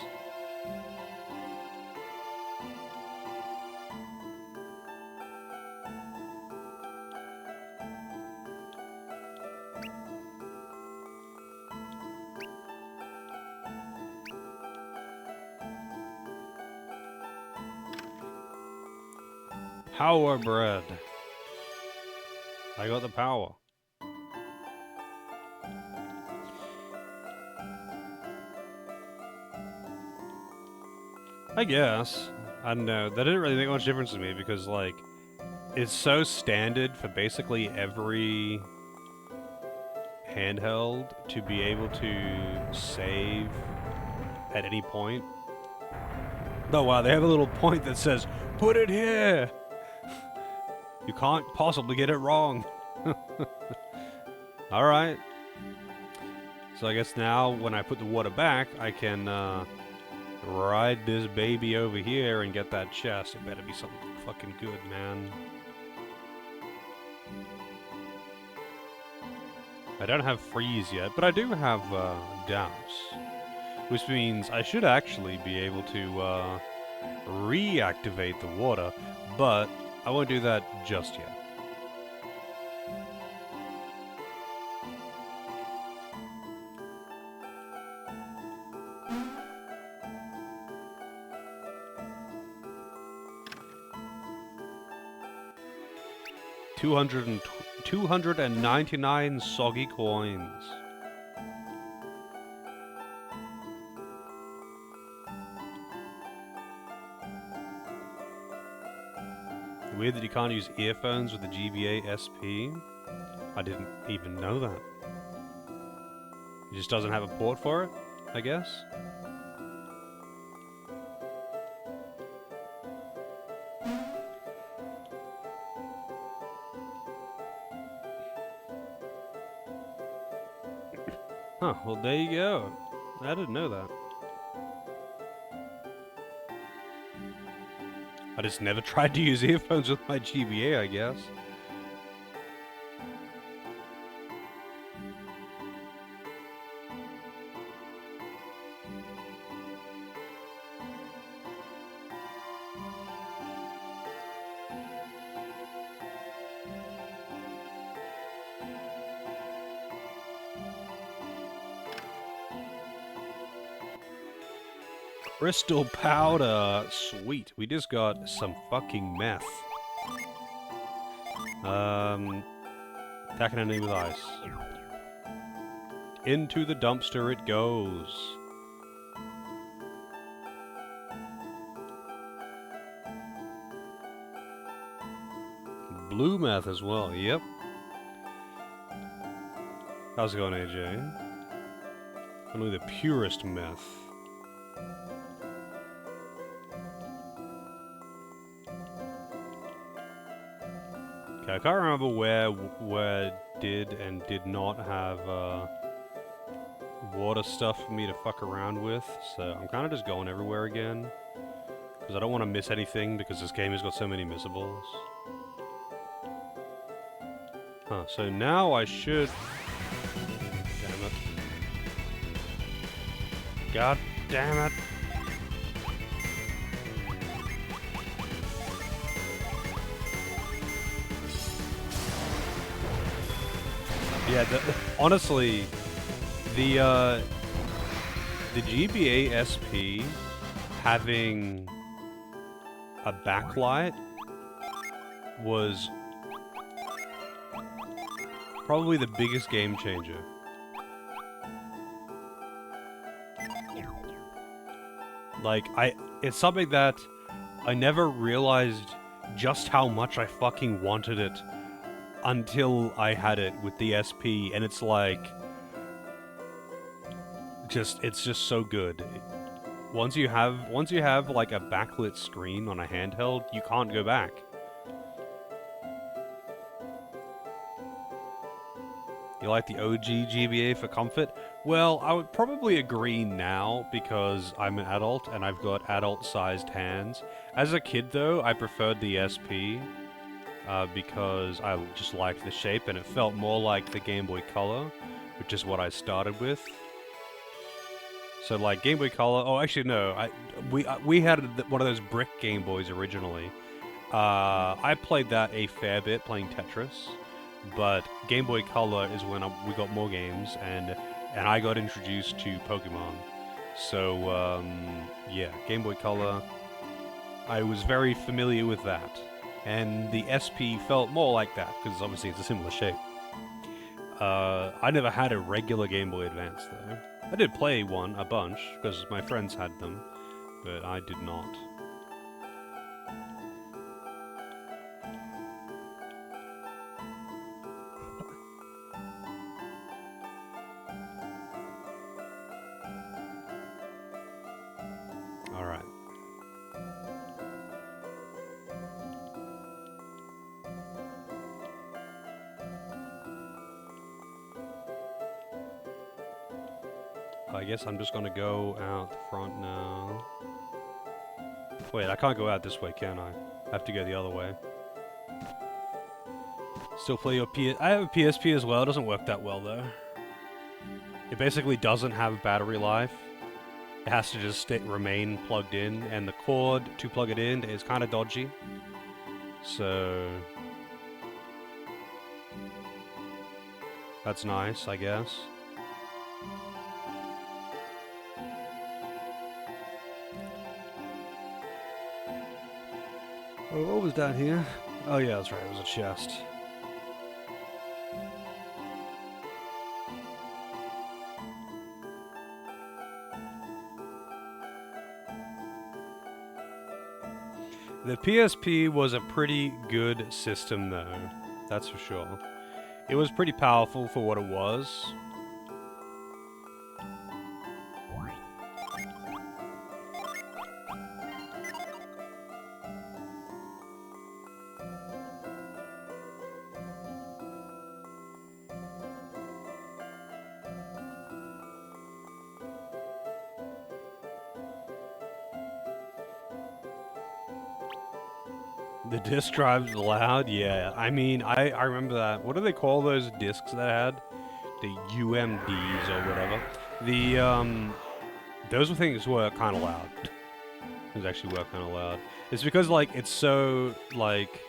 [SPEAKER 1] Power bread. I got the power. I guess. I don't know. That didn't really make much difference to me because, like, it's so standard for basically every handheld to be able to save at any point. Oh wow, they have a little point that says, "Put it here!" You can't possibly get it wrong. Alright. So I guess now, when I put the water back, I can, ride this baby over here and get that chest. It better be something fucking good, man. I don't have freeze yet, but I do have, douse. Which means I should actually be able to, reactivate the water, but I won't do that just yet. $299 soggy coins. Weird that you can't use earphones with the GBA SP. I didn't even know that. It just doesn't have a port for it, I guess. Huh, well there you go. I didn't know that. I just never tried to use earphones with my GBA, I guess. Crystal powder! Sweet. We just got some fucking meth. Attacking enemy with ice. Into the dumpster it goes. Blue meth as well, yep. How's it going, AJ? Only the purest meth. Okay, I can't remember where did and did not have water stuff for me to fuck around with, so I'm kind of just going everywhere again. Because I don't want to miss anything, because this game has got so many missables. Huh, so now I should... Damn it. God damn it. Yeah, honestly, the GBA SP having a backlight was probably the biggest game changer. Like, it's something that I never realized just how much I fucking wanted it until I had it with the SP, and it's like, it's just so good. Once you have like a backlit screen on a handheld, you can't go back. You like the OG GBA for comfort? Well, I would probably agree now because I'm an adult and I've got adult-sized hands. As a kid, though, I preferred the SP. Because I just liked the shape, and it felt more like the Game Boy Color, which is what I started with. So, like, Game Boy Color... Oh, actually, no. We had one of those brick Game Boys originally. I played that a fair bit, playing Tetris. But Game Boy Color is when we got more games, and I got introduced to Pokemon. So, yeah, Game Boy Color... I was very familiar with that. and the SP felt more like that, because obviously it's a similar shape. I never had a regular Game Boy Advance, though. I did play one a bunch, because my friends had them, but I did not. Alright. I guess I'm just gonna go out the front now. Wait, I can't go out this way, can I? I have to go the other way. Still play your I have a PSP as well. It doesn't work that well, though. It basically doesn't have battery life. It has to just remain plugged in, and the cord to plug it in is kind of dodgy. So... that's nice, I guess. Oh, what was down here? Oh yeah, that's right, it was a chest. The PSP was a pretty good system, though. That's for sure. It was pretty powerful for what it was. The disk drive's loud? Yeah. I mean, I remember that. What do they call those discs that I had? The UMDs or whatever. The, those things were kind of loud. Those actually were kind of loud. It's because, like, it's so, like,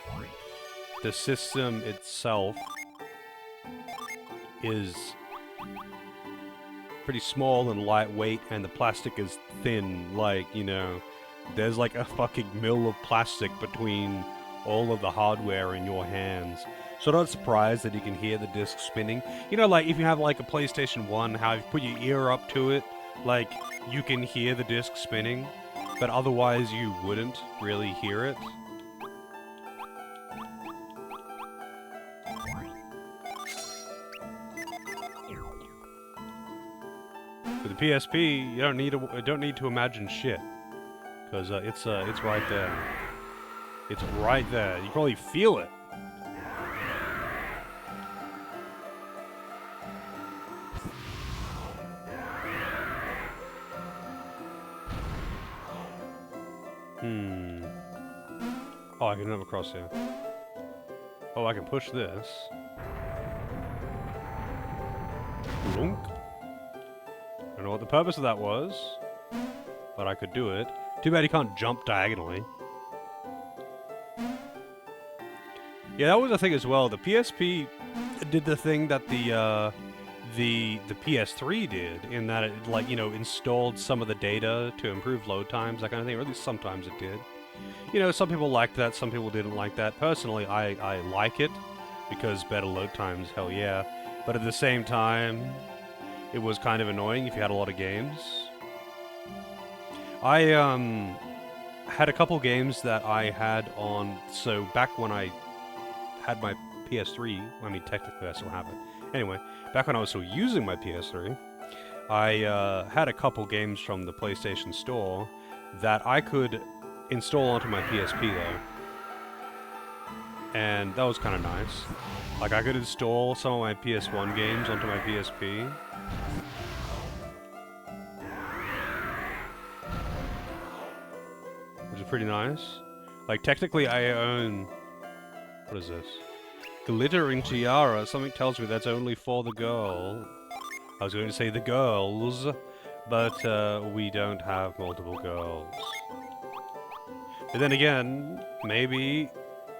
[SPEAKER 1] the system itself is pretty small and lightweight, and the plastic is thin, like, you know... There's like a fucking mill of plastic between all of the hardware in your hands. So not surprised that you can hear the disc spinning. You know, like if you have like a PlayStation 1, how if you put your ear up to it, like you can hear the disc spinning, but otherwise you wouldn't really hear it. With the PSP, you don't need to imagine shit. Because it's right there. It's right there. You can probably feel it. Oh, I can jump across here. Oh, I can push this. Lunk. I don't know what the purpose of that was, but I could do it. Too bad you can't jump diagonally. Yeah, that was the thing as well. The PSP did the thing that the PS3 did, in that it, like, you know, installed some of the data to improve load times, that kind of thing, or at least sometimes it did. You know, some people liked that, some people didn't like that. Personally, I like it, because better load times, hell yeah. But at the same time, it was kind of annoying if you had a lot of games. I had a couple games that I had on, so back when I had my PS3, I mean technically I still have it. Anyway, back when I was still using my PS3, I had a couple games from the PlayStation Store that I could install onto my PSP though. And that was kind of nice. Like I could install some of my PS1 games onto my PSP. Which is pretty nice. Like, technically I own... What is this? Glittering tiara. Something tells me that's only for the girl. I was going to say the girls, but we don't have multiple girls. But then again, maybe...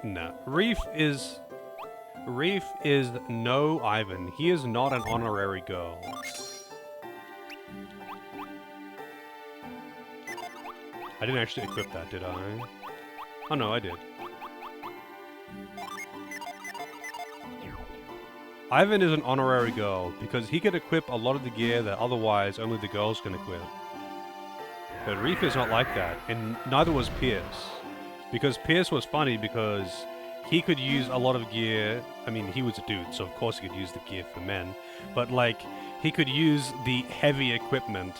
[SPEAKER 1] No. Reef is no Ivan. He is not an honorary girl. I didn't actually equip that, did I? Oh no, I did. Ivan is an honorary girl because he could equip a lot of the gear that otherwise only the girls can equip. But Reef not like that, and neither was Pierce. Because Pierce was funny because he could use a lot of gear. I mean, he was a dude, so of course he could use the gear for men. But, like, he could use the heavy equipment,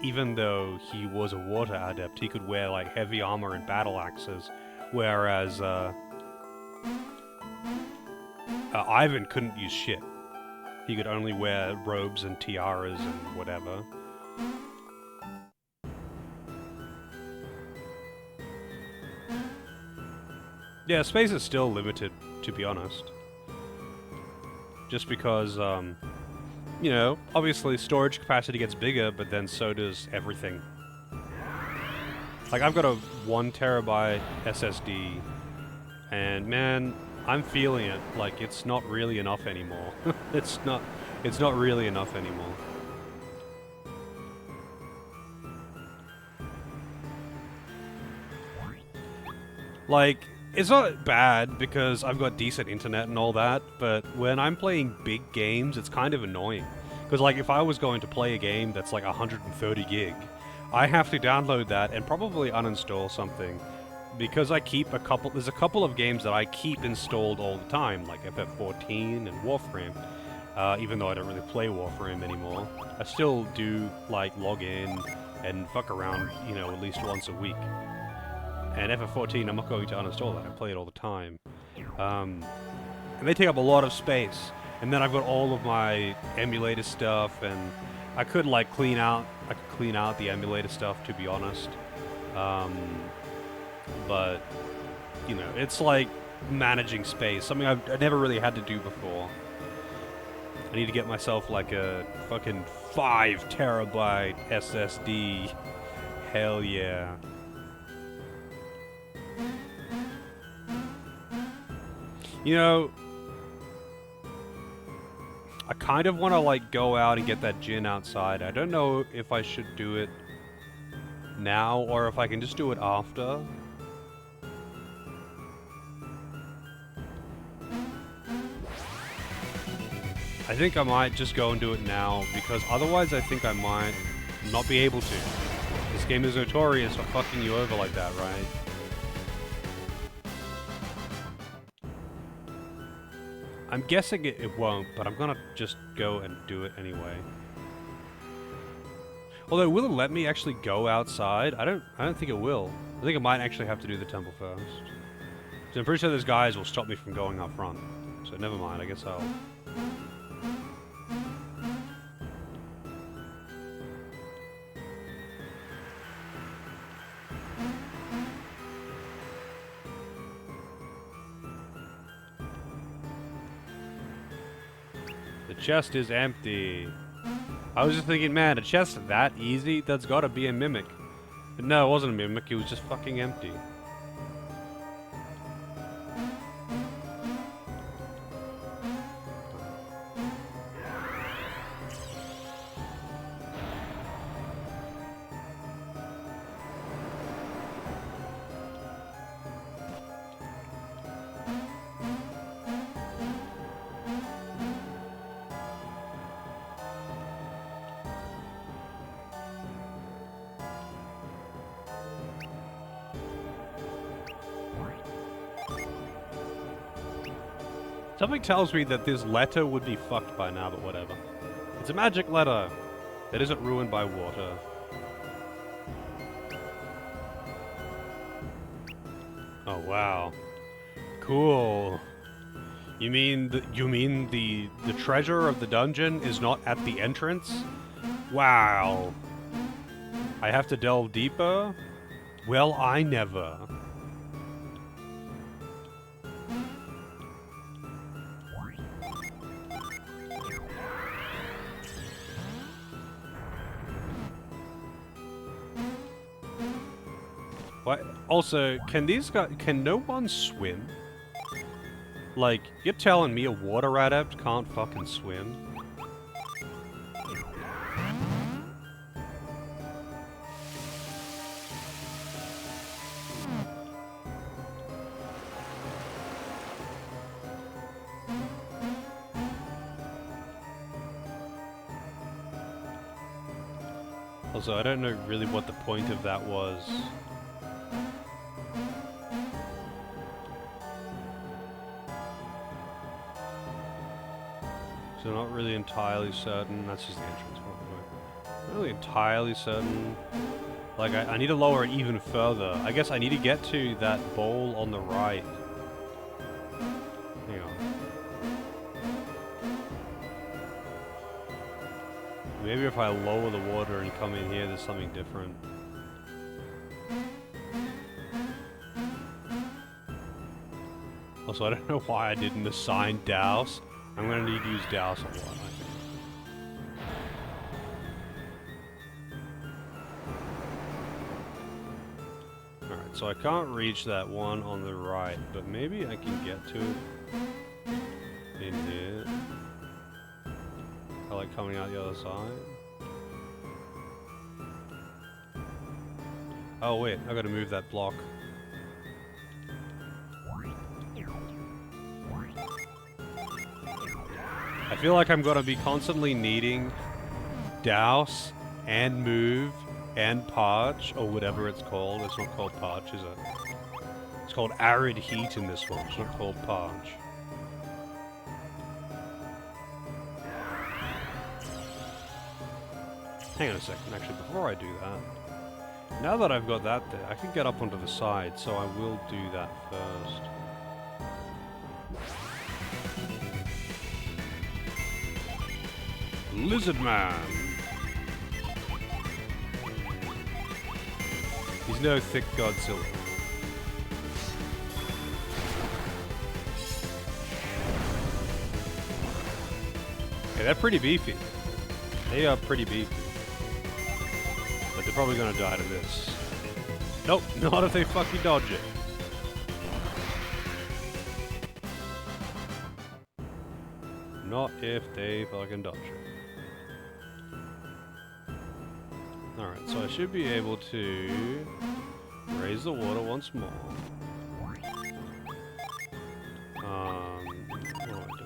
[SPEAKER 1] even though he was a water adept. He could wear, like, heavy armor and battle axes, whereas, Ivan couldn't use shit. He could only wear robes and tiaras and whatever. Yeah, space is still limited, to be honest. Just because, you know, obviously storage capacity gets bigger, but then so does everything. Like, I've got a 1 terabyte SSD, and man, I'm feeling it. Like, it's not really enough anymore. It's not really enough anymore. Like, it's not bad because I've got decent internet and all that, but when I'm playing big games, it's kind of annoying. Because, like, if I was going to play a game that's like 130 gig, I have to download that and probably uninstall something. Because there's a couple of games that I keep installed all the time, like FF14 and Warframe. Even though I don't really play Warframe anymore, I still do, like, log in and fuck around, you know, at least once a week. And FF14, I'm not going to uninstall that. I play it all the time. And they take up a lot of space. And then I've got all of my emulator stuff, and I could, like, clean out the emulator stuff, to be honest. But, you know, it's like managing space, something I've never really had to do before. I need to get myself, like, a fucking 5 terabyte SSD. Hell yeah. You know, I kind of want to, like, go out and get that gin outside. I don't know if I should do it now or if I can just do it after. I think I might just go and do it now, because otherwise I think I might not be able to. This game is notorious for fucking you over like that, right? I'm guessing it won't, but I'm gonna just go and do it anyway. Although, will it let me actually go outside? I don't think it will. I think I might actually have to do the temple first. So I'm pretty sure those guys will stop me from going up front. So never mind, I guess I'll... The chest is empty. I was just thinking, man, a chest that easy? That's gotta be a mimic. But no, it wasn't a mimic, it was just fucking empty. Something tells me that this letter would be fucked by now, but whatever. It's a magic letter that isn't ruined by water. Oh wow. Cool. You mean the treasure of the dungeon is not at the entrance? Wow. I have to delve deeper? Well, I never. What? Also, can no one swim? Like, you're telling me a water adept can't fucking swim? Also, I don't know really what the point of that was. So not really entirely certain. That's just the entrance, probably. Not really entirely certain. Like, I need to lower it even further. I guess I need to get to that bowl on the right. Hang on. Maybe if I lower the water and come in here, there's something different. Also, I don't know why I didn't assign Douse. I'm gonna need to use Douse a lot, I think. Alright, so I can't reach that one on the right, but maybe I can get to it in here. I like coming out the other side. Oh wait, I gotta move that block. I feel like I'm gonna be constantly needing Douse and Move and Parch, or whatever it's called. It's not called Parch, is it? It's called Arid Heat in this one. It's not called Parch. Hang on a second, actually, before I do that. Now that I've got that there, I can get up onto the side, so I will do that first. Lizard Man! He's no thick Godzilla. Yeah, they're pretty beefy. They are pretty beefy. But they're probably gonna die to this. Nope, not if they fucking dodge it. Not if they fucking dodge it. Alright, so I should be able to raise the water once more. What am I doing?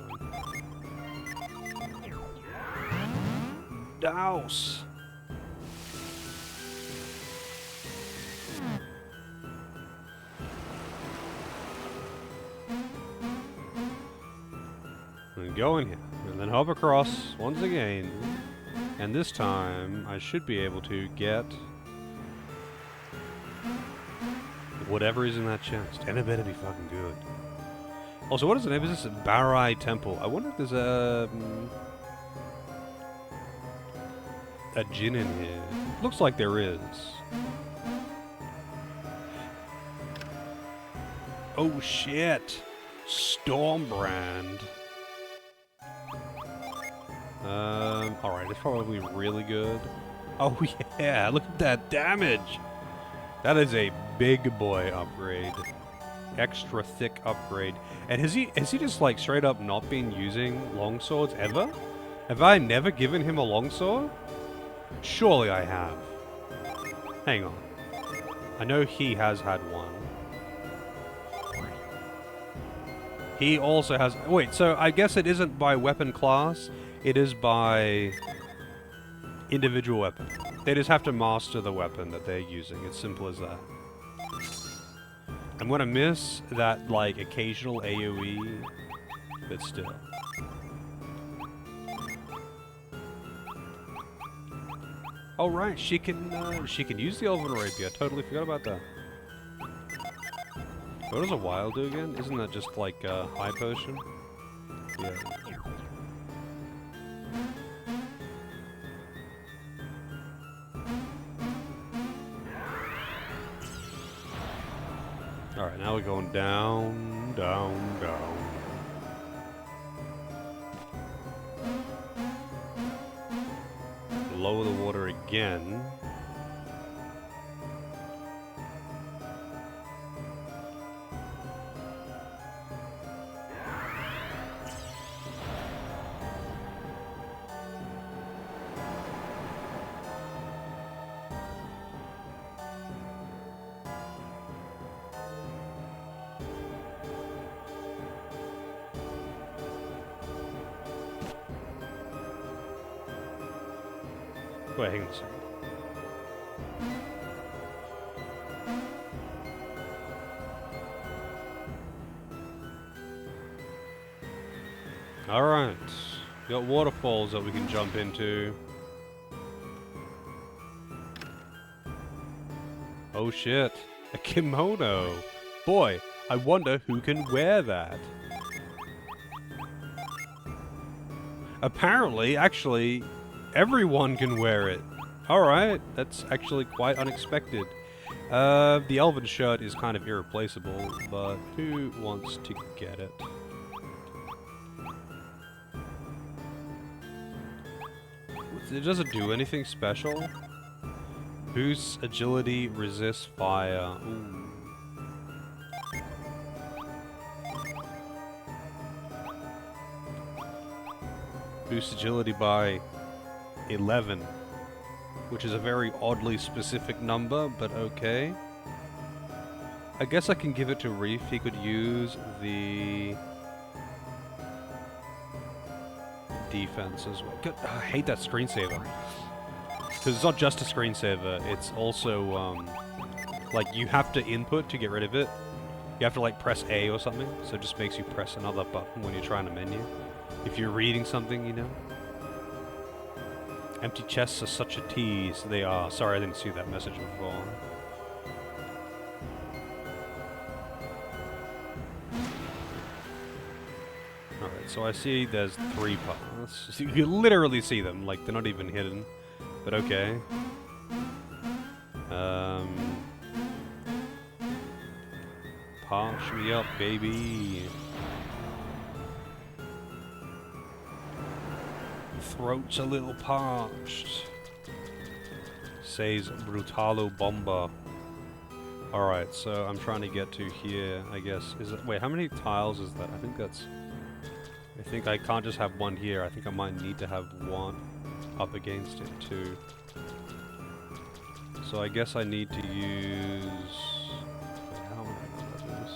[SPEAKER 1] Douse! And go in here, and then hop across once again. And this time, I should be able to get whatever is in that chest. And it better be fucking good. Also, what is the name? Is this a Barai Temple? I wonder if there's a djinn in here. Looks like there is. Oh shit! Stormbrand. Alright, it's probably really good. Oh yeah, look at that damage! That is a big boy upgrade. Extra thick upgrade. And has he just like straight up not been using longswords ever? Have I never given him a longsword? Surely I have. Hang on. I know he has had one. He also has... Wait, so I guess it isn't by weapon class. It is by individual weapon. They just have to master the weapon that they're using. It's simple as that. I'm gonna miss that, like, occasional AoE, but still. Oh right, she can use the Elven Rapier. Totally forgot about that. What does a Wild do again? Isn't that just like a high potion? Yeah. Alright, now we're going down, down, down. Lower the water again. Wait, hang on a second. Alright. Got waterfalls that we can jump into. Oh shit. A kimono. Boy, I wonder who can wear that. Apparently, actually, everyone can wear it. Alright, that's actually quite unexpected. The elven shirt is kind of irreplaceable, but who wants to get it? Does it do anything special? Boosts agility, resists fire. Ooh. Boosts agility by 11, which is a very oddly specific number, but okay. I guess I can give it to Reef. He could use the defense as well. God, I hate that screensaver. Because it's not just a screensaver, it's also, like, you have to input to get rid of it. You have to, like, press A or something, so it just makes you press another button when you're trying to menu. If you're reading something, you know. Empty chests are such a tease. They are. Sorry, I didn't see that message before. Alright, so I see there's 3 paths. So you can literally see them, like, they're not even hidden. But okay. Parch me up, baby. Throat's a little parched. Says Brutalo Bomba. Alright, so I'm trying to get to here, I guess. Is it, wait, how many tiles is that? I think that's... I think I can't just have one here. I think I might need to have one up against it too. So I guess I need to use... Wait, how would I know about this?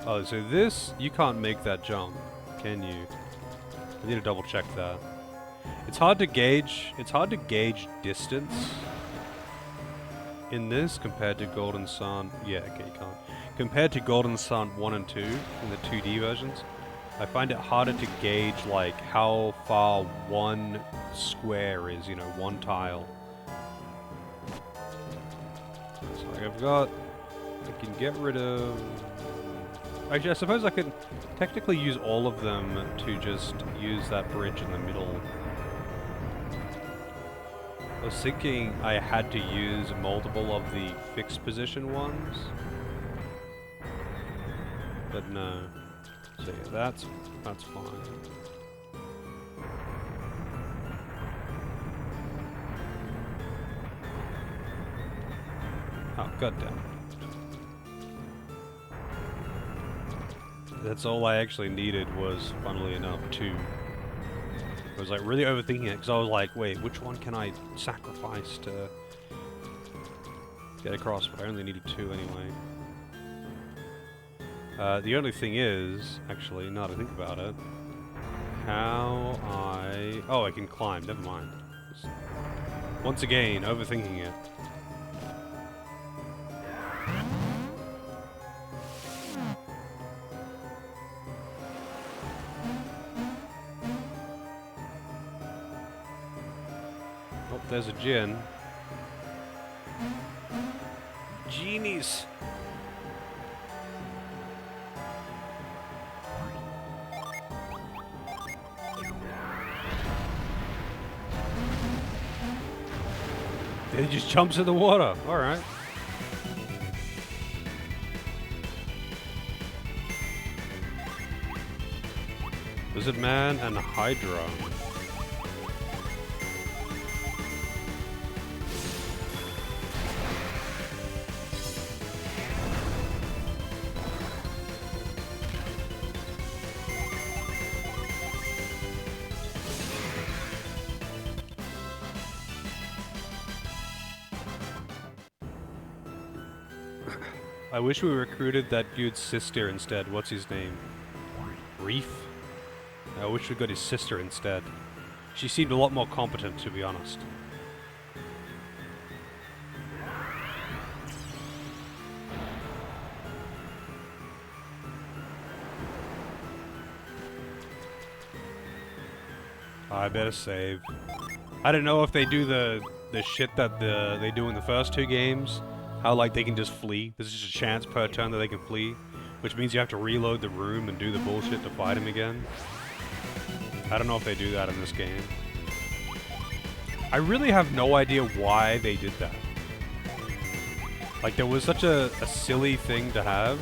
[SPEAKER 1] Oh, so this, you can't make that jump, can you? I need to double check that. It's hard to gauge distance in this compared to Golden Sun. Yeah, okay, you can't. Compared to Golden Sun 1 and 2 in the 2D versions, I find it harder to gauge, like, how far one square is, you know, one tile. So I've got... I can get rid of... Actually, I suppose I could technically use all of them to just use that bridge in the middle. I was thinking I had to use multiple of the fixed position ones. But no. So yeah, that's fine. Oh, goddamn. That's all I actually needed was, funnily enough, 2. I was like really overthinking it because I was like, wait, which one can I sacrifice to get across? But I only needed 2 anyway. The only thing is, actually, now that I think about it, how I... Oh, I can climb, never mind. Just, once again, overthinking it. Oh, there's a gin. Genies! It just jumps in the water. Alright. Lizard Man and Hydra. I wish we recruited that dude's sister instead. What's his name? Reef? I wish we got his sister instead. She seemed a lot more competent, to be honest. I better save. I don't know if they do the shit that they do in the first two games. How, like, they can just flee. There's just a chance per turn that they can flee. Which means you have to reload the room and do the bullshit to fight him again. I don't know if they do that in this game. I really have no idea why they did that. Like, there was such a silly thing to have.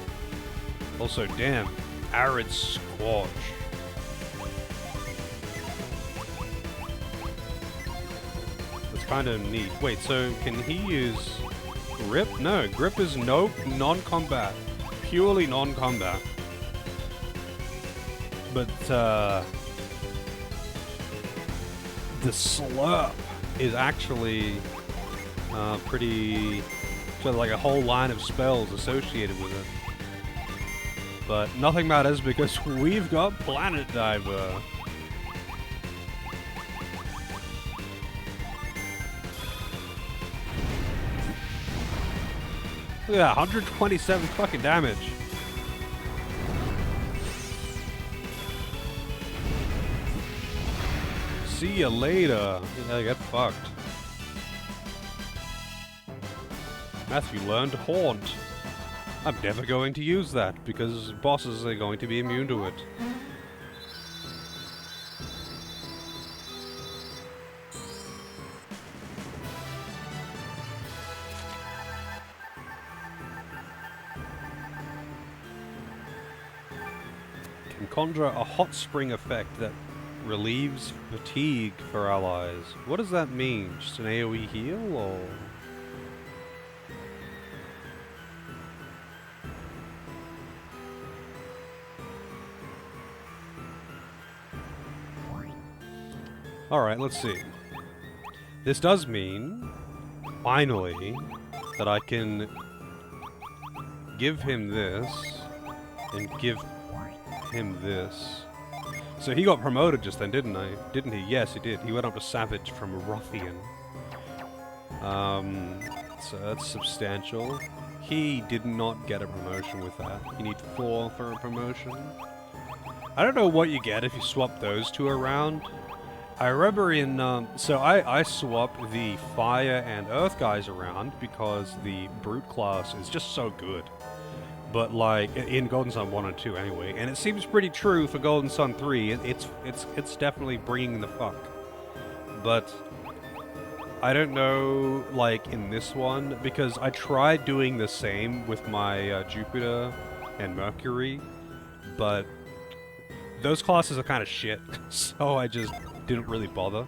[SPEAKER 1] Also, damn, arid squash. That's kind of neat. Wait, so can he use grip? No, grip is non-combat. Purely non-combat. But, the slurp is actually, pretty... So like a whole line of spells associated with it. But nothing matters because we've got Planet Diver. Look at that, 127 fucking damage. See ya later. Yeah, get fucked. Matthew learned Haunt. I'm never going to use that because bosses are going to be immune to it. Can conjure a hot spring effect that relieves fatigue for allies. What does that mean? Just an AoE heal or? Alright, let's see. This does mean, finally, that I can give him this, and give him this. So he got promoted just then, didn't he? Yes, he did. He went up to Savage from Ruffian. So that's substantial. He did not get a promotion with that. You need 4 for a promotion. I don't know what you get if you swap those two around. I remember in, so I swapped the Fire and Earth guys around because the Brute class is just so good. But like, in Golden Sun 1 and 2 anyway, and it seems pretty true for Golden Sun 3, it's definitely bringing the fuck. But, I don't know, like, in this one, because I tried doing the same with my Jupiter and Mercury, but those classes are kind of shit, so I just didn't really bother.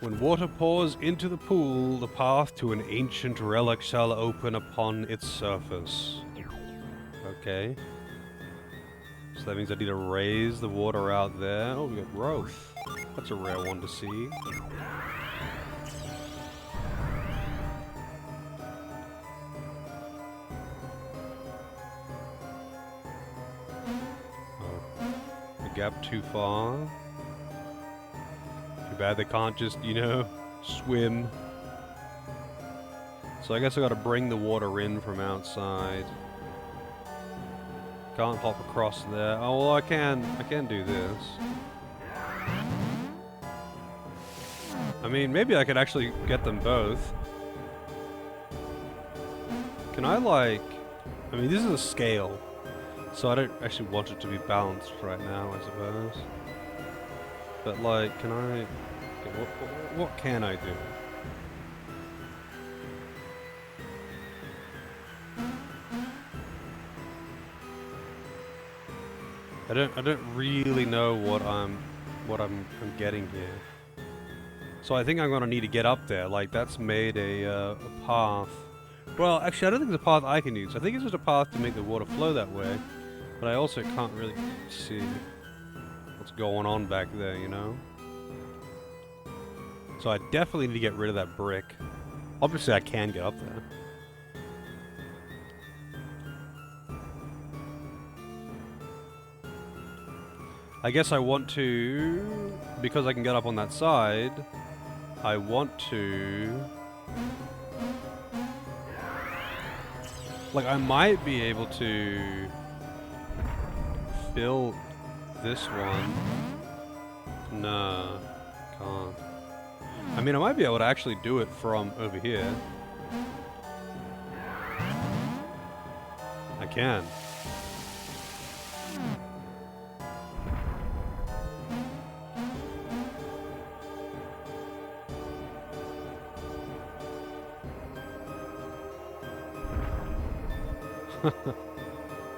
[SPEAKER 1] When water pours into the pool, the path to an ancient relic shall open upon its surface. Okay. So that means I need to raise the water out there. Oh, we got growth. That's a rare one to see. Oh. The gap too far. Too bad they can't just, you know, swim. So I guess I gotta bring the water in from outside. Can't hop across there. Oh, well, I can do this. I mean, maybe I could actually get them both. Can I, like... I mean, this is a scale. So I don't actually want it to be balanced right now, I suppose. But, like, can I... Okay, what can I do? I don't really know what I'm getting here. So I think I'm gonna need to get up there. Like, that's made a path. Well, actually, I don't think it's a path I can use. I think it's just a path to make the water flow that way. But I also can't really see what's going on back there, you know? So I definitely need to get rid of that brick. Obviously, I can get up there. I guess I want to, because I can get up on that side, I want to... Like, I might be able to fill this one. Nah, can't. I mean, I might be able to actually do it from over here. I can.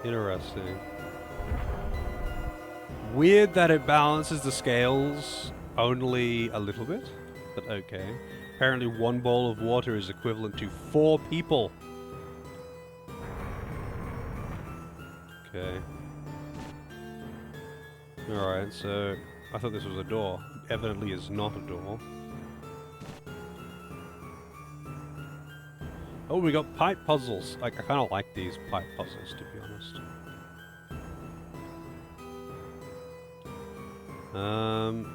[SPEAKER 1] Interesting. Weird that it balances the scales only a little bit, but okay. Apparently 1 bowl of water is equivalent to 4 people. Okay. Alright, so I thought this was a door. Evidently is not a door. Oh, we got pipe puzzles. I kind of like these pipe puzzles, to be honest.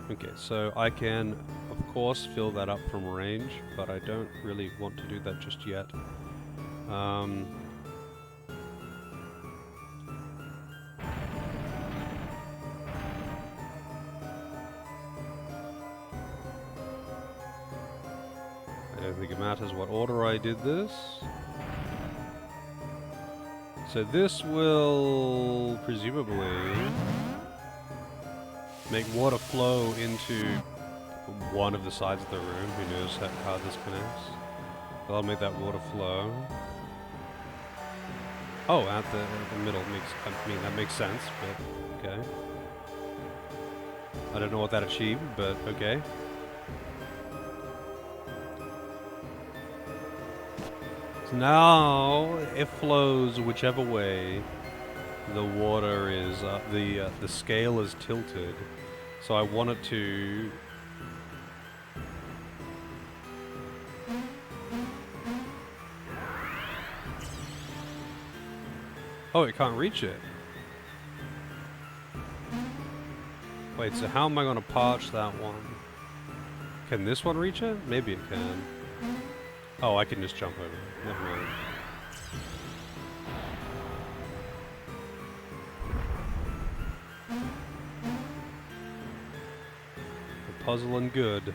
[SPEAKER 1] Okay, so I can, of course, fill that up from range, but I don't really want to do that just yet. I don't think it matters what order I did this. So this will presumably make water flow into one of the sides of the room. Who knows how this connects? But I'll make that water flow. Oh, at the middle makes, I mean, that makes sense, but okay. I don't know what that achieved, but okay. So now it flows whichever way the water is, the scale is tilted. So I want it to... Oh, it can't reach it. Wait, so how am I going to parch that one? Can this one reach it? Maybe it can. Oh, I can just jump over it. Never mind. Puzzling good.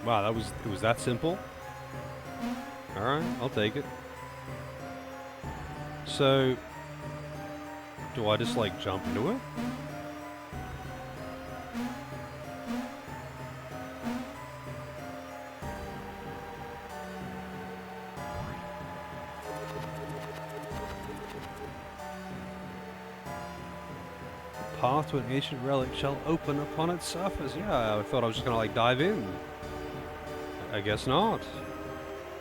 [SPEAKER 1] Wow, it was that simple? Alright, I'll take it. So, do I just like jump into it? Path to an ancient relic shall open upon its surface. Yeah, I thought I was just gonna like dive in. I guess not.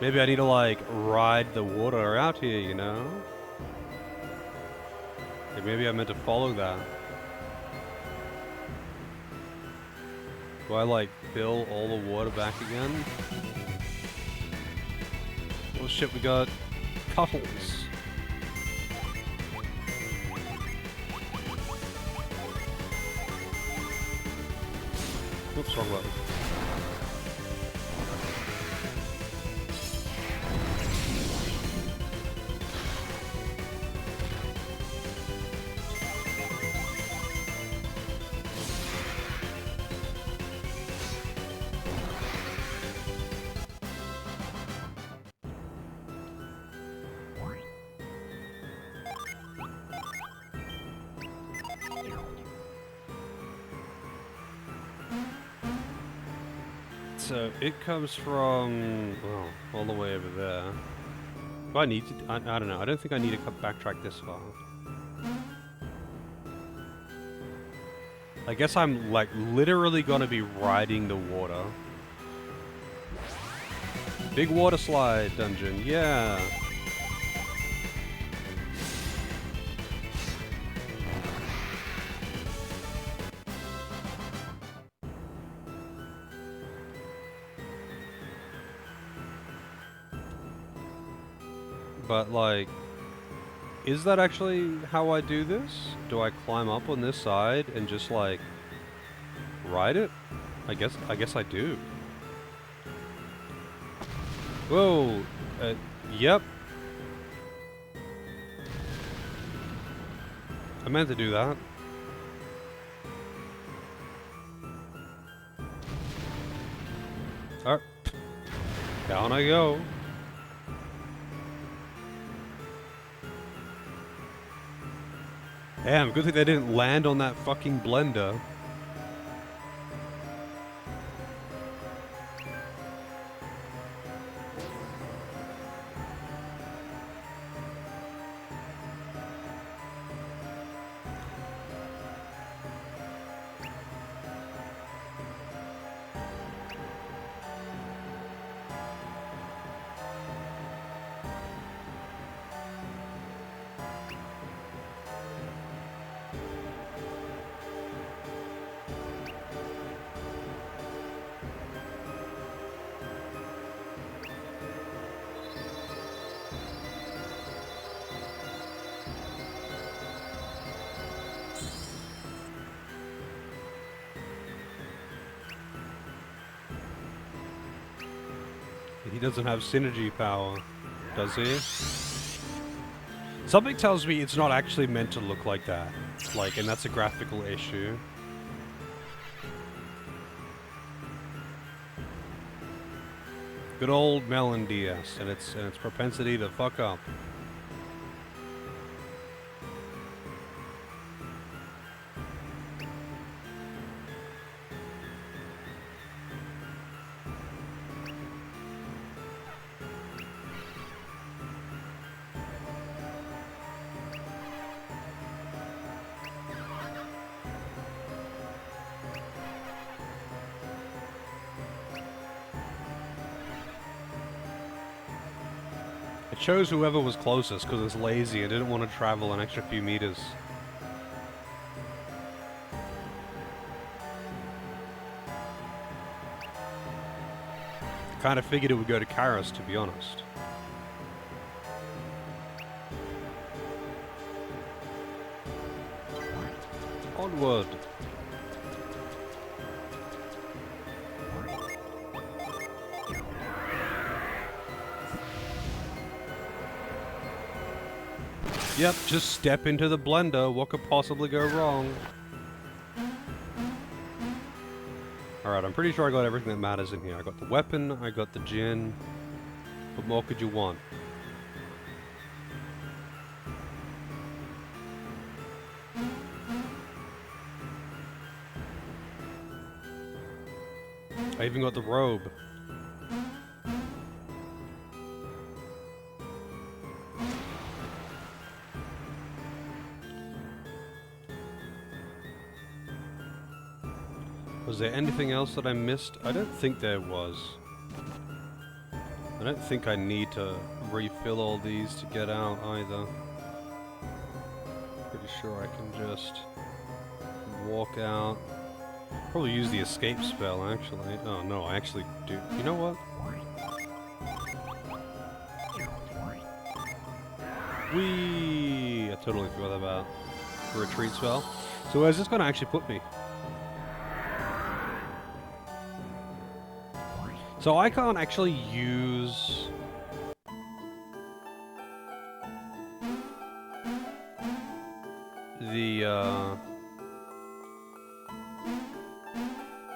[SPEAKER 1] Maybe I need to like ride the water out here, you know? Like, maybe I meant to follow that. Do I like fill all the water back again? Oh shit, we got cuttles. Whoops, wrong button. So it comes from, well, all the way over there. Do I need to? I don't know. I don't think I need to backtrack this far. I guess I'm like literally gonna be riding the water. Big water slide dungeon, yeah. but like, is that actually how I do this? Do I climb up on this side and just like ride it? I guess I do. Whoa, yep. I meant to do that. Alright. Down I go. Damn, good thing they didn't land on that fucking blender. He doesn't have synergy power, does he? Something tells me it's not actually meant to look like that. Like, and that's a graphical issue. Good old Melon DS and its propensity to fuck up. It chose whoever was closest because it's lazy and didn't want to travel an extra few meters. Kind of figured it would go to Karas, to be honest. Onward. Yep, just step into the blender. What could possibly go wrong? Alright, I'm pretty sure I got everything that matters in here. I got the weapon, I got the gin. What more could you want? I even got the robe. Was there anything else that I missed? I don't think there was. I don't think I need to refill all these to get out either. Pretty sure I can just walk out. Probably use the escape spell, actually. Oh no, I actually do. You know what? Whee! I totally forgot about the retreat spell. So where's this gonna actually put me? So I can't actually use the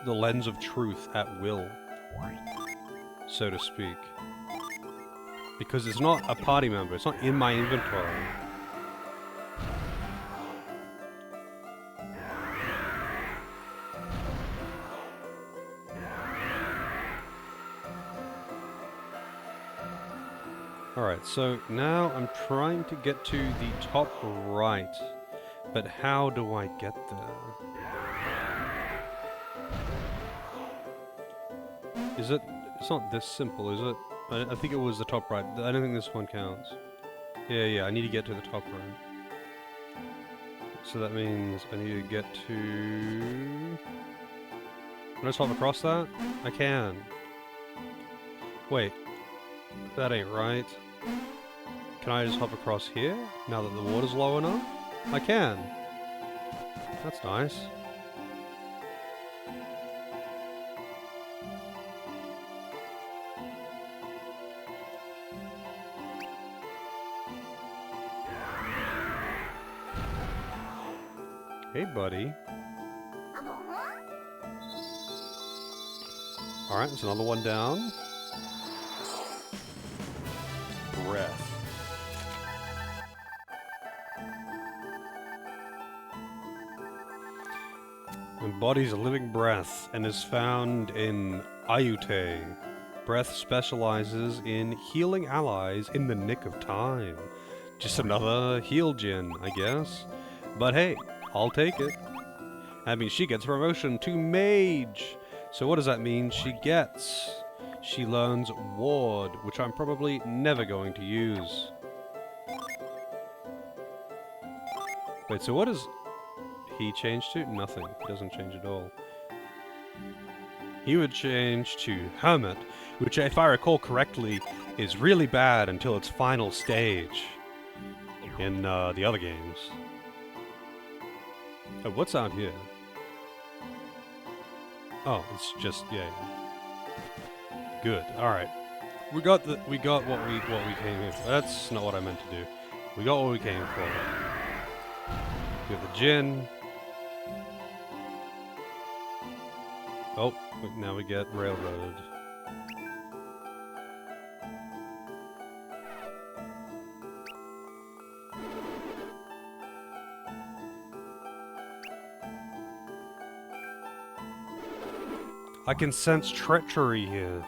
[SPEAKER 1] lens of truth at will, so to speak. Because it's not a party member, it's not in my inventory. Alright, so now I'm trying to get to the top right, but how do I get there? Is it? It's not this simple, is it? I think it was the top right. I don't think this one counts. Yeah, I need to get to the top right. So that means I need to get to... Can I just hop across that? I can. Wait. That ain't right. Can I just hop across here now that the water's low enough? I can. That's nice. Hey, buddy. Alright, there's another one down. Breath. Embodies a living breath and is found in Ayute. Breath specializes in healing allies in the nick of time. Just another heal gin, I guess. But hey, I'll take it. That means she gets promotion to mage. So what does that mean she gets? She learns ward, which I'm probably never going to use. Wait, so what does he change to? Nothing. He doesn't change at all. He would change to Hermit, which if I recall correctly is really bad until its final stage in the other games. Oh, what's out here? Oh, it's just yeah. Good. All right. We got what we came here for. That's not what I meant to do. We got what we came for. We have the gin. Oh, now we get railroaded. I can sense treachery here.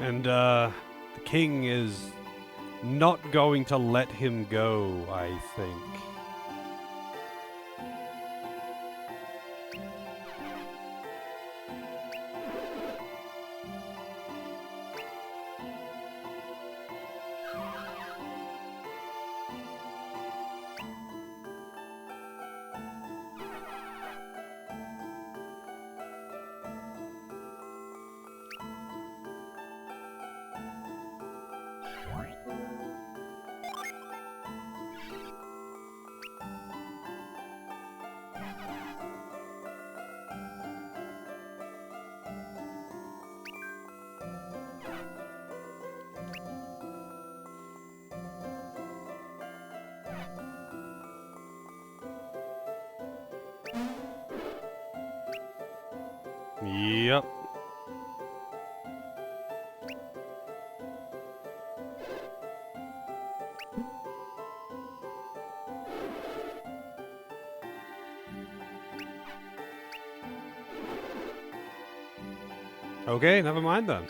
[SPEAKER 1] And, the king is not going to let him go, I think. Yep. Okay, never mind then.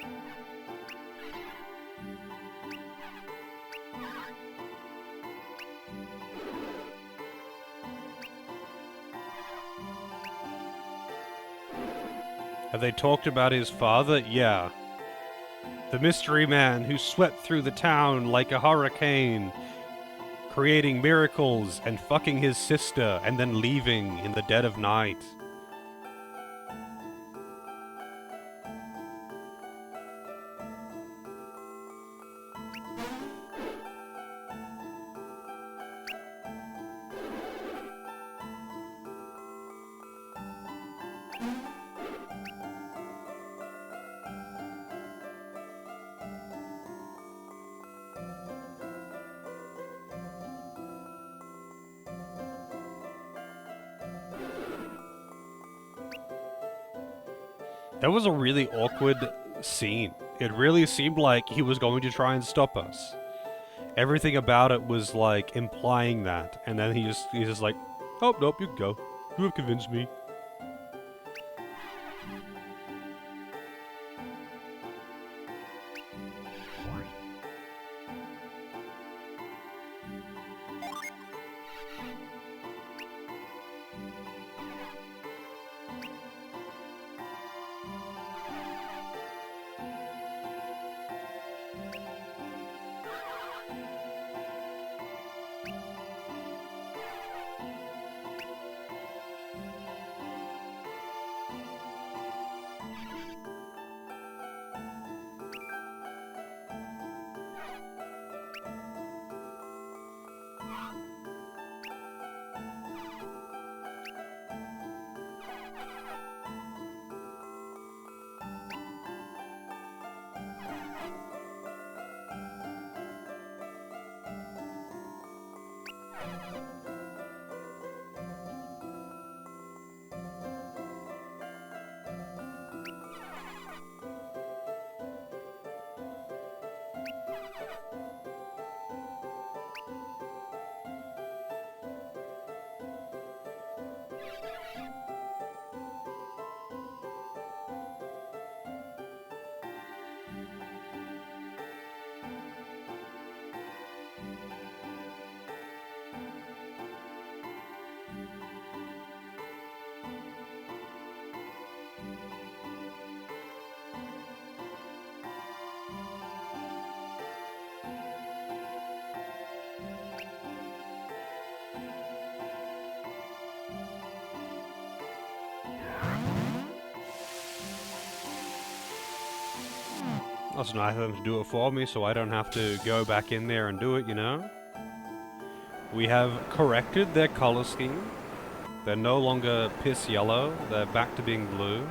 [SPEAKER 1] Have they talked about his father? Yeah. The mystery man who swept through the town like a hurricane, creating miracles and fucking his sister and then leaving in the dead of night. That was a really awkward scene. It really seemed like he was going to try and stop us. Everything about it was like implying that, and then he's just like, "Oh nope, you can go. You have convinced me." That's nice of them to do it for me, so I don't have to go back in there and do it, you know? We have corrected their color scheme. They're no longer piss yellow, they're back to being blue.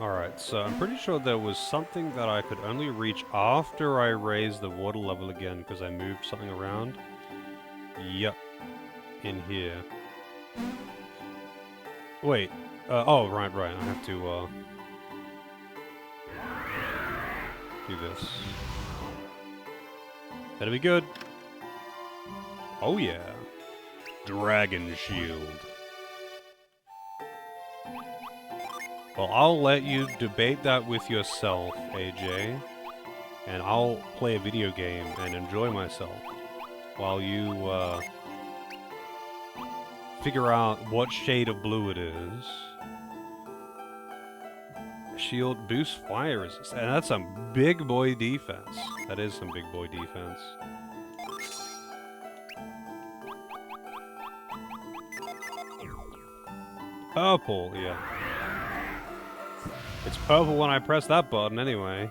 [SPEAKER 1] Alright, so I'm pretty sure there was something that I could only reach after I raised the water level again, because I moved something around. Yep. In here. Wait. Oh, right. I have to, do this. That'll be good. Oh, yeah. Dragon Shield. Well, I'll let you debate that with yourself, AJ. And I'll play a video game and enjoy myself while you, figure out what shade of blue it is. Shield boosts fire resistance. And that's some big boy defense. That is some big boy defense. Purple, yeah. It's purple when I press that button anyway.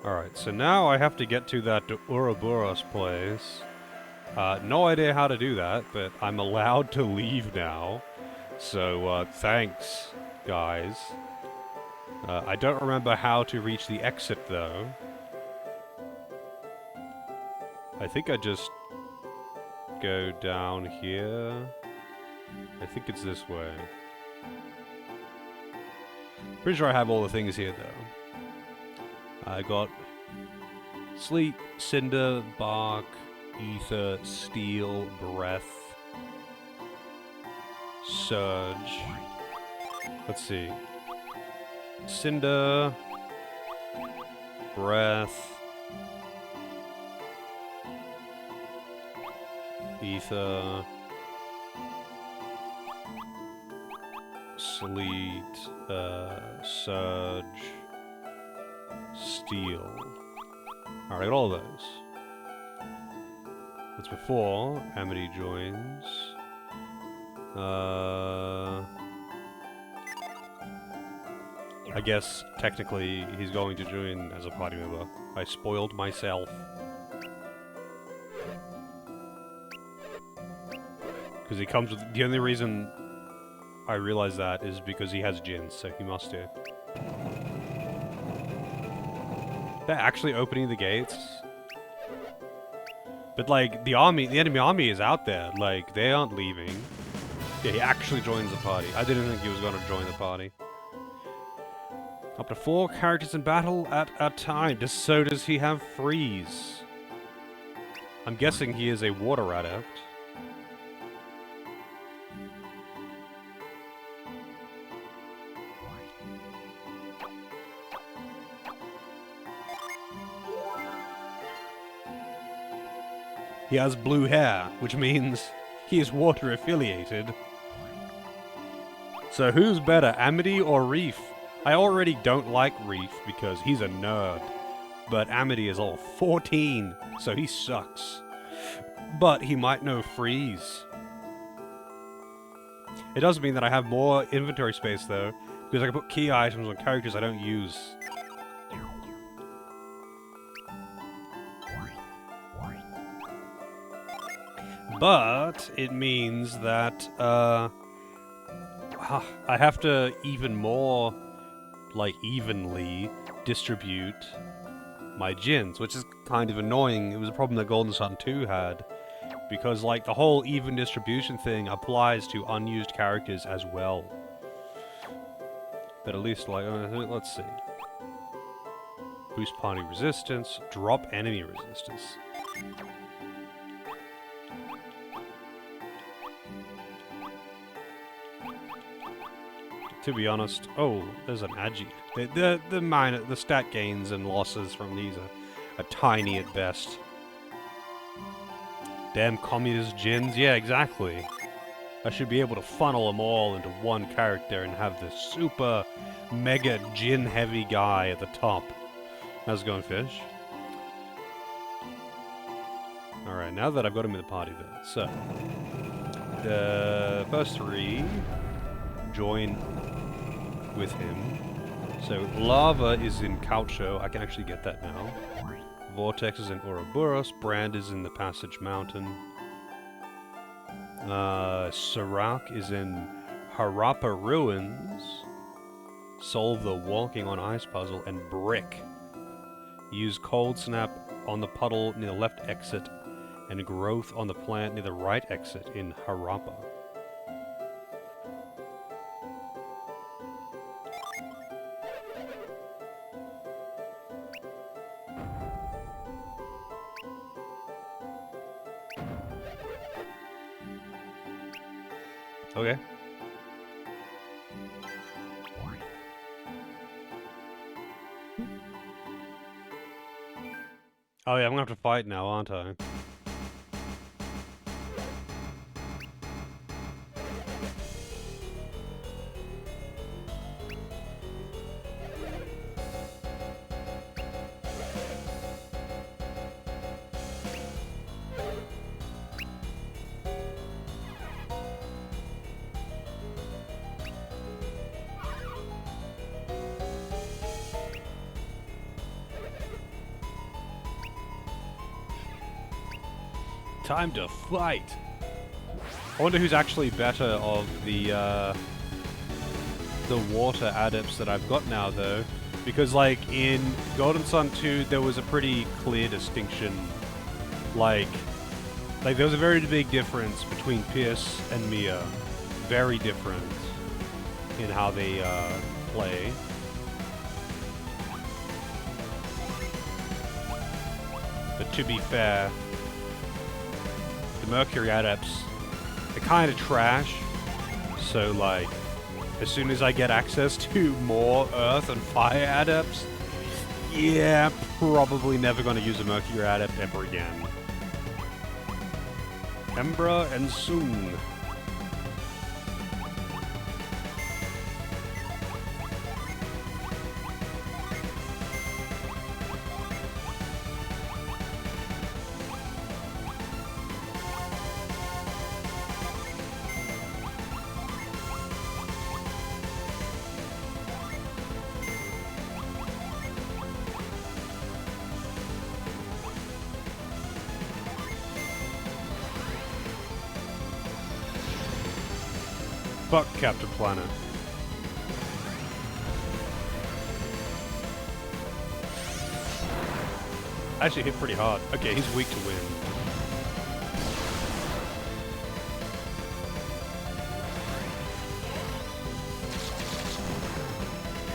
[SPEAKER 1] Alright, so now I have to get to that Ouroboros place. No idea how to do that, but I'm allowed to leave now. So, thanks, guys. I don't remember how to reach the exit, though. I think I just go down here. I think it's this way. Pretty sure I have all the things here, though. I got sleep, cinder, bark, ether, steel, breath, surge. Let's see. Cinder, breath, ether, sleet, surge, steel. Alright, all those. That's before Amity joins. I guess, technically, he's going to join as a party member. I spoiled myself. Because he comes with... The only reason I realize that is because he has Jins, so he must do. They're actually opening the gates? But, like, the enemy army is out there. Like, they aren't leaving. Yeah, he actually joins the party. I didn't think he was going to join the party. Up to 4 characters in battle at a time. So does he have freeze? I'm guessing he is a water adept. He has blue hair, which means he is water affiliated. So who's better, Amity or Reef? I already don't like Reef because he's a nerd. But Amity is all 14, so he sucks. But he might know freeze. It does mean that I have more inventory space though, because I can put key items on characters I don't use. But it means that I have to even more, like, evenly distribute my Jins, which is kind of annoying. It was a problem that Golden Sun 2 had, because, like, the whole even distribution thing applies to unused characters as well. But at least, like, let's see. Boost party resistance, drop enemy resistance. To be honest, oh, there's an Agi. The stat gains and losses from these are tiny at best. Damn communist Jins, yeah, exactly. I should be able to funnel them all into one character and have this super mega Jin heavy guy at the top. How's it going, Fish? Alright, now that I've got him in the party then. So, the first 3 join with him. So, Lava is in Caucho. I can actually get that now. Vortex is in Ouroboros. Brand is in the Passage Mountain. Serac is in Harappa Ruins. Solve the Walking on Ice puzzle. And Brick. Use Cold Snap on the puddle near the left exit. And Growth on the plant near the right exit in Harappa. Okay. Oh yeah, I'm gonna have to fight now, aren't I? Time to fight! I wonder who's actually better of the the water adepts that I've got now, though, because, like, in Golden Sun 2, there was a pretty clear distinction. Like there was a very big difference between Pierce and Mia. Very different in how they play. But to be fair, the Mercury adepts, they're kind of trash. So, like, as soon as I get access to more Earth and Fire adepts, yeah, probably never going to use a Mercury adept ever again. Embra and soon. Fuck Captain Planet. Actually hit pretty hard. Okay, he's weak to wind.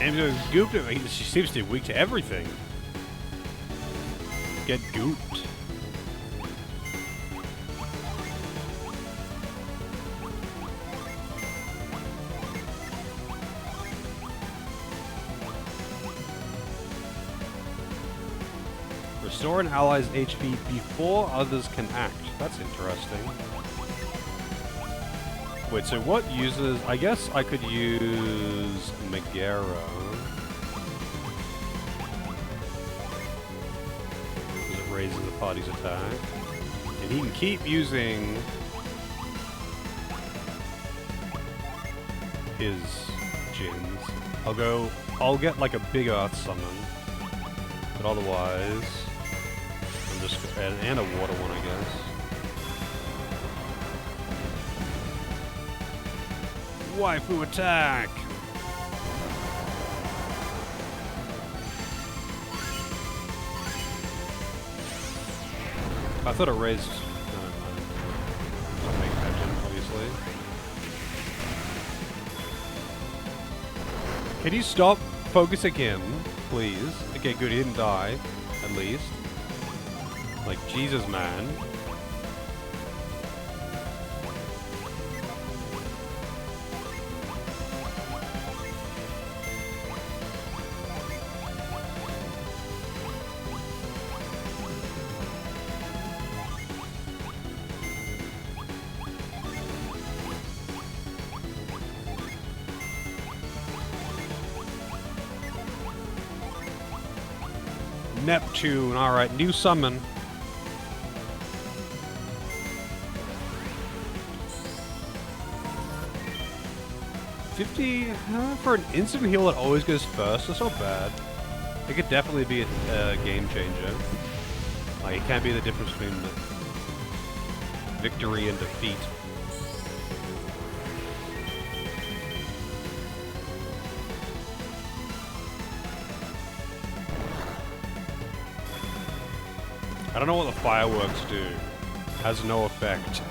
[SPEAKER 1] And he gooped it. She seems to be weak to everything. Get gooped. Restore an ally's HP before others can act. That's interesting. Wait, so what uses... I guess I could use Megara. Because it raises the party's attack. And he can keep using his gins. I'll get like a big Earth summon. But otherwise... and a water one, I guess. Waifu attack! I thought it raised... No, never mind. Not make Captain, obviously. Can you stop focusing him, please? Okay, good, he didn't die, at least. Like, Jesus, man. Neptune, alright, new summon. For an instant heal that always goes first, that's not bad. It could definitely be a game changer. Like, it can be the difference between victory and defeat. I don't know what the fireworks do. Has no effect.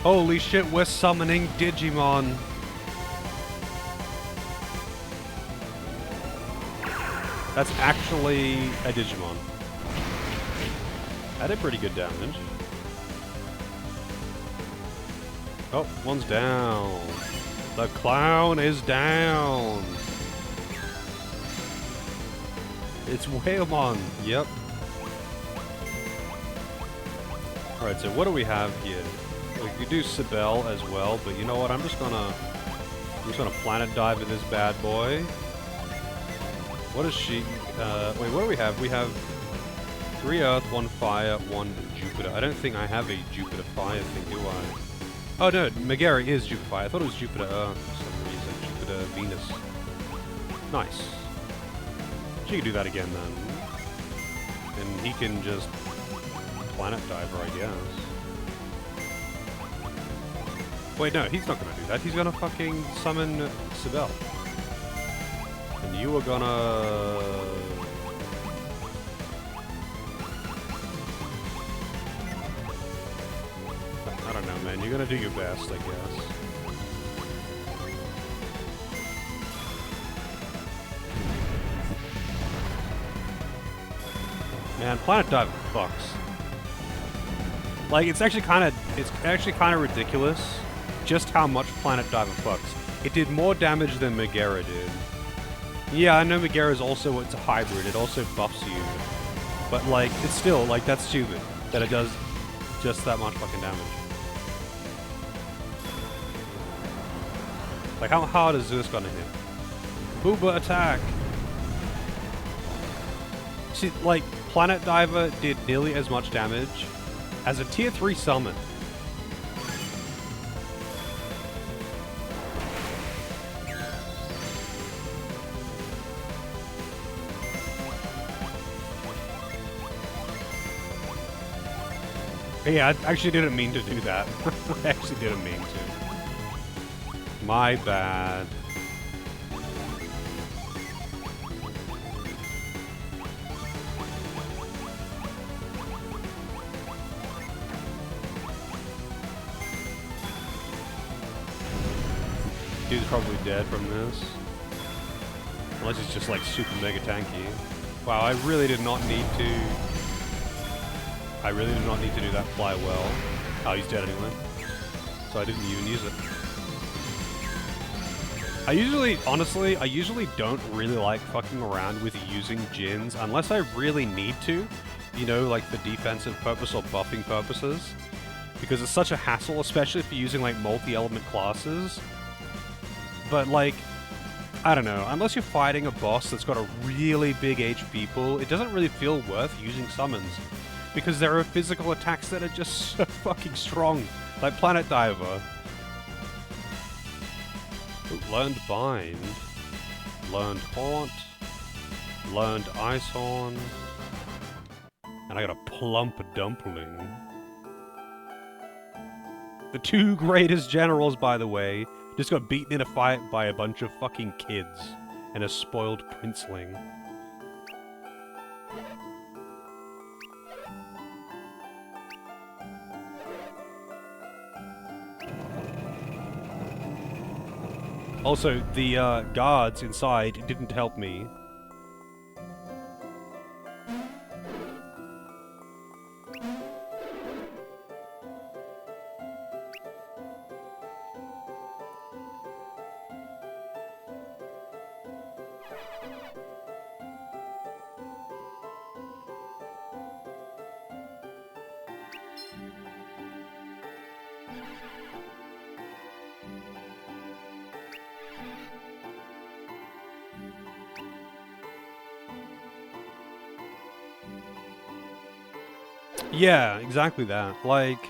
[SPEAKER 1] Holy shit, we're summoning Digimon. That's actually a Digimon. That did pretty good damage. Oh, one's down. The clown is down. It's Whalemon. Yep. Alright, so what do we have here? We could do Sibel as well, but you know what? I'm just gonna planet dive with this bad boy. What is she? Wait, what do we have? We have 3 Earth, 1 Fire, 1 Jupiter. I don't think I have a Jupiter Fire thing, do I? Oh no, Megara is Jupiter Fire. I thought it was Jupiter Earth for some reason. Jupiter Venus. Nice. She can do that again then. And he can just Planet Diver, I guess. Wait, no, he's not gonna do that. He's gonna fucking summon Sibel. And you are gonna... I don't know, man. You're gonna do your best, I guess. Man, Planet Dive fucks. Like, it's actually kind of ridiculous just how much Planet Diver fucks. It did more damage than Megara did. Yeah, I know Megara's also, it's a hybrid, it also buffs you. But, like, it's still, like, that's stupid that it does just that much fucking damage. Like, how hard is Zeus gonna hit? Booba attack! See, like, Planet Diver did nearly as much damage as a tier 3 summon. Yeah, I actually didn't mean to do that. I actually didn't mean to. My bad. Dude's probably dead from this. Unless it's just like super mega tanky. Wow, I really did not need to... I really did not need to do that fly well. Oh, he's dead anyway. So I didn't even use it. Honestly, I usually don't really like fucking around with using Djinns unless I really need to. You know, like for defensive purpose or buffing purposes. Because it's such a hassle, especially if you're using like multi-element classes. But like, I don't know, unless you're fighting a boss that's got a really big HP pool, it doesn't really feel worth using summons. Because there are physical attacks that are just so fucking strong, like Planet Diver. Ooh, learned Bind, learned Haunt, learned Ice Horn, and I got a plump dumpling. The two greatest generals, by the way, just got beaten in a fight by a bunch of fucking kids and a spoiled princeling. Also, the guards inside didn't help me. Yeah, exactly that. Like,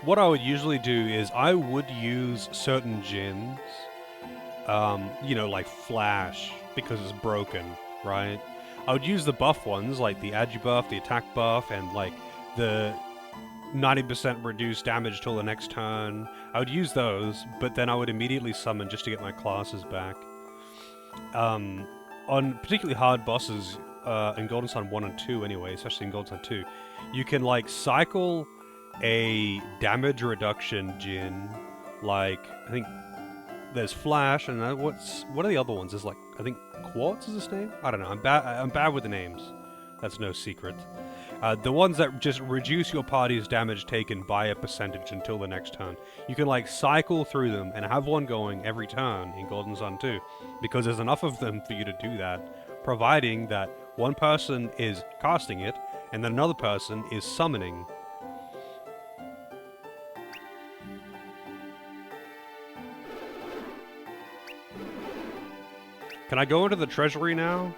[SPEAKER 1] what I would usually do is I would use certain Djinns, you know, like Flash, because it's broken, right? I would use the buff ones, like the agi buff, the attack buff, and like the 90% reduced damage till the next turn. I would use those, but then I would immediately summon just to get my classes back. On particularly hard bosses, in Golden Sun 1 and 2 anyway, especially in Golden Sun 2, you can like cycle a damage reduction Djinn, like, I think there's Flash, and what are the other ones? There's like, I think Quartz is his name? I don't know, I'm bad with the names. That's no secret. The ones that just reduce your party's damage taken by a percentage until the next turn. You can like cycle through them and have one going every turn in Golden Sun 2, because there's enough of them for you to do that, providing that one person is casting it, and then another person is summoning. Can I go into the treasury now?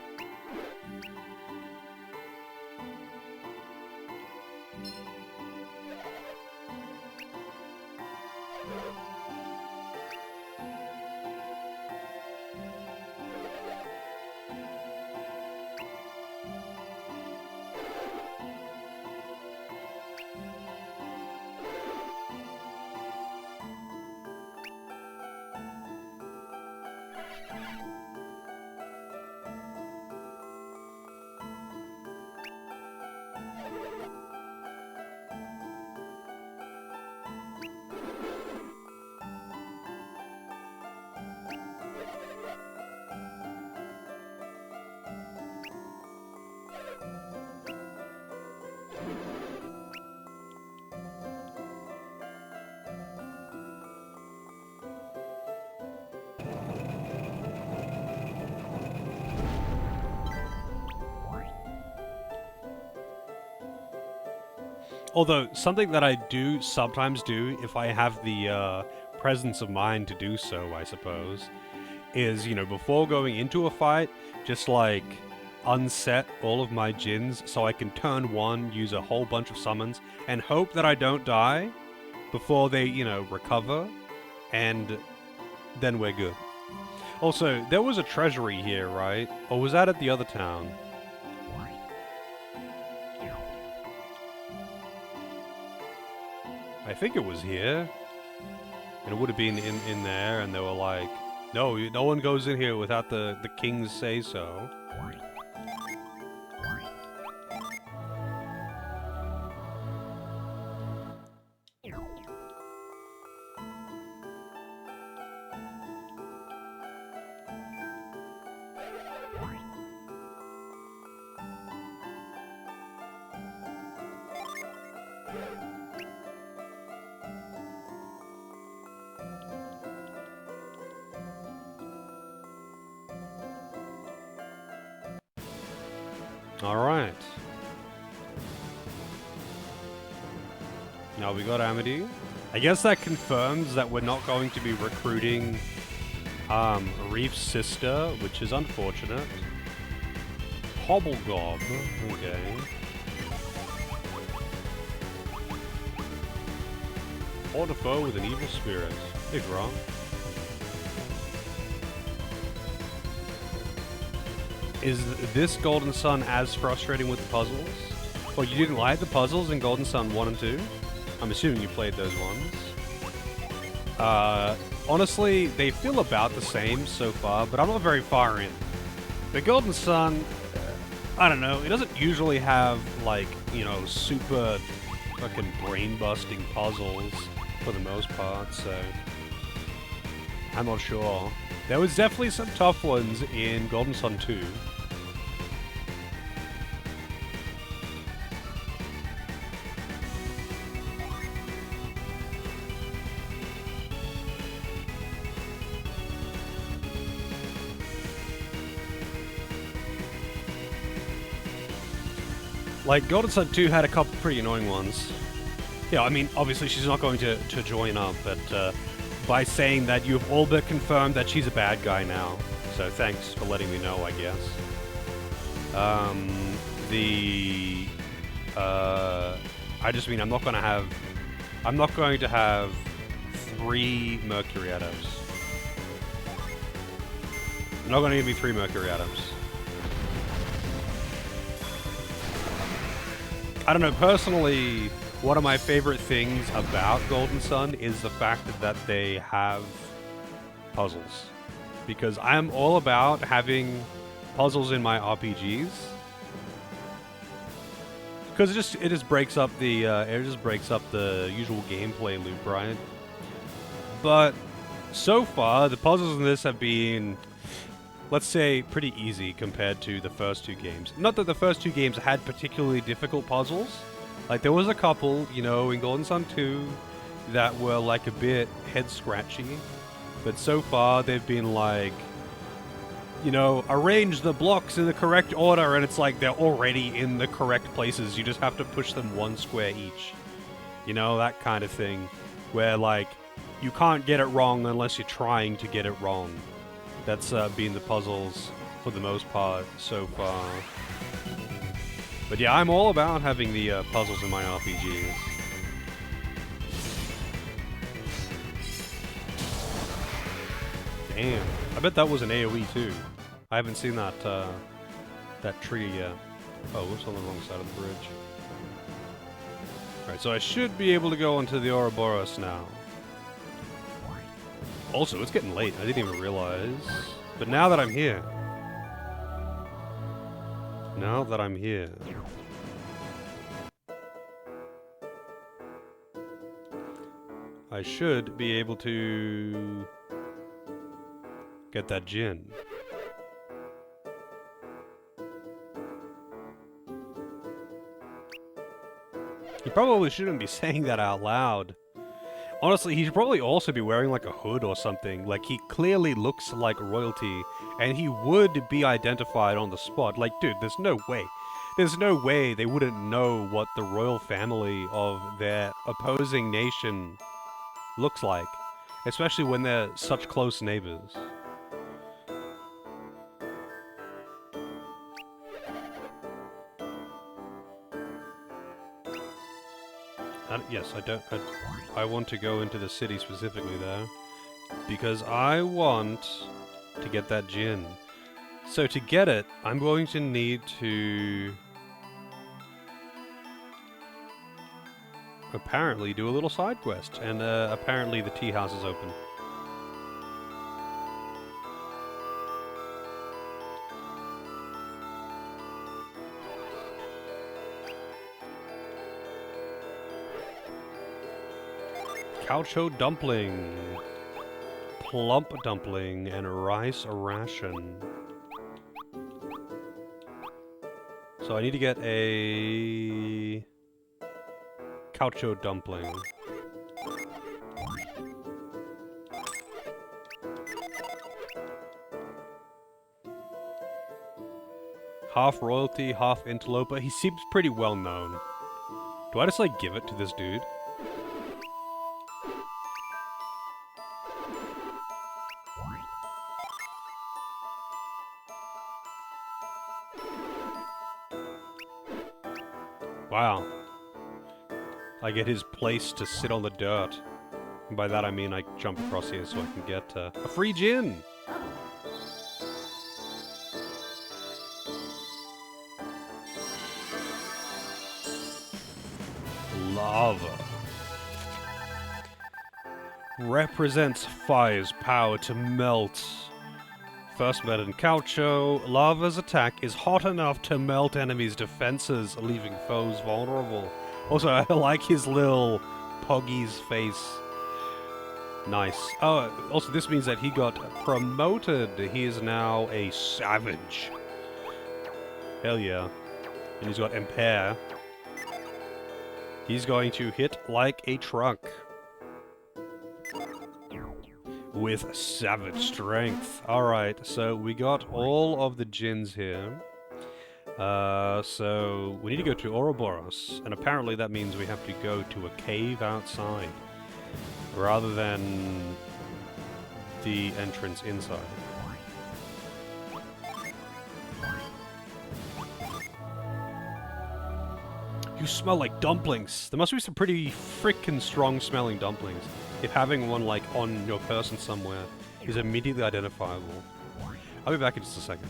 [SPEAKER 1] Although, something that I do sometimes do, if I have the presence of mind to do so, I suppose, is, you know, before going into a fight, just like unset all of my djinns so I can turn one, use a whole bunch of summons, and hope that I don't die before they, you know, recover, and then we're good. Also, there was a treasury here, right? Or was that at the other town? I think it was here. And it would have been in there, and they were like, no, no one goes in here without the king's say-so. Alright. Now we got Amity. I guess that confirms that we're not going to be recruiting Reef's sister, which is unfortunate. Hobblegob. Okay. Fought a foe with an evil spirit. Big wrong. Is this Golden Sun as frustrating with the puzzles? Well, you didn't like the puzzles in Golden Sun 1 and 2? I'm assuming you played those ones. Honestly, they feel about the same so far, but I'm not very far in. The Golden Sun, I don't know, it doesn't usually have, like, you know, super fucking brain-busting puzzles for the most part, so I'm not sure. There was definitely some tough ones in Golden Sun 2. Like, Golden Sun 2 had a couple pretty annoying ones. Yeah, I mean, obviously she's not going to join up, but by saying that, you've all but confirmed that she's a bad guy now. So thanks for letting me know, I guess. I just mean I'm not going to have 3 Mercury Adepts. I'm not going to give me 3 Mercury Adepts. I don't know, personally, one of my favorite things about Golden Sun is the fact that they have puzzles. Because I'm all about having puzzles in my RPGs. Because it just breaks up the usual gameplay loop, right? But so far, the puzzles in this have been, let's say, pretty easy compared to the first 2 games. Not that the first 2 games had particularly difficult puzzles. Like, there was a couple, you know, in Golden Sun 2 that were, like, a bit head-scratchy. But so far, they've been, like, you know, arrange the blocks in the correct order, and it's like they're already in the correct places. You just have to push them 1 square each. You know, that kind of thing. Where, like, you can't get it wrong unless you're trying to get it wrong. That's been the puzzles for the most part so far. But yeah, I'm all about having the puzzles in my RPGs. Damn, I bet that was an AoE too. I haven't seen that that tree yet. Oh, whoops, on the wrong side of the bridge. Alright, so I should be able to go onto the Ouroboros now. Also, it's getting late. I didn't even realize. But now that I'm here... I should be able to... get that djinn. You probably shouldn't be saying that out loud. Honestly, he should probably also be wearing like a hood or something. Like, he clearly looks like royalty, and he would be identified on the spot. Like, dude, there's no way. There's no way they wouldn't know what the royal family of their opposing nation looks like, especially when they're such close neighbors. Yes, I want to go into the city specifically though, because I want to get that gin. So to get it, I'm going to need to apparently do a little side quest, and apparently the tea house is open. Calcho dumpling, plump dumpling, and rice ration. So I need to get a calcho dumpling. Half royalty, half interloper. He seems pretty well known. Do I just like give it to this dude? Wow. I get his place to sit on the dirt. And by that I mean I jump across here so I can get a free gin! Lava. Represents fire's power to melt. First met in Calcho, lava's attack is hot enough to melt enemies' defenses, leaving foes vulnerable. Also, I like his little Poggy's face. Nice. Oh, also this means that he got promoted. He is now a savage. Hell yeah. And he's got Impair. He's going to hit like a truck. With savage strength. Alright, so we got all of the gins here. So we need to go to Ouroboros, and apparently that means we have to go to a cave outside, rather than the entrance inside. You smell like dumplings! There must be some pretty frickin' strong smelling dumplings, if having one, like, on your person somewhere is immediately identifiable. I'll be back in just a second.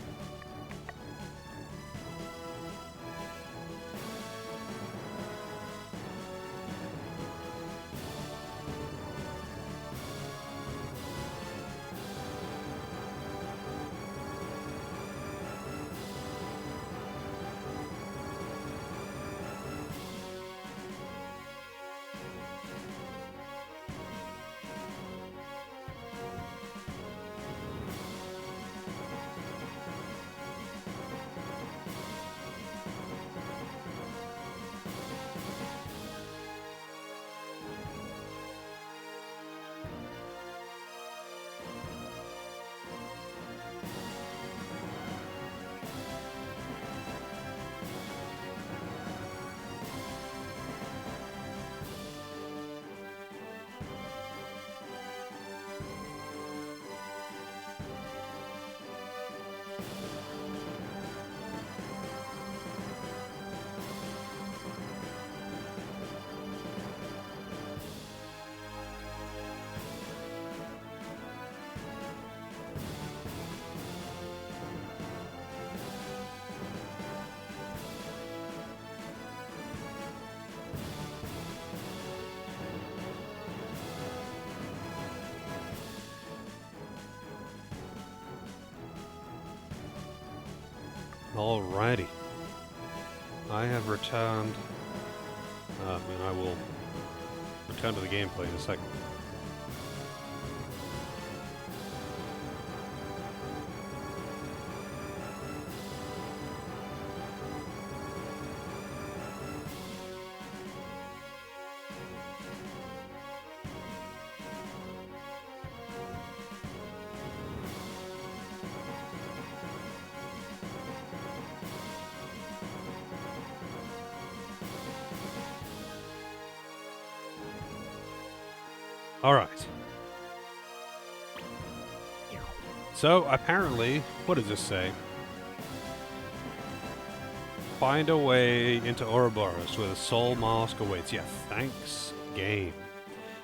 [SPEAKER 1] Alrighty. I have returned. And I will return to the gameplay in a second. Alright. So, apparently, what does this say? Find a way into Ouroboros where the soul mask awaits. Yeah, thanks, game.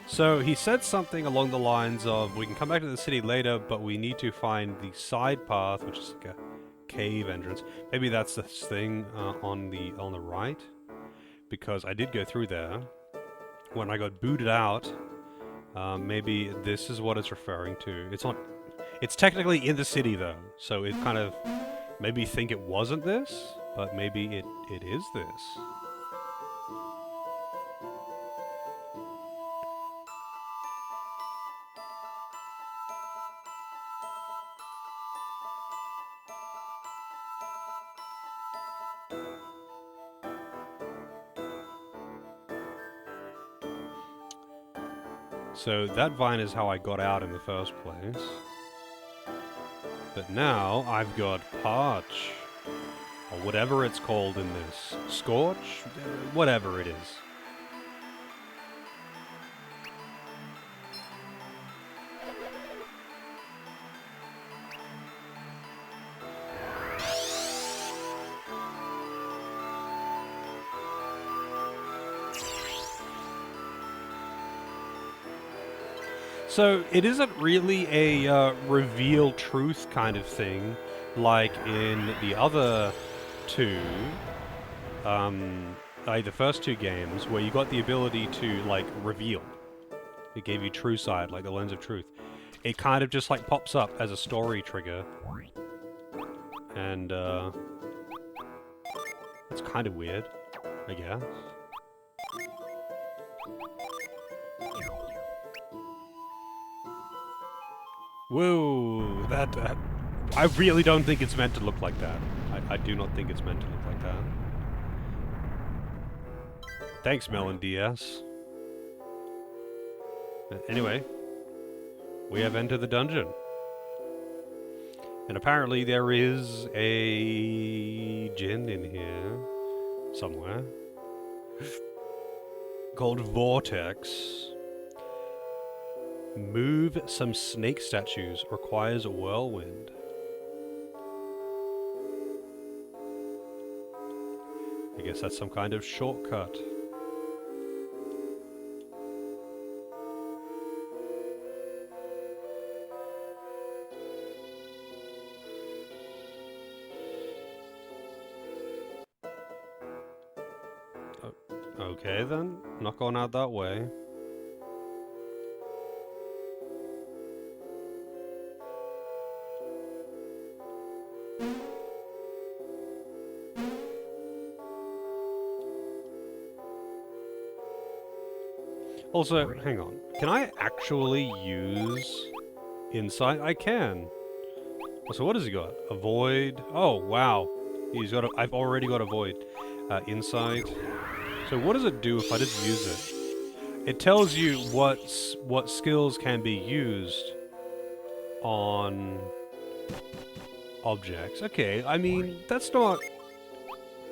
[SPEAKER 1] So, he said something along the lines of, we can come back to the city later, but we need to find the side path, which is like a cave entrance. Maybe that's this thing on the right, because I did go through there. When I got booted out, maybe this is what it's referring to. It's not... It's technically in the city, though, so it kind of maybe think it wasn't this, but maybe it is this. So that vine is how I got out in the first place. But now I've got Parch, or whatever it's called in this. Scorch? Whatever it is. So, it isn't really a reveal truth kind of thing, like in the other two, the first two games, where you got the ability to, like, reveal. It gave you True Sight, like the Lens of Truth. It kind of just, like, pops up as a story trigger. And, it's kind of weird, I guess. Whoa, that I really don't think it's meant to look like that. I do not think it's meant to look like that. Thanks, Melon DS. Anyway, we have entered the dungeon. And apparently there is a djinn in here somewhere called Vortex. Move some snake statues requires a whirlwind. I guess that's some kind of shortcut. Okay then, not going out that way. Also, hang on. Can I actually use insight? I can. So what has he got? Avoid. Oh, wow. He's got. I've already got avoid. Insight. So what does it do if I just use it? It tells you what skills can be used on objects. Okay, I mean, that's not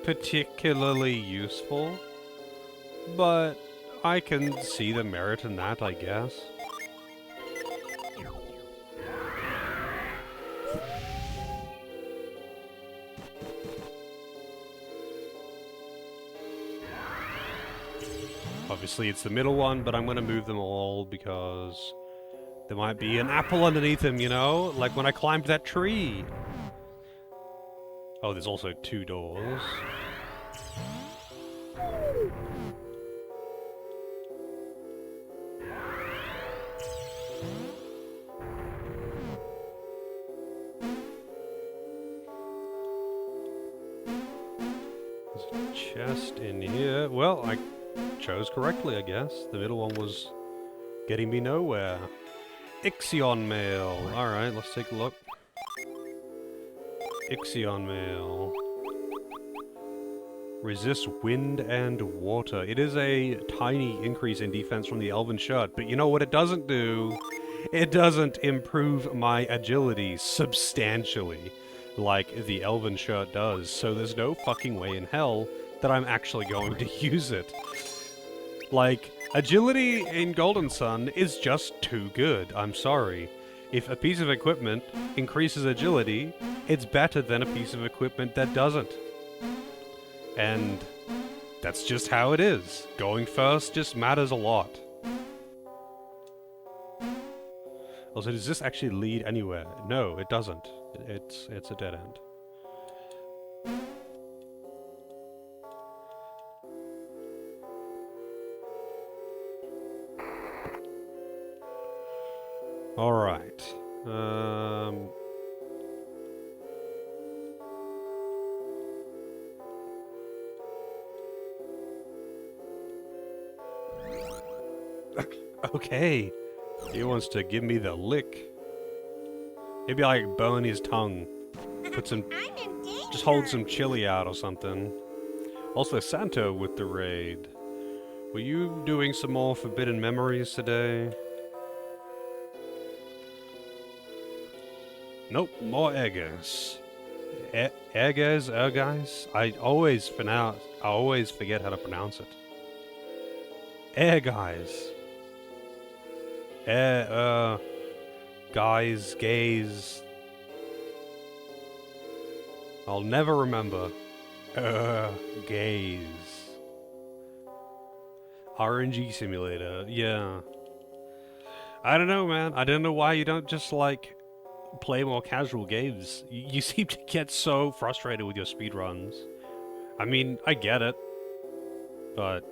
[SPEAKER 1] particularly useful, but I can see the merit in that, I guess. Obviously it's the middle one, but I'm gonna move them all because there might be an apple underneath them, you know? Like when I climbed that tree. Oh, there's also 2 doors. There's a chest in here. Well, I chose correctly, I guess. The middle one was getting me nowhere. Ixion mail. Alright, let's take a look. Ixion mail. Resist wind and water. It is a tiny increase in defense from the Elven Shirt, but you know what it doesn't do? It doesn't improve my agility substantially like the Elven Shirt does, so there's no fucking way in hell that I'm actually going to use it. Like, agility in Golden Sun is just too good, I'm sorry. If a piece of equipment increases agility, it's better than a piece of equipment that doesn't. And that's just how it is. Going first just matters a lot. Also, does this actually lead anywhere? No, it doesn't. It's a dead end. All right. Okay. He wants to give me the lick. Maybe I like burn his tongue. Put some... Just hold some chili out or something. Also, Santo with the raid. Were you doing some more Forbidden Memories today? Nope, more Eggers. Eggers? I always forget how to pronounce it. Guys. Guys, gays. I'll never remember. Gays. RNG simulator, yeah. I don't know, man. I don't know why you don't just, like, play more casual games. You seem to get so frustrated with your speedruns. I mean, I get it. But...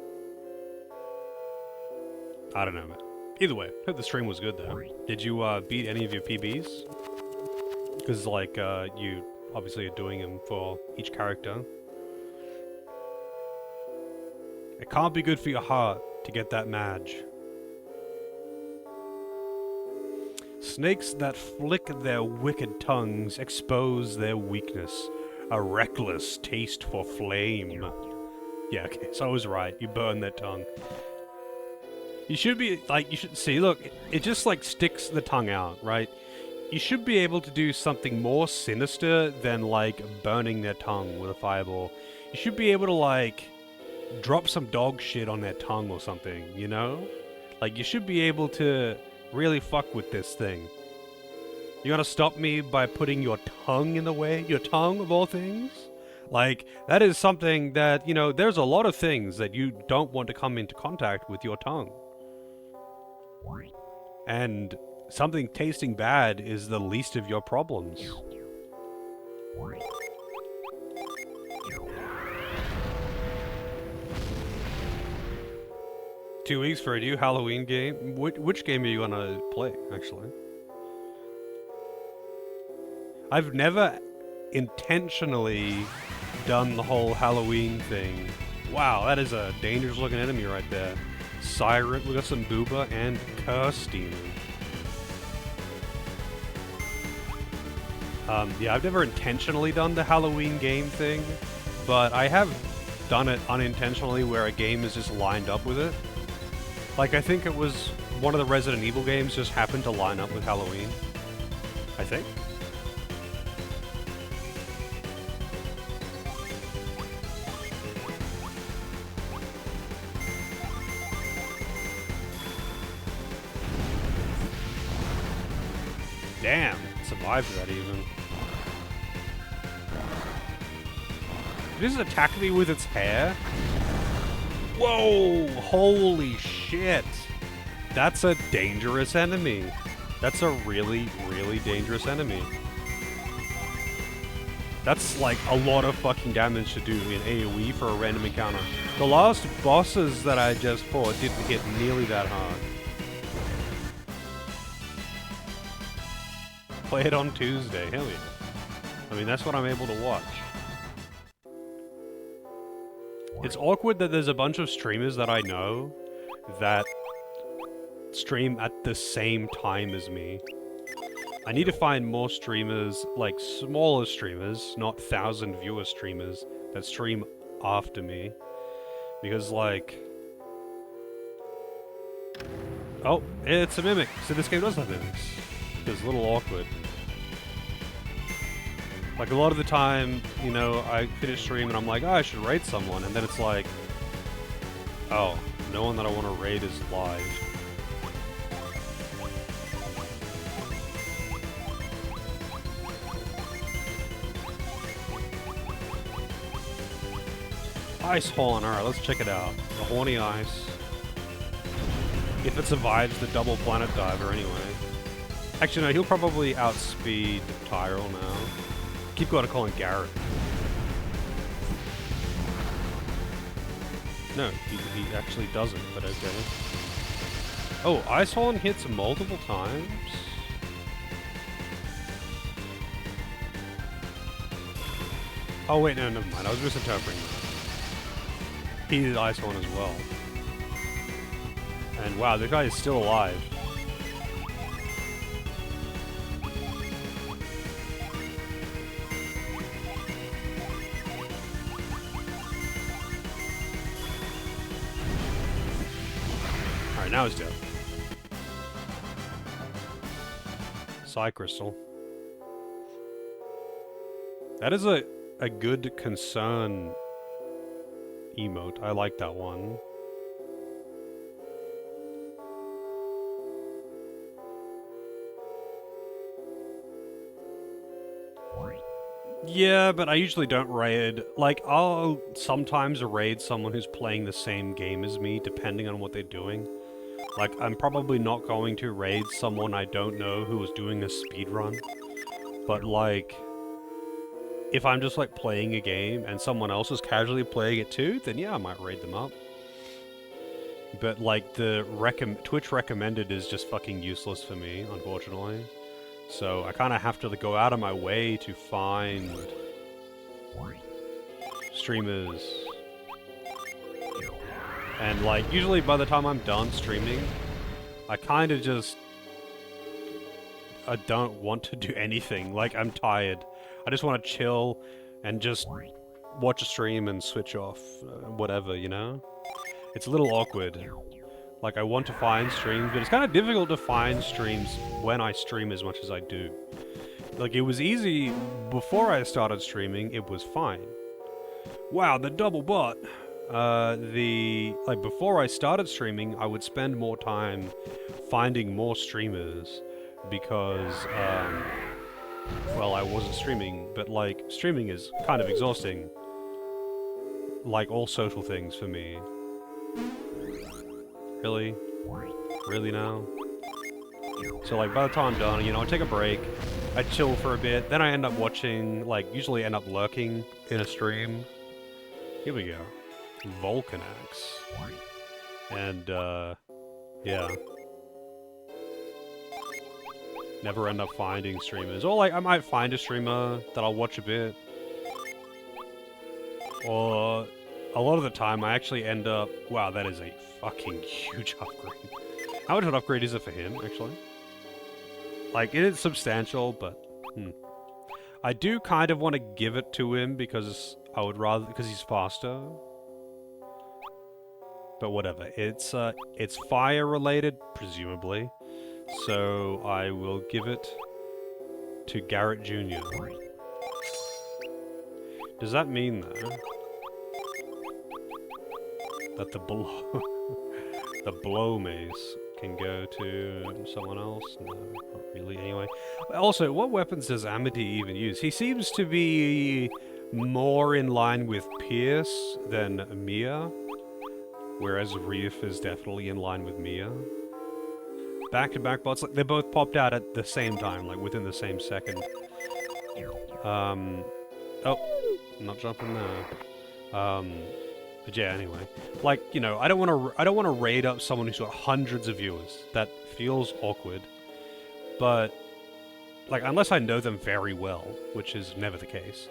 [SPEAKER 1] I don't know, man. Either way, hope the stream was good, though. Did you, beat any of your PBs? Because, like, you obviously are doing them for each character. It can't be good for your heart to get that Madge. Snakes that flick their wicked tongues expose their weakness. A reckless taste for flame. Yeah, okay, so I was right. You burn their tongue. You should be, like, you should see, look, it just, like, sticks the tongue out, right? You should be able to do something more sinister than, like, burning their tongue with a fireball. You should be able to, like, drop some dog shit on their tongue or something, you know? Like, you should be able to really fuck with this thing. You gonna stop me by putting your tongue in the way? Your tongue, of all things? Like, that is something that, you know, there's a lot of things that you don't want to come into contact with your tongue. And something tasting bad is the least of your problems. 2 weeks for a new Halloween game? Which game are you gonna play, actually? I've never intentionally done the whole Halloween thing. Wow, that is a dangerous looking enemy right there. Siren, we got some Booba and Curse Demon. Yeah, I've never intentionally done the Halloween game thing, but I have done it unintentionally where a game is just lined up with it. Like, I think it was one of the Resident Evil games just happened to line up with Halloween. I think. Damn, survived that even. It just attacked me with its hair? Whoa! Holy shit! That's a dangerous enemy. That's a really, really dangerous enemy. That's like a lot of fucking damage to do in AoE for a random encounter. The last bosses that I just fought didn't hit nearly that hard. Play it on Tuesday, hell yeah. I mean, that's what I'm able to watch. It's awkward that there's a bunch of streamers that I know that stream at the same time as me. I need to find more streamers, like smaller streamers, not 1,000 viewer streamers, that stream after me. Because, like... Oh, it's a mimic. So this game does have mimics. It's a little awkward. Like, a lot of the time, you know, I finish stream and I'm like, oh, I should raid someone, and then it's like, oh, no one that I want to raid is live. Ice Horn, alright, let's check it out. The Horny Ice. If it survives the double planet diver anyway. Actually, no, he'll probably outspeed Tyrell now. Keep going to call him Garrett. No, he actually doesn't, but okay. Oh, Ice Horn hits multiple times? Oh wait, no, never mind. I was misinterpreting that. He did Ice Horn as well. And wow, the guy is still alive. Alright, now he's dead. Psy Crystal. That is a good concern emote. I like that one. Yeah, but I usually don't raid. Like, I'll sometimes raid someone who's playing the same game as me, depending on what they're doing. Like, I'm probably not going to raid someone I don't know who is doing a speedrun. But, like, if I'm just, like, playing a game and someone else is casually playing it too, then yeah, I might raid them up. But, like, the Twitch recommended is just fucking useless for me, unfortunately. So I kind of have to go out of my way to find streamers. And like, usually by the time I'm done streaming, I kind of just... I don't want to do anything. Like, I'm tired. I just want to chill and just watch a stream and switch off. Whatever, you know? It's a little awkward. Like, I want to find streams, but it's kind of difficult to find streams when I stream as much as I do. Like, it was easy before I started streaming, it was fine. Wow, the double bot! Like, before I started streaming, I would spend more time finding more streamers, because, well, I wasn't streaming, but, like, streaming is kind of exhausting. Like all social things for me. Really? Really now? So like by the time I'm done, you know, I take a break, I chill for a bit, then I end up watching, like, usually end up lurking in a stream. Here we go. Vulcanax. And, yeah. Never end up finding streamers. Or like, I might find a streamer that I'll watch a bit. Or a lot of the time I actually end up... Wow, that is a fucking huge upgrade. How much of an upgrade is it for him, actually? Like, it is substantial, but... I do kind of want to give it to him because I would rather... because he's faster. But whatever. It's fire-related, presumably. So I will give it to Garrett Jr. Does that mean, though, that the blow mace can go to someone else? No, not really, anyway. Also, what weapons does Amity even use? He seems to be more in line with Pierce than Mia, whereas Reef is definitely in line with Mia. Back-to-back bots, like, they both popped out at the same time, like, within the same second. Oh, I'm not jumping there. But yeah, anyway. Like, you know, I don't want to raid up someone who's got hundreds of viewers. That feels awkward. But, like, unless I know them very well, which is never the case.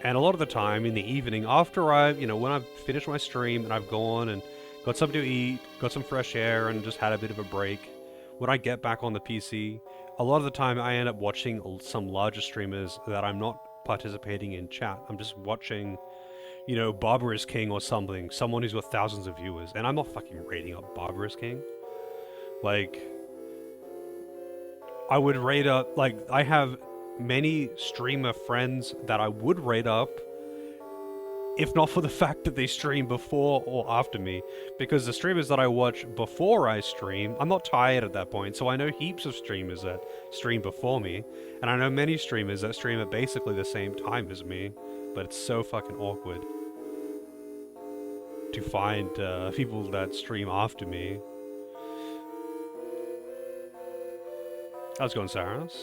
[SPEAKER 1] And a lot of the time, in the evening, after I've, you know, when I've finished my stream and I've gone and got something to eat, got some fresh air, and just had a bit of a break, when I get back on the PC, a lot of the time I end up watching some larger streamers that I'm not participating in chat. I'm just watching, you know, Barbarous King or something, someone who's got thousands of viewers, and I'm not fucking raiding up Barbarous King. Like, I would raid up, like, I have many streamer friends that I would raid up if not for the fact that they stream before or after me. Because the streamers that I watch before I stream, I'm not tired at that point, so I know heaps of streamers that stream before me, and I know many streamers that stream at basically the same time as me, but it's so fucking awkward to find people that stream after me. How's it going, Saras?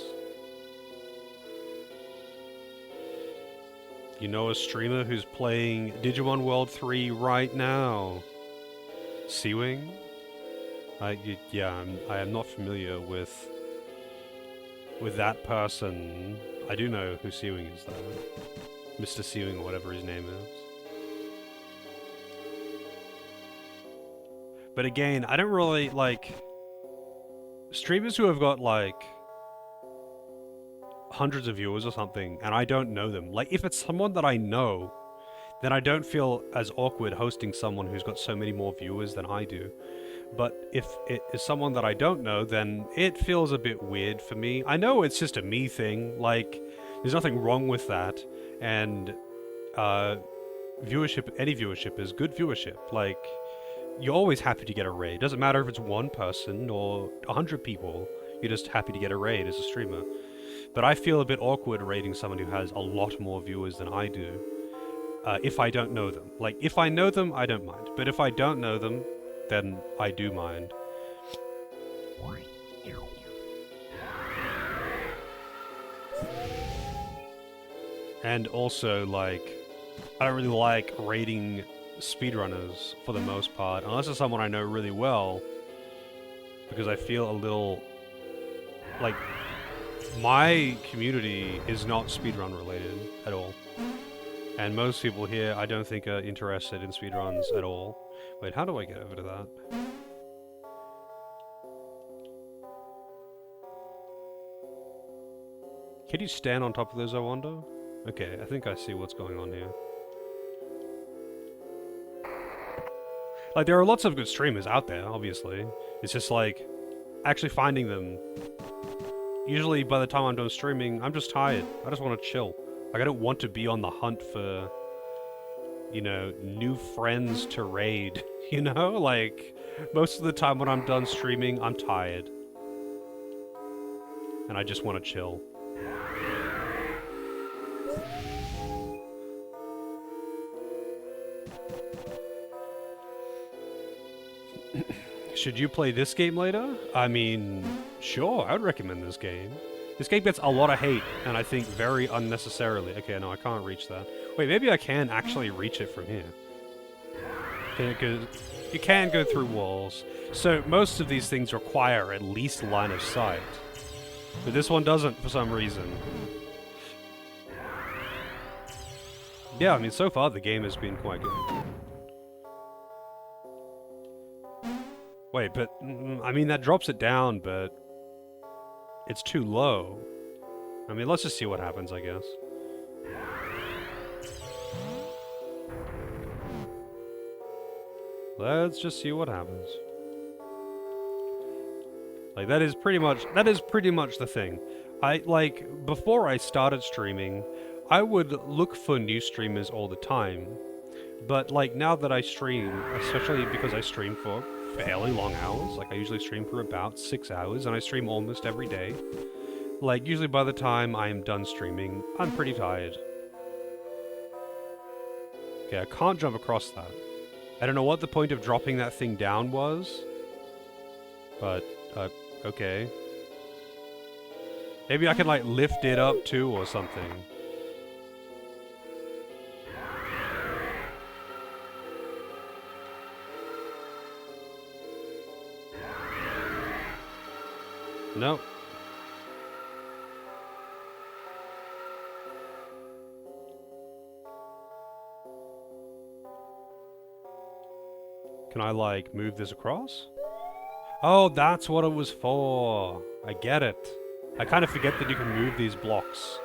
[SPEAKER 1] You know a streamer who's playing Digimon World 3 right now? Seawing? Yeah, I am not familiar with that person. I do know who Seawing is, though. Mr. Seawing, or whatever his name is. But again, I don't really, like... streamers who have got, like... hundreds of viewers or something, and I don't know them. Like, if it's someone that I know, then I don't feel as awkward hosting someone who's got so many more viewers than I do. But if it is someone that I don't know, then it feels a bit weird for me. I know it's just a me thing, like, there's nothing wrong with that, and, viewership, any viewership is good viewership. Like, you're always happy to get a raid. Doesn't matter if it's one person or 100 people, you're just happy to get a raid as a streamer. But I feel a bit awkward rating someone who has a lot more viewers than I do, if I don't know them. Like, if I know them, I don't mind. But if I don't know them, then I do mind. And also, like, I don't really like rating speedrunners for the most part, unless it's someone I know really well, because I feel a little, like, my community is not speedrun related at all. And most people here I don't think are interested in speedruns at all. Wait, how do I get over to that? Can you stand on top of those, I wonder? Okay, I think I see what's going on here. Like, there are lots of good streamers out there, obviously. It's just like, actually finding them. Usually, by the time I'm done streaming, I'm just tired. I just want to chill. Like, I don't want to be on the hunt for, you know, new friends to raid. You know? Like, most of the time when I'm done streaming, I'm tired. And I just want to chill. Should you play this game later? I mean, sure, I would recommend this game. This game gets a lot of hate, and I think very unnecessarily. Okay, no, I can't reach that. Wait, maybe I can actually reach it from here. Because you can go through walls. So most of these things require at least line of sight. But this one doesn't for some reason. Yeah, I mean, so far the game has been quite good. Wait, but, I mean, that drops it down, but it's too low. I mean, let's just see what happens, I guess. Let's just see what happens. Like, that is pretty much the thing. Before I started streaming, I would look for new streamers all the time. But, like, now that I stream, especially because I stream for fairly long hours, like I usually stream for about 6 hours, and I stream almost every day. Like, usually by the time I am done streaming, I'm pretty tired. Okay, I can't jump across that. I don't know what the point of dropping that thing down was, but, okay. Maybe I can, like, lift it up too or something. Nope. Can I, like, move this across? Oh, that's what it was for. I get it. I kind of forget that you can move these blocks.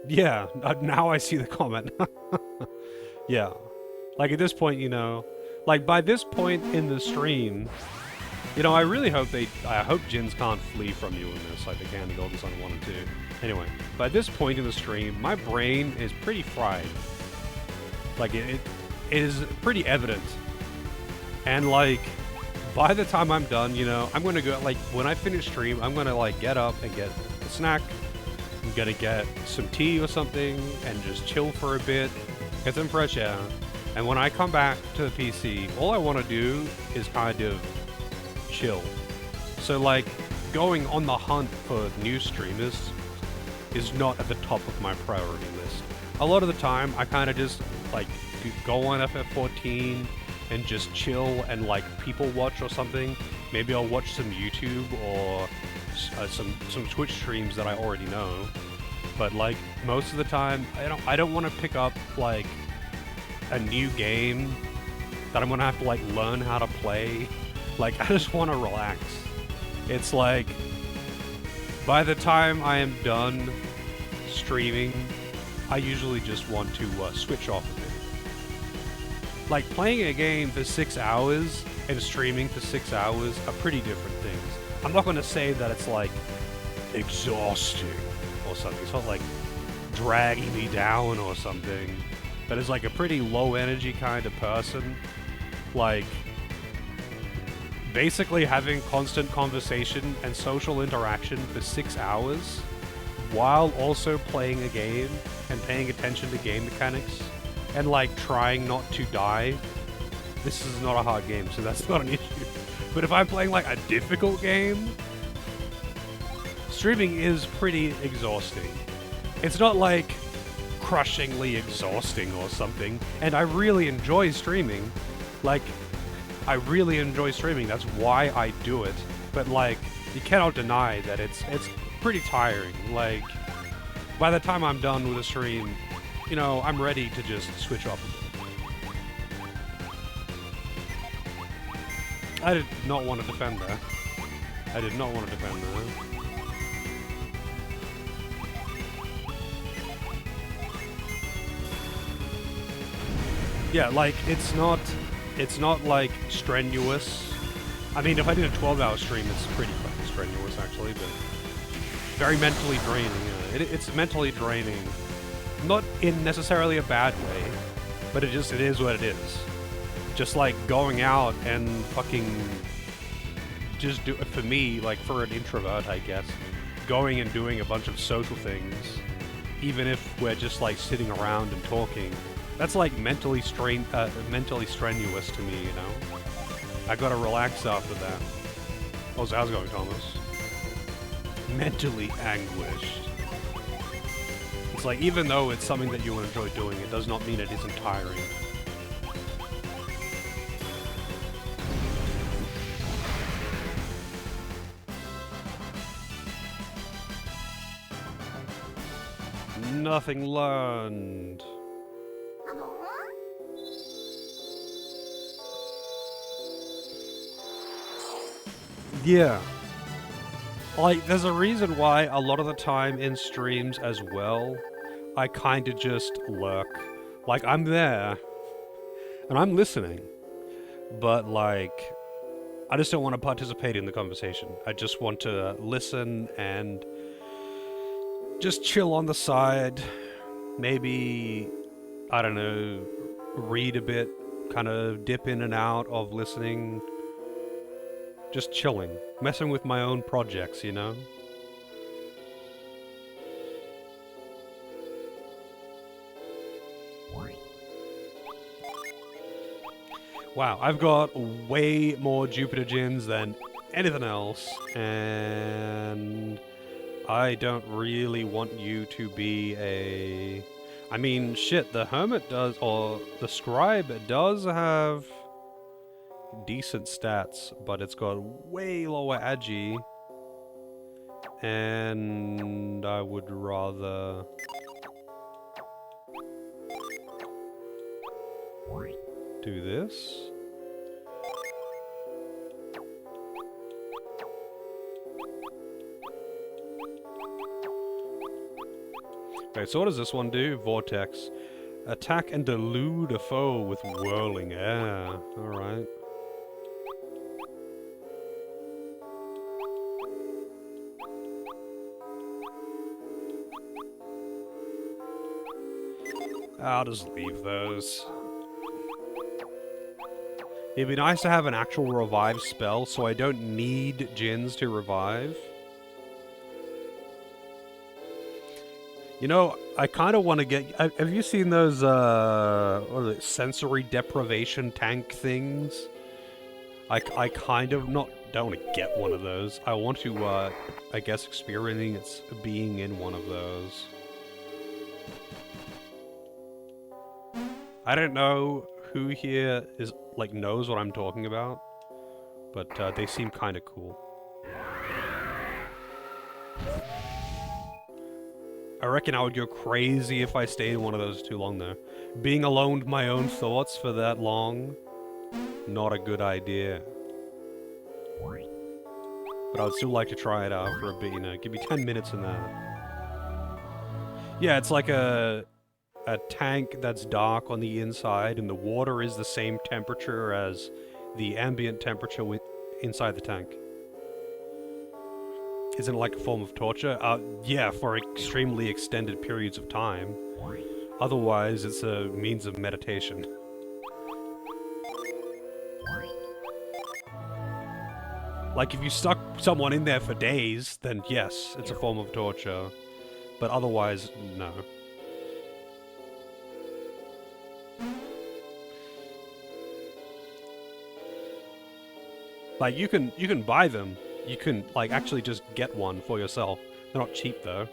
[SPEAKER 1] Yeah, now I see the comment. Yeah. Like, at this point, you know, Like, by this point in the stream, you know, I really hope I hope Jins can't flee from you in this, like the Candy Golden Sun 1 and 2. Anyway, by this point in the stream, my brain is pretty fried. Like, it is pretty evident. And, like, by the time I'm done, you know, I'm gonna go, like, when I finish stream, I'm gonna, like, get up and get a snack. I'm gonna get some tea or something and just chill for a bit, get some fresh air. And when I come back to the PC, all I want to do is kind of chill. So, like, going on the hunt for new streamers is not at the top of my priority list. A lot of the time, I kind of just, like, go on FF14 and just chill and, like, people watch or something. Maybe I'll watch some YouTube or some Twitch streams that I already know. But, like, most of the time, I don't want to pick up, like, a new game that I'm gonna have to, like, learn how to play. Like, I just want to relax. It's like, by the time I am done streaming, I usually just want to switch off a bit. Like, playing a game for 6 hours and streaming for 6 hours are pretty different things. I'm not gonna say that it's, like, exhausting or something. It's not, like, dragging me down or something. But as, like, a pretty low-energy kind of person, like, basically having constant conversation and social interaction for 6 hours while also playing a game and paying attention to game mechanics and, like, trying not to die, this is not a hard game, so that's not an issue. But if I'm playing, like, a difficult game, streaming is pretty exhausting. It's not, like, crushingly exhausting or something, and I really enjoy streaming. Like, I really enjoy streaming, that's why I do it. But, like, you cannot deny that it's pretty tiring. Like, by the time I'm done with a stream, you know, I'm ready to just switch off a bit. I did not want to defend that. I did not want to defend that. Yeah, like, it's not like strenuous. I mean, if I did a 12-hour stream, it's pretty fucking strenuous, actually, but very mentally draining. It's mentally draining. Not in necessarily a bad way, but it is what it is. Just like going out and fucking just do it for me, like for an introvert, I guess, going and doing a bunch of social things, even if we're just like sitting around and talking. That's like mentally strenuous to me, you know? I gotta relax after that. How's it going, Thomas? Mentally anguished. It's like, even though it's something that you enjoy doing, it does not mean it isn't tiring. Nothing learned. Yeah. Like, there's a reason why a lot of the time in streams as well, I kinda just lurk. Like, I'm there, and I'm listening, but, like, I just don't want to participate in the conversation. I just want to listen and just chill on the side. Maybe, I don't know, read a bit, kind of dip in and out of listening. Just chilling, messing with my own projects, you know? Wow, I've got way more Jupiter Gins than anything else, and I don't really want you to be a... I mean, shit, the Hermit does, or the Scribe does have decent stats, but it's got way lower agi, and I would rather do this. Okay, so what does this one do? Vortex. Attack and delude a foe with whirling air. Alright. I'll just leave those. It'd be nice to have an actual revive spell, so I don't need Djinns to revive. You know, I kind of want to get... Have you seen those, what are they, sensory deprivation tank things? I kind of don't want to get one of those. I want to, I guess, experience being in one of those. I don't know who here knows what I'm talking about, but they seem kind of cool. I reckon I would go crazy if I stayed in one of those too long, though. Being alone with my own thoughts for that long, not a good idea. But I would still like to try it out for a bit, you know. Give me 10 minutes in that. Yeah, it's like a tank that's dark on the inside, and the water is the same temperature as the ambient temperature inside the tank. Isn't it like a form of torture? Yeah, for extremely extended periods of time. Otherwise, it's a means of meditation. Like, if you stuck someone in there for days, then yes, it's a form of torture. But otherwise, no. Like, you can buy them. You can, like, actually just get one for yourself. They're not cheap, though.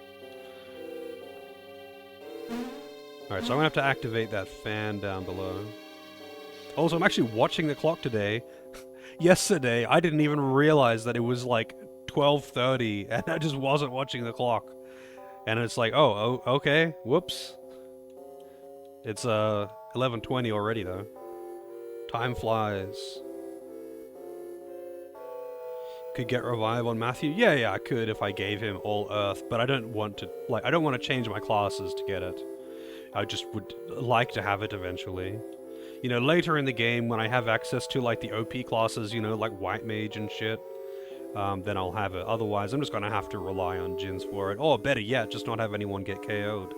[SPEAKER 1] Alright, so I'm gonna have to activate that fan down below. Also, I'm actually watching the clock today. Yesterday, I didn't even realize that it was, like, 12:30, and I just wasn't watching the clock. And it's like, oh, okay, whoops. It's, 11:20 already, though. Time flies. Could get revive on Matthew? Yeah, I could if I gave him all Earth, but I don't want to, like, I don't want to change my classes to get it. I just would like to have it eventually. You know, later in the game, when I have access to, like, the OP classes, you know, like White Mage and shit, then I'll have it. Otherwise, I'm just gonna have to rely on Djinns for it. Or, better yet, just not have anyone get KO'd.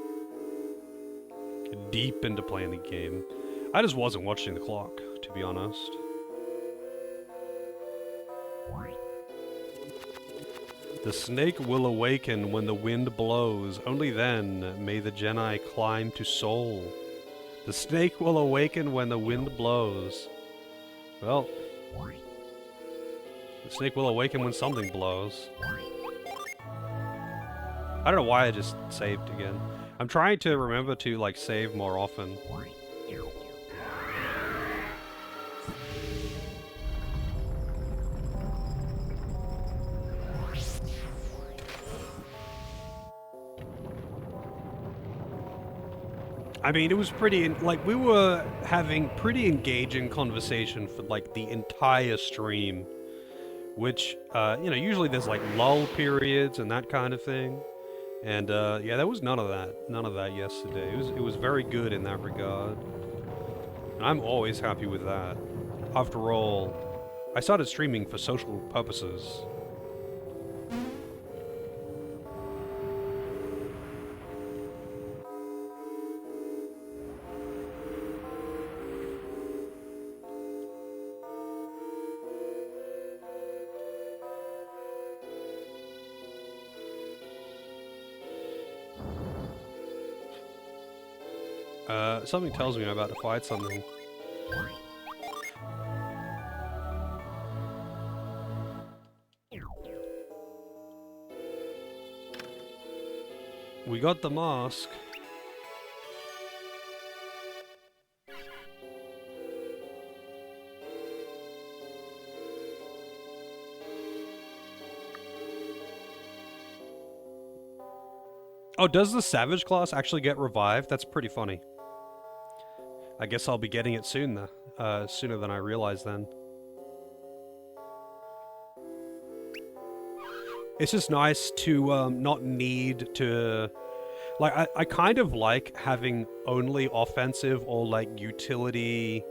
[SPEAKER 1] Deep into playing the game. I just wasn't watching the clock, to be honest. The snake will awaken when the wind blows. Only then may the Jedi climb to Sol. The snake will awaken when the wind blows. Well, the snake will awaken when something blows. I don't know why I just saved again. I'm trying to remember to, like, save more often. I mean, it was pretty, like, we were having pretty engaging conversation for, like, the entire stream. Which, you know, usually there's, like, lull periods and that kind of thing. And, yeah, there was none of that. None of that yesterday. It was very good in that regard. And I'm always happy with that. After all, I started streaming for social purposes. Something tells me I'm about to fight something. We got the mask. Oh, does the Savage class actually get revived? That's pretty funny. I guess I'll be getting it soon, though. Sooner than I realized then. It's just nice to not need to... Like, I kind of like having only offensive or, like, utility,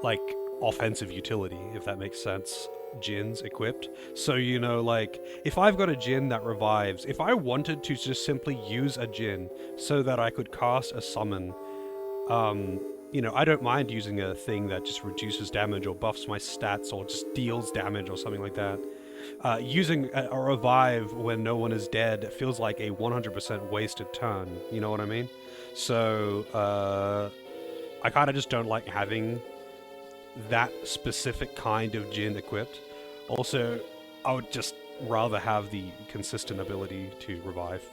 [SPEAKER 1] like, offensive utility, if that makes sense, gins equipped. So, you know, like, if I've got a gin that revives, if I wanted to just simply use a gin so that I could cast a summon, you know, I don't mind using a thing that just reduces damage or buffs my stats or just deals damage or something like that. Using a revive when no one is dead feels like a 100% wasted turn, you know what I mean? So, I kind of just don't like having that specific kind of gin equipped. Also, I would just rather have the consistent ability to revive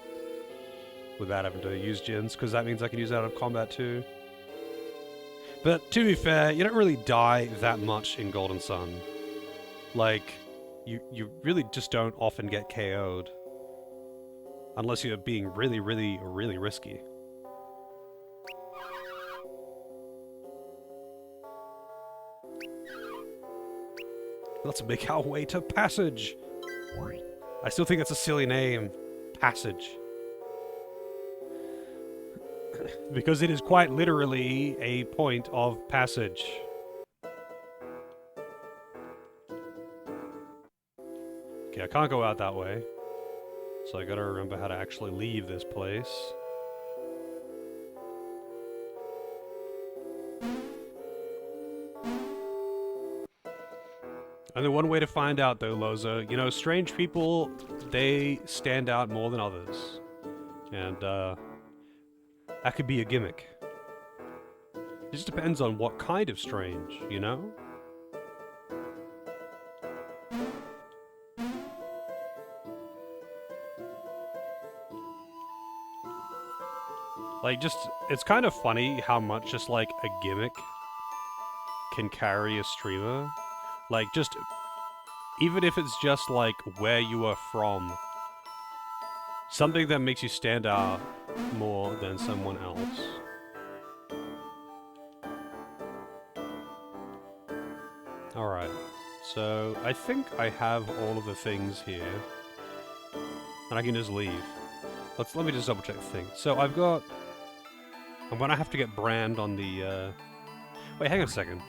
[SPEAKER 1] without having to use gins, because that means I can use that out of combat too. But to be fair, you don't really die that much in Golden Sun. Like, you really just don't often get KO'd. Unless you're being really, really, really risky. Let's make our way to Passage! I still think that's a silly name. Passage. Because it is quite literally a point of passage. Okay, I can't go out that way. So I gotta remember how to actually leave this place. Only one way to find out though, Loza. You know, strange people, they stand out more than others. And, that could be a gimmick. It just depends on what kind of strange, you know? Like, just, it's kind of funny how much just, like, a gimmick can carry a streamer. Like, just, even if it's just, like, where you are from, something that makes you stand out more than someone else. Alright, so I think I have all of the things here, and I can just leave. Let me just double check the thing. So I've got... I'm gonna have to get Brand on the, Wait, hang on a second.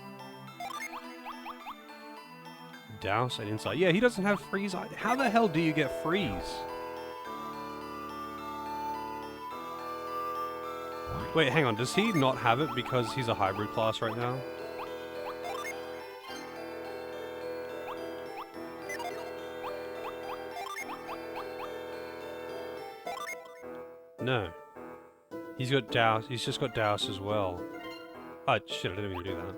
[SPEAKER 1] Douse and Insight. Yeah, he doesn't have freeze. How the hell do you get freeze? Wait, hang on. Does he not have it because he's a hybrid class right now? No. He's got Douse. He's just got Douse as well. Oh, shit, I didn't mean to do that.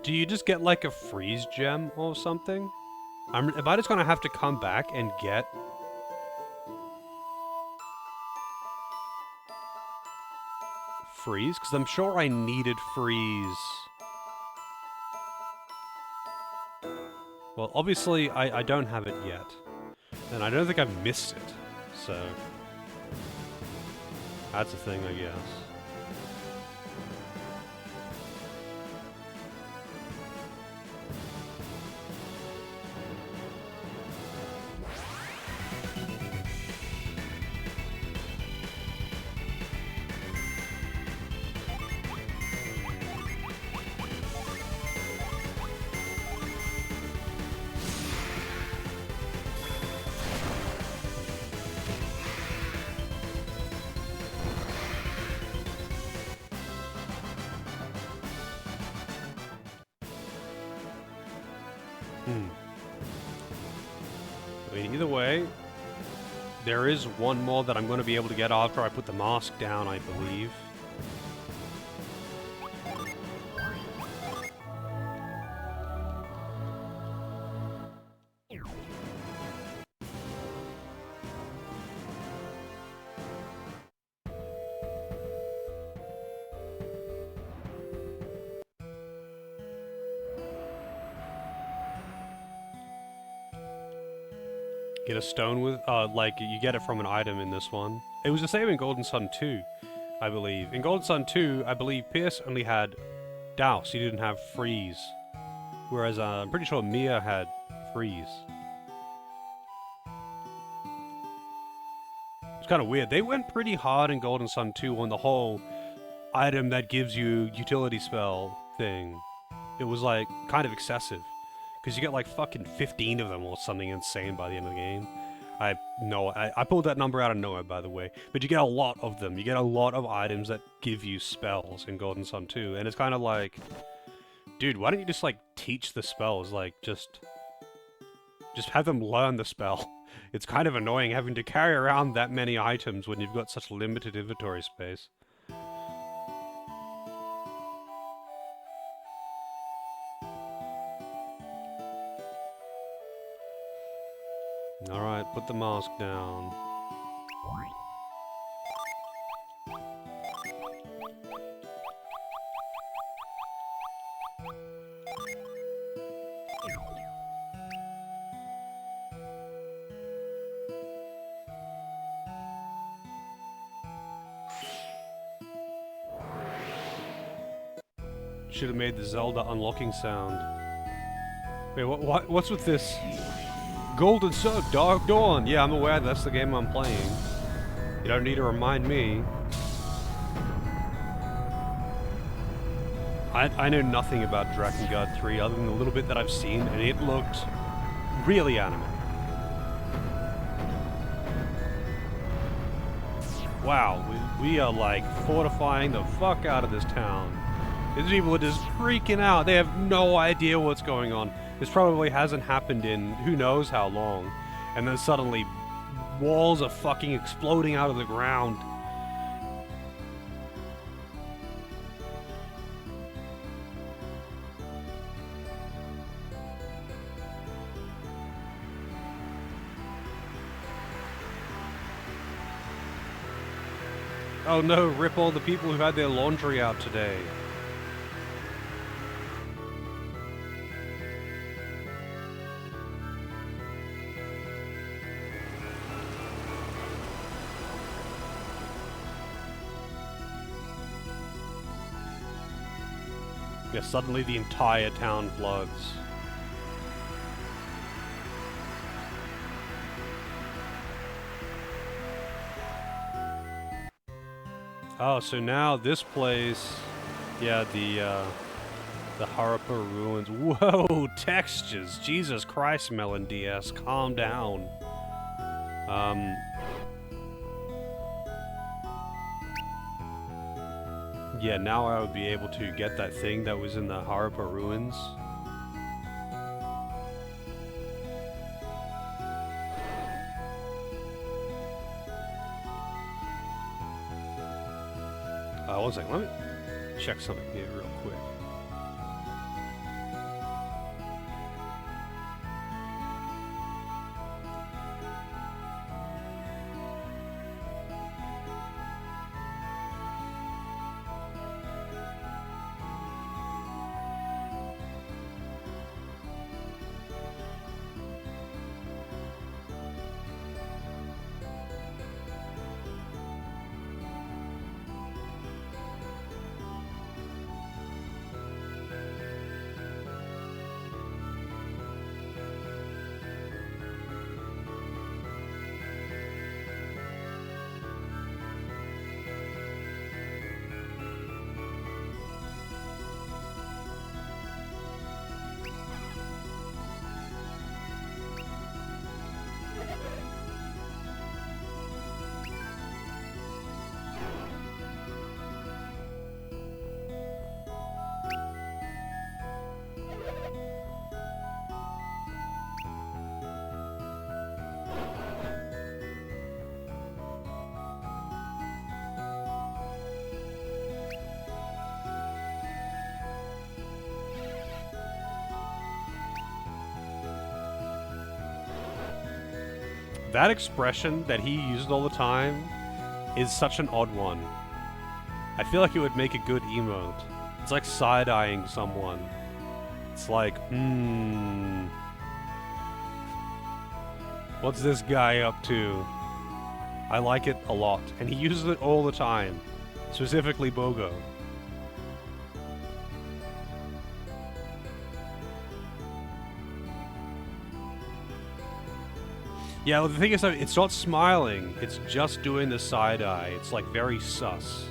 [SPEAKER 1] Do you just get, like, a freeze gem or something? Am I just gonna have to come back and get... freeze? Because I'm sure I needed freeze. Well, obviously, I don't have it yet. And I don't think I've missed it. So... that's a thing, I guess. I mean, either way, there is one more that I'm going to be able to get after I put the mask down, I believe. Get a stone with, like, you get it from an item in this one. It was the same in Golden Sun too. I believe. In Golden Sun 2, I believe Pierce only had Douse. He didn't have Freeze. Whereas I'm pretty sure Mia had Freeze. It's kind of weird. They went pretty hard in Golden Sun 2 on the whole item that gives you utility spell thing. It was like kind of excessive. Because you get like fucking 15 of them or something insane by the end of the game. I pulled that number out of nowhere, by the way. But you get a lot of them. You get a lot of items that give you spells in Golden Sun 2. And it's kind of like, dude, why don't you just like teach the spells? Like just have them learn the spell. It's kind of annoying having to carry around that many items when you've got such limited inventory space. Alright, put the mask down. Should have made the Zelda unlocking sound. Wait, what's with this? Golden Sun, Dark Dawn! Yeah, I'm aware that's the game I'm playing. You don't need to remind me. I know nothing about Drakengard 3 other than the little bit that I've seen, and it looked really anime. Wow, we are like fortifying the fuck out of this town. These people are just freaking out. They have no idea what's going on. This probably hasn't happened in who knows how long. And then suddenly, walls are fucking exploding out of the ground. Oh no, rip all the people who had their laundry out today. Yeah, suddenly the entire town floods. Oh, so now this place, yeah, the Harappa ruins. Whoa, textures! Jesus Christ, Melon DS, calm down. Yeah, now I would be able to get that thing that was in the Harappa ruins. One second, let me check something here real quick. That expression that he uses all the time is such an odd one. I feel like it would make a good emote. It's like side-eyeing someone. It's like, what's this guy up to? I like it a lot, and he uses it all the time. Specifically Bogo. Yeah, well, the thing is though, it's not smiling, it's just doing the side eye. It's like very sus.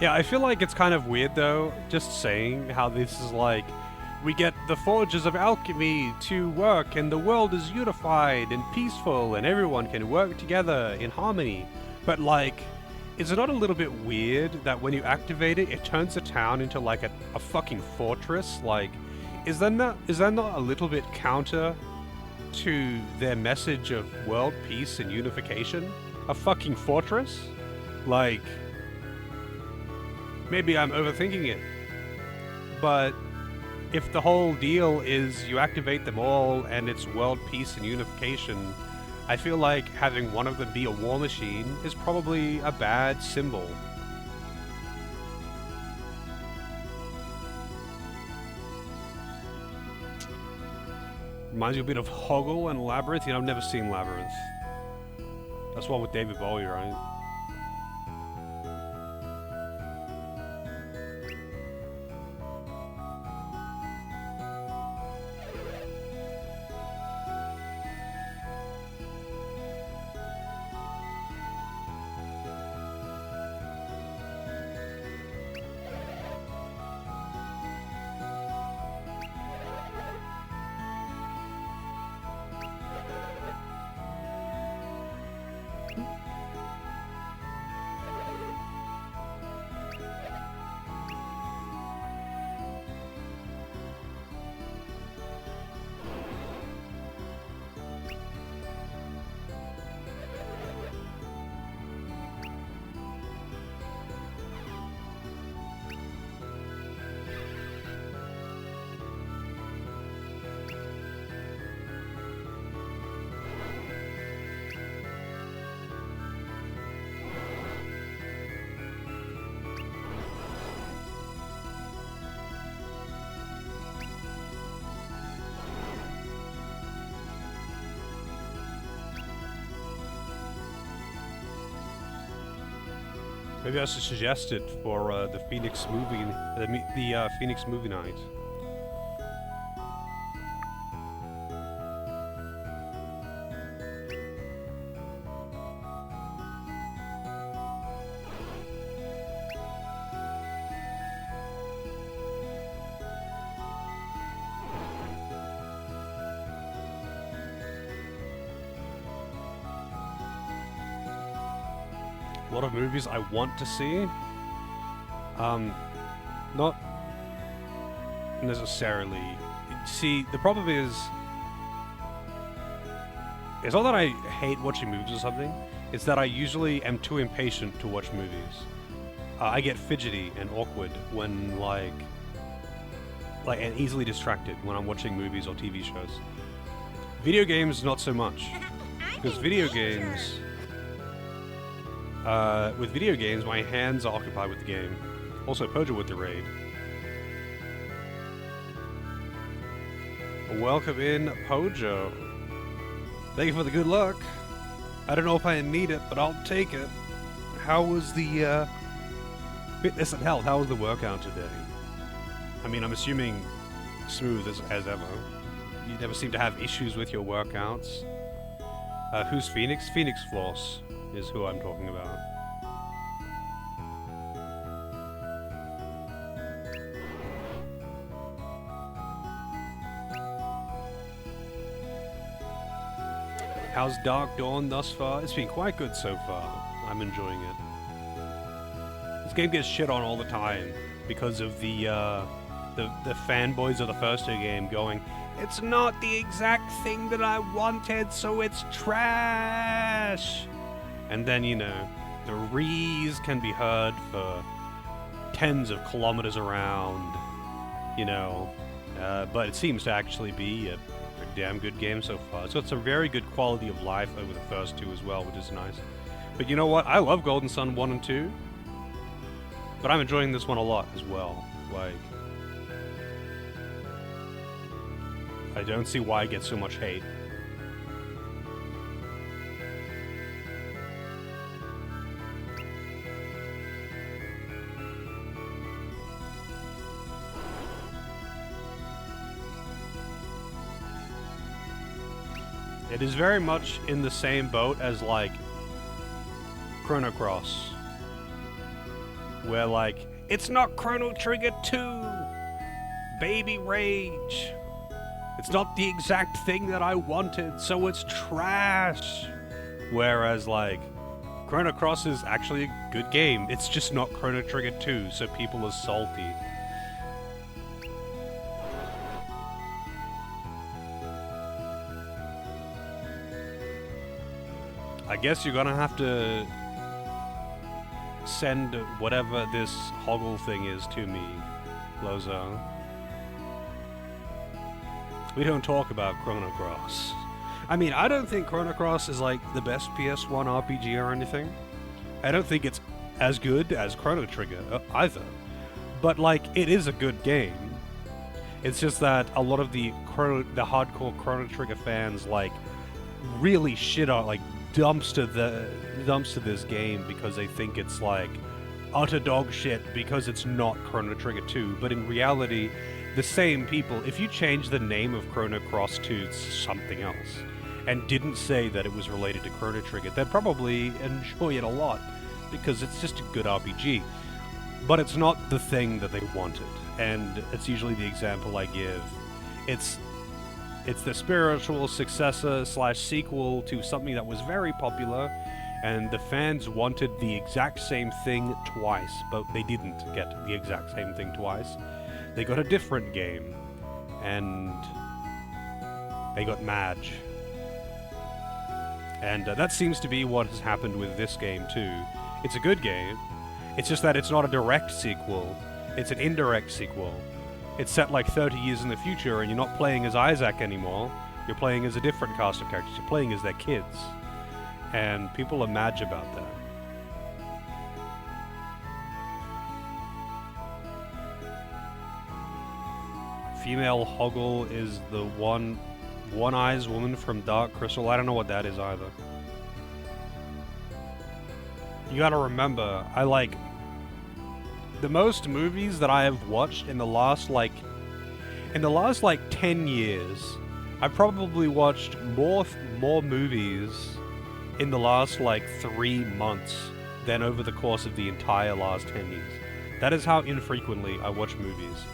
[SPEAKER 1] Yeah, I feel like it's kind of weird though, just saying how this is like, we get the forges of alchemy to work and the world is unified and peaceful and everyone can work together in harmony. But like, is it not a little bit weird that when you activate it, it turns the town into like a fucking fortress? Like, is that not a little bit counter to their message of world peace and unification? A fucking fortress? Like, maybe I'm overthinking it, but if the whole deal is you activate them all and it's world peace and unification, I feel like having one of them be a war machine is probably a bad symbol. Reminds you a bit of Hoggle and Labyrinth. You know, I've never seen Labyrinth. That's one with David Bowie, right? Maybe I should suggest it for the Phoenix movie, the Phoenix movie night. A lot of movies I want to see. Not necessarily. See, the problem is, it's not that I hate watching movies or something, it's that I usually am too impatient to watch movies. I get fidgety and awkward when like and easily distracted when I'm watching movies or TV shows. Video games, not so much. Because video games... with video games, my hands are occupied with the game. Also, Pojo with the raid. Welcome in, Pojo. Thank you for the good luck. I don't know if I need it, but I'll take it. How was the, fitness and health? How was the workout today? I mean, I'm assuming smooth as ever. You never seem to have issues with your workouts. Who's Phoenix? Phoenix Floss is who I'm talking about. How's Dark Dawn thus far? It's been quite good so far. I'm enjoying it. This game gets shit on all the time because of the fanboys of the first game going, "It's not the exact thing that I wanted, so it's trash." And then, you know, the rees can be heard for tens of kilometers around, you know, but it seems to actually be a damn good game so far. So it's a very good quality of life over the first two as well, which is nice. But you know what? I love Golden Sun 1 and 2, but I'm enjoying this one a lot as well. Like, I don't see why it gets so much hate. It is very much in the same boat as, like, Chrono Cross, where, like, it's not Chrono Trigger 2, baby rage. It's not the exact thing that I wanted, so it's trash. Whereas, like, Chrono Cross is actually a good game. It's just not Chrono Trigger 2, so people are salty. I guess you're gonna have to send whatever this Hoggle thing is to me, Lozo. We don't talk about Chrono Cross. I mean, I don't think Chrono Cross is like the best PS1 RPG or anything. I don't think it's as good as Chrono Trigger either. But like, it is a good game. It's just that a lot of the hardcore Chrono Trigger fans like really shit on, like, dumpster this game because they think it's like utter dog shit because it's not Chrono Trigger 2. But in reality, the same people, if you change the name of Chrono Cross to something else and didn't say that it was related to Chrono Trigger, they'd probably enjoy it a lot because it's just a good RPG. But it's not the thing that they wanted, and it's usually the example I give. It's the spiritual successor / sequel to something that was very popular, and the fans wanted the exact same thing twice, but they didn't get the exact same thing twice. They got a different game, and they got Madge. And that seems to be what has happened with this game too. It's a good game, it's just that it's not a direct sequel, it's an indirect sequel. It's set like 30 years in the future, and you're not playing as Isaac anymore. You're playing as a different cast of characters. You're playing as their kids. And people are mad about that. Female Hoggle is the one-eyes woman from Dark Crystal. I don't know what that is either. You gotta remember, the most movies that I have watched in the last 10 years, I've probably watched more movies in the last 3 months than over the course of the entire last 10 years. That is how infrequently I watch movies.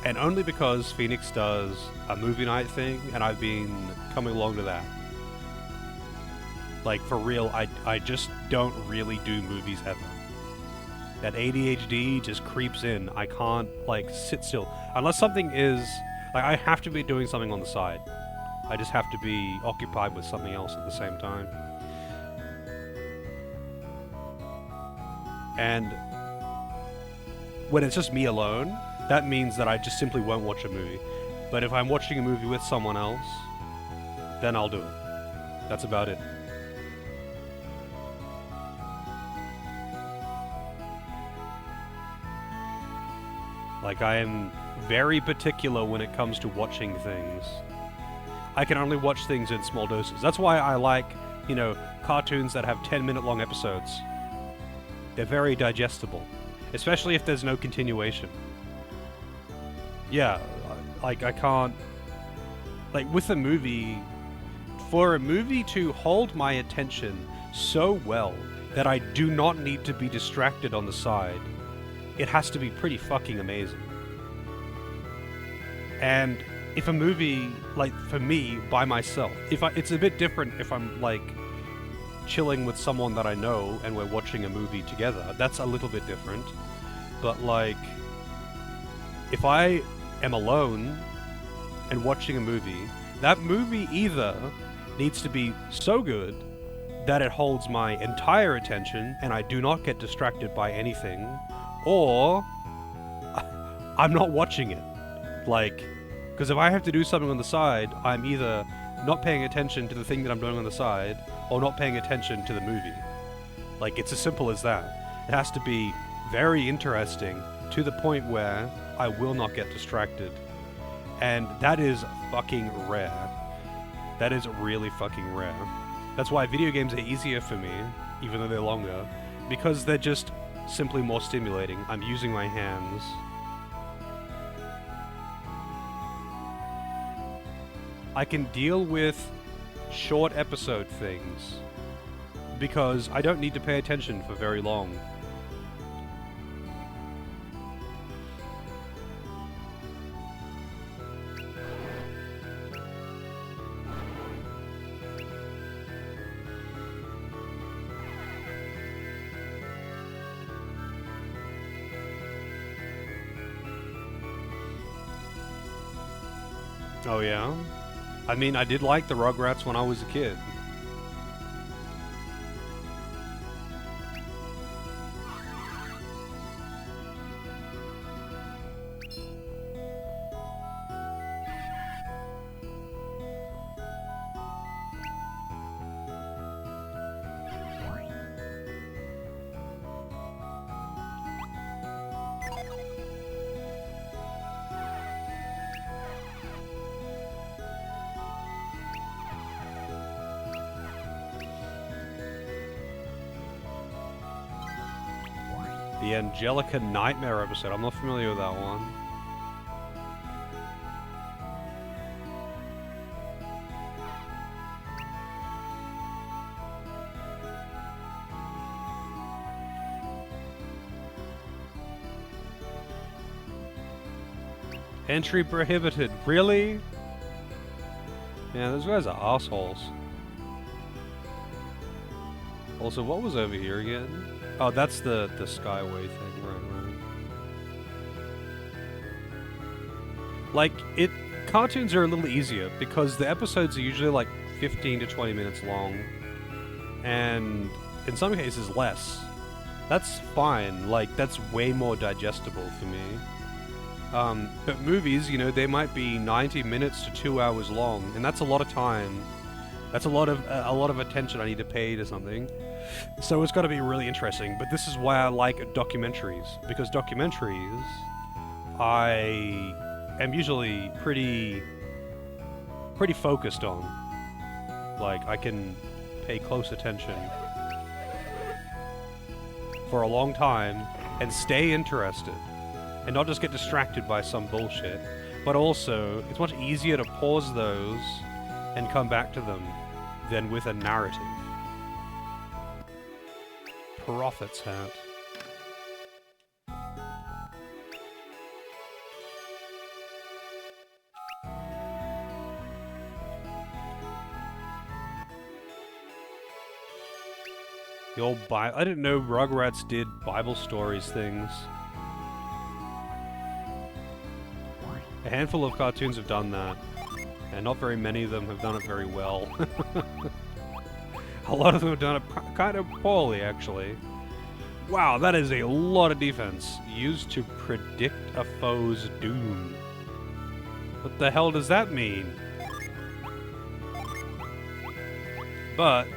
[SPEAKER 1] And only because Phoenix does a movie night thing, and I've been coming along to that. Like, for real, I just don't really do movies ever. That ADHD just creeps in. I can't, sit still. Unless something is... I have to be doing something on the side. I just have to be occupied with something else at the same time. And when it's just me alone, that means that I just simply won't watch a movie. But if I'm watching a movie with someone else, then I'll do it. That's about it. I am very particular when it comes to watching things. I can only watch things in small doses. That's why I like, cartoons that have 10-minute long episodes. They're very digestible. Especially if there's no continuation. Yeah, I can't... with a movie... For a movie to hold my attention so well that I do not need to be distracted on the side, it has to be pretty fucking amazing. And if a movie, like, for me, by myself, it's a bit different if I'm, like, chilling with someone that I know and we're watching a movie together. That's a little bit different. But, like, if I am alone and watching a movie, that movie either needs to be so good that it holds my entire attention and I do not get distracted by anything, or I'm not watching it. Like, because if I have to do something on the side, I'm either not paying attention to the thing that I'm doing on the side, or not paying attention to the movie. Like, it's as simple as that. It has to be very interesting to the point where I will not get distracted. And that is fucking rare. That is really fucking rare. That's why video games are easier for me, even though they're longer, because they're just simply more stimulating. I'm using my hands. I can deal with short episode things because I don't need to pay attention for very long. Oh yeah? I mean, I did like the Rugrats when I was a kid. The Angelica Nightmare episode. I'm not familiar with that one. Entry prohibited. Really? Yeah, those guys are assholes. Also, what was over here again? Oh, that's the Skyway thing, right. Like, cartoons are a little easier because the episodes are usually like 15 to 20 minutes long, and in some cases less. That's fine, like, that's way more digestible for me. But movies, you know, they might be 90 minutes to 2 hours long, and that's a lot of time. That's a lot of attention I need to pay to something. So it's got to be really interesting. But this is why I like documentaries, because documentaries, I am usually pretty focused on. Like, I can pay close attention for a long time and stay interested and not just get distracted by some bullshit. But also, it's much easier to pause those and come back to them than with a narrative. Prophet's hat. The old Bible. I didn't know Rugrats did Bible stories things. A handful of cartoons have done that, and not very many of them have done it very well. A lot of them have done it kind of poorly, actually. Wow, that is a lot of defense used to predict a foe's doom. What the hell does that mean? But,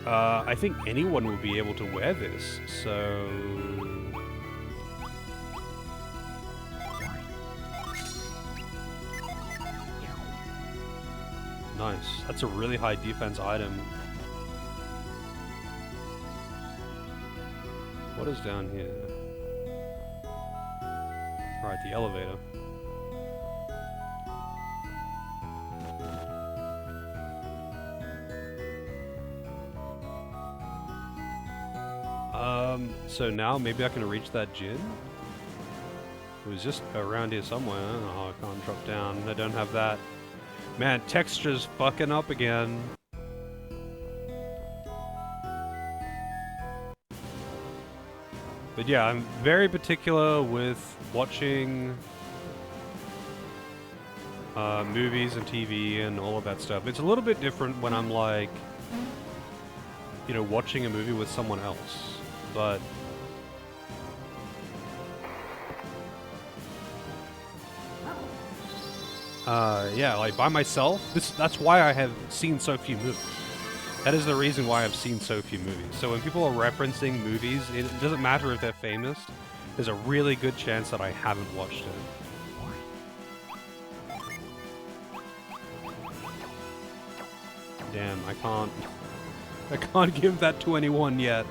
[SPEAKER 1] I think anyone will be able to wear this, so... Nice. That's a really high defense item. What is down here? Right, the elevator. So now maybe I can reach that gin? It was just around here somewhere. Oh, I can't drop down. I don't have that. Man, texture's fucking up again. But yeah, I'm very particular with watching movies and TV and all of that stuff. It's a little bit different when I'm like, you know, watching a movie with someone else. But yeah, like by myself, that's why I have seen so few movies. That is the reason why I've seen so few movies. So when people are referencing movies, it doesn't matter if they're famous, there's a really good chance that I haven't watched it. Damn, I can't give that to anyone yet.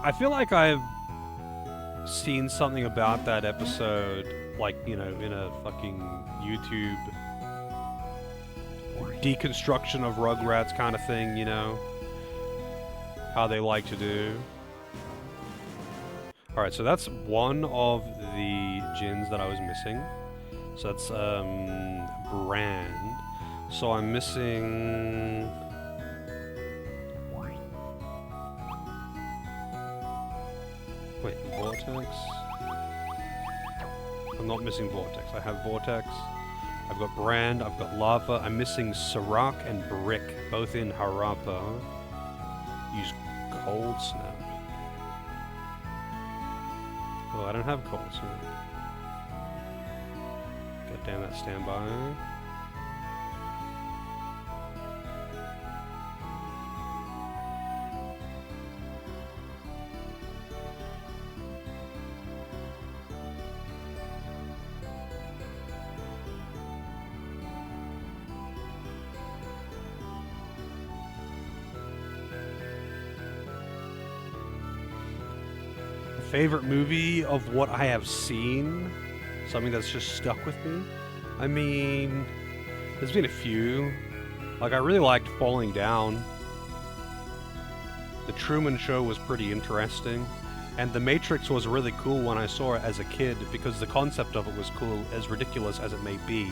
[SPEAKER 1] I feel like I've seen something about that episode, like, you know, in a fucking YouTube deconstruction of Rugrats kind of thing, you know? How they like to do. Alright, so that's one of the gins that I was missing. So that's, brand. So I'm missing... Wait, Vortex? I'm not missing Vortex. I have Vortex. I've got Brand, I've got Lava. I'm missing Sirac and Brick, both in Harappa. Use Cold Snap. Oh, I don't have Cold Snap. God damn that standby. Favorite movie of what I have seen? Something that's just stuck with me? I mean, there's been a few. Like, I really liked Falling Down. The Truman Show was pretty interesting. And The Matrix was really cool when I saw it as a kid, because the concept of it was cool, as ridiculous as it may be.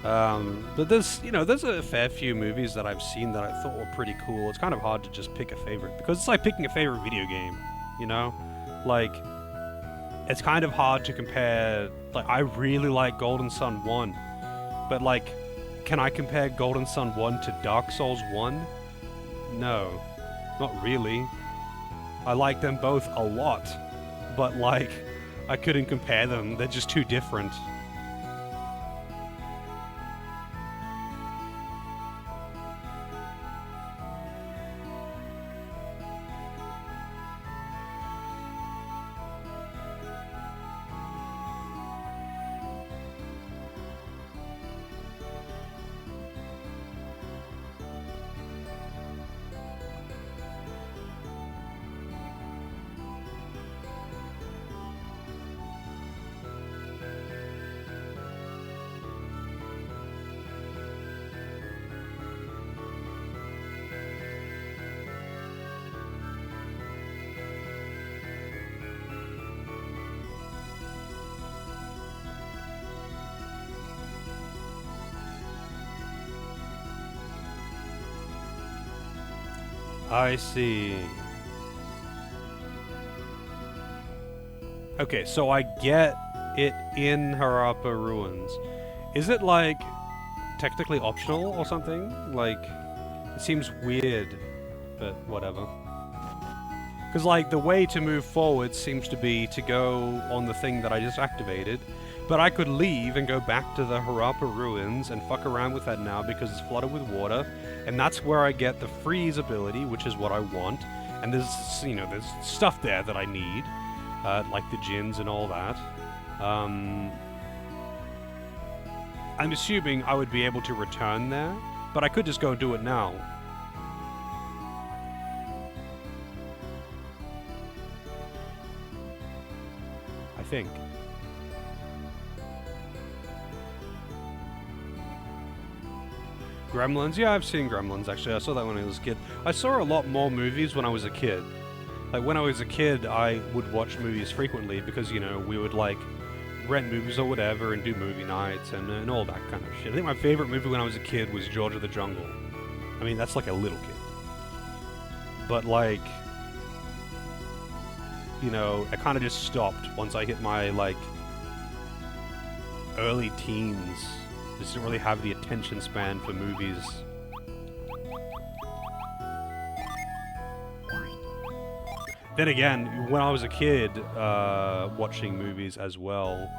[SPEAKER 1] But there's a fair few movies that I've seen that I thought were pretty cool. It's kind of hard to just pick a favorite, because it's like picking a favorite video game. You know? Like, it's kind of hard to compare. Like, I really like Golden Sun 1, but like, can I compare Golden Sun 1 to Dark Souls 1? No, not really. I like them both a lot, but like, I couldn't compare them. They're just too different. I see. Okay, so I get it in Harappa Ruins. Is it, like, technically optional or something? Like, it seems weird, but whatever. Because, like, the way to move forward seems to be to go on the thing that I just activated, but I could leave and go back to the Harappa Ruins and fuck around with that now because it's flooded with water, and that's where I get the freeze ability, which is what I want, and there's stuff there that I need, like the gins and all that. I'm assuming I would be able to return there, but I could just go do it now. I think. Gremlins? Yeah, I've seen Gremlins, actually. I saw that when I was a kid. I saw a lot more movies when I was a kid. Like, when I was a kid, I would watch movies frequently because, you know, we would, like, rent movies or whatever and do movie nights and all that kind of shit. I think my favorite movie when I was a kid was George of the Jungle. I mean, that's like a little kid. But, like, you know, I kind of just stopped once I hit my, like, early teens. Just didn't really have the attention span for movies. Then again, when I was a kid, watching movies as well,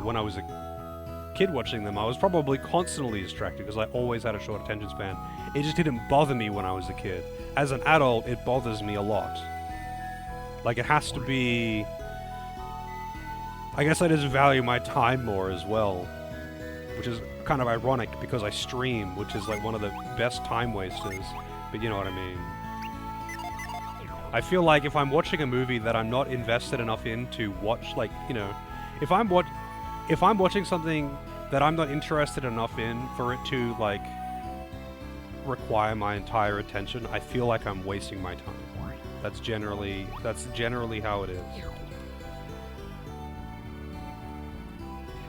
[SPEAKER 1] when I was a kid watching them, I was probably constantly distracted because I always had a short attention span. It just didn't bother me when I was a kid. As an adult, it bothers me a lot. Like, it has to be... I guess I just value my time more as well. Which is kind of ironic because I stream, which is like one of the best time wasters. But you know what I mean. I feel like if I'm watching a movie that I'm not invested enough in to watch, like, you know, if I'm watching something that I'm not interested enough in for it to, like, require my entire attention, I feel like I'm wasting my time. That's generally how it is.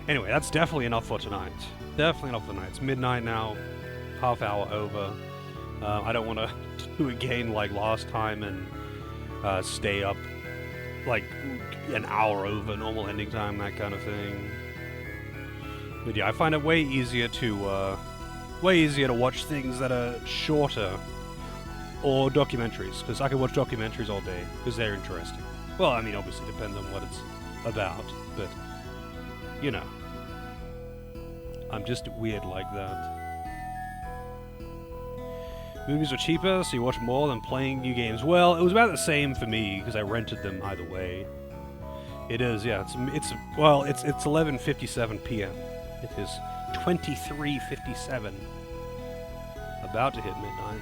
[SPEAKER 1] Anyway, that's definitely enough for tonight. Definitely enough for tonight. It's midnight now, half hour over. I don't want to do it again like last time and stay up like an hour over normal ending time, that kind of thing. But yeah, I find it way easier to watch things that are shorter or documentaries, because I can watch documentaries all day because they're interesting. Well, I mean, obviously it depends on what it's about, but you know, I'm just weird like that. Movies are cheaper, so you watch more than playing new games. Well, it was about the same for me because I rented them either way. It is, yeah. It's 11:57 p.m. It is 23:57. About to hit midnight.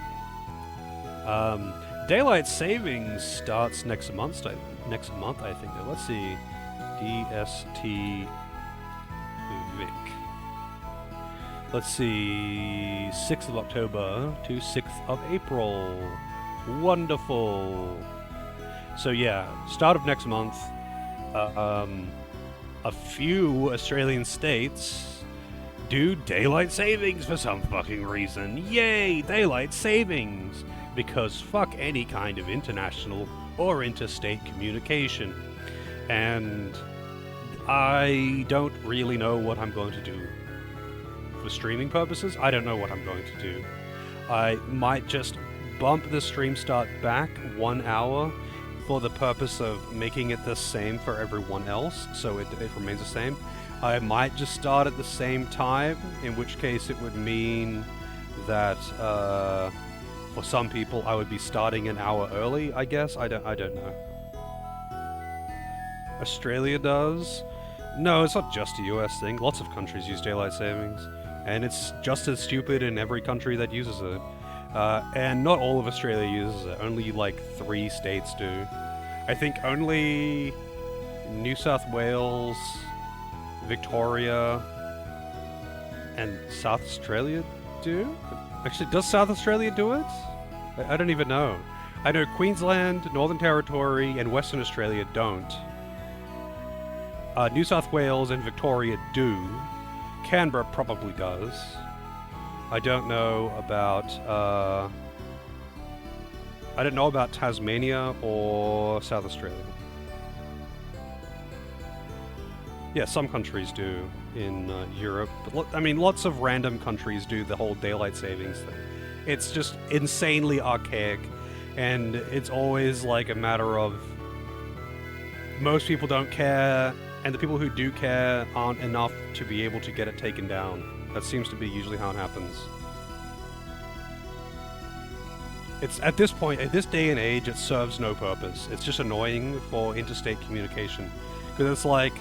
[SPEAKER 1] Daylight savings starts next month. I think. Let's see. DST Vic. Let's see. 6th of October to 6th of April. Wonderful. So yeah, start of next month. A few Australian states do daylight savings for some fucking reason. Yay, daylight savings! Because fuck any kind of international or interstate communication. And I don't really know what I'm going to do. For streaming purposes, I don't know what I'm going to do. I might just bump the stream start back 1 hour for the purpose of making it the same for everyone else, so it remains the same. I might just start at the same time, in which case it would mean that for some people I would be starting an hour early, I guess. I don't know. Australia does? No, it's not just a US thing. Lots of countries use daylight savings, and it's just as stupid in every country that uses it. And not all of Australia uses it. Only like 3 states do. I think only New South Wales, Victoria, and South Australia do? Actually, does South Australia do it? I don't even know. I know Queensland, Northern Territory, and Western Australia don't. New South Wales and Victoria do. Canberra probably does. I don't know about Tasmania or South Australia. Yeah, some countries do in Europe. But I mean, lots of random countries do the whole daylight savings thing. It's just insanely archaic, and it's always like a matter of most people don't care, and the people who do care aren't enough to be able to get it taken down. That seems to be usually how it happens. It's at this point, at this day and age, it serves no purpose. It's just annoying for interstate communication. Because it's like,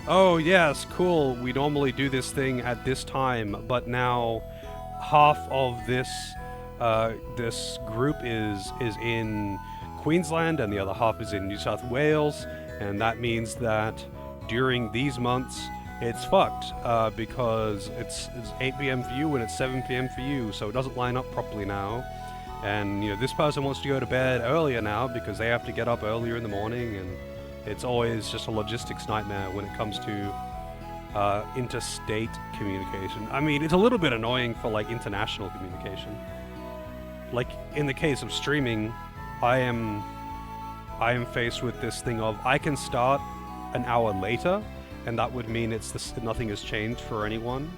[SPEAKER 1] oh yes, cool, we normally do this thing at this time, but now half of this group is in Queensland and the other half is in New South Wales, and that means that during these months it's fucked because it's 8 p.m. for you and it's 7 p.m. for you, so it doesn't line up properly now. And this person wants to go to bed earlier now because they have to get up earlier in the morning, and it's always just a logistics nightmare when it comes to interstate communication. I mean, it's a little bit annoying for like international communication. Like in the case of streaming, I am faced with this thing of I can start an hour later, and that would mean nothing has changed for anyone,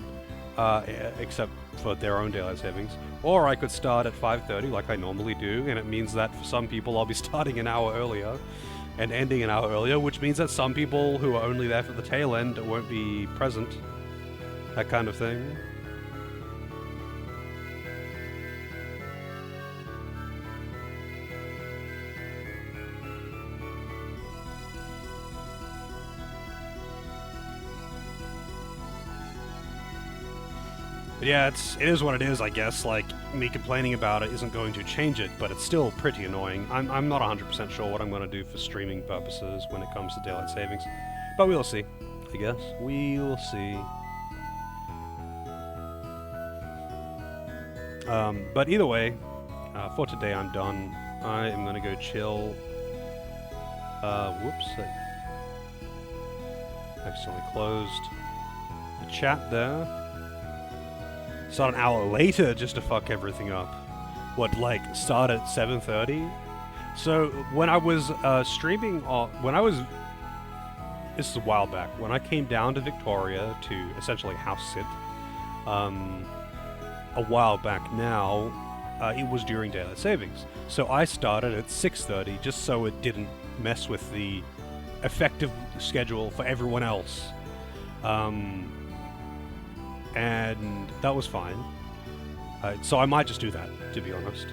[SPEAKER 1] except for their own daylight savings. Or I could start at 5:30 like I normally do, and it means that for some people I'll be starting an hour earlier and ending an hour earlier, which means that some people who are only there for the tail end won't be present. That kind of thing. But yeah, it is what it is, I guess. Like, me complaining about it isn't going to change it, but it's still pretty annoying. I'm not 100% sure what I'm going to do for streaming purposes when it comes to daylight savings. But we'll see, I guess. We'll see. But either way, for today I'm done. I am going to go chill. Whoops. I accidentally closed the chat there. Start an hour later just to fuck everything up. What, like, start at 7:30? So, when I was streaming, this is a while back, when I came down to Victoria to essentially house sit, a while back now, it was during daylight savings. So I started at 6:30 just so it didn't mess with the effective schedule for everyone else. And that was fine. So I might just do that, to be honest.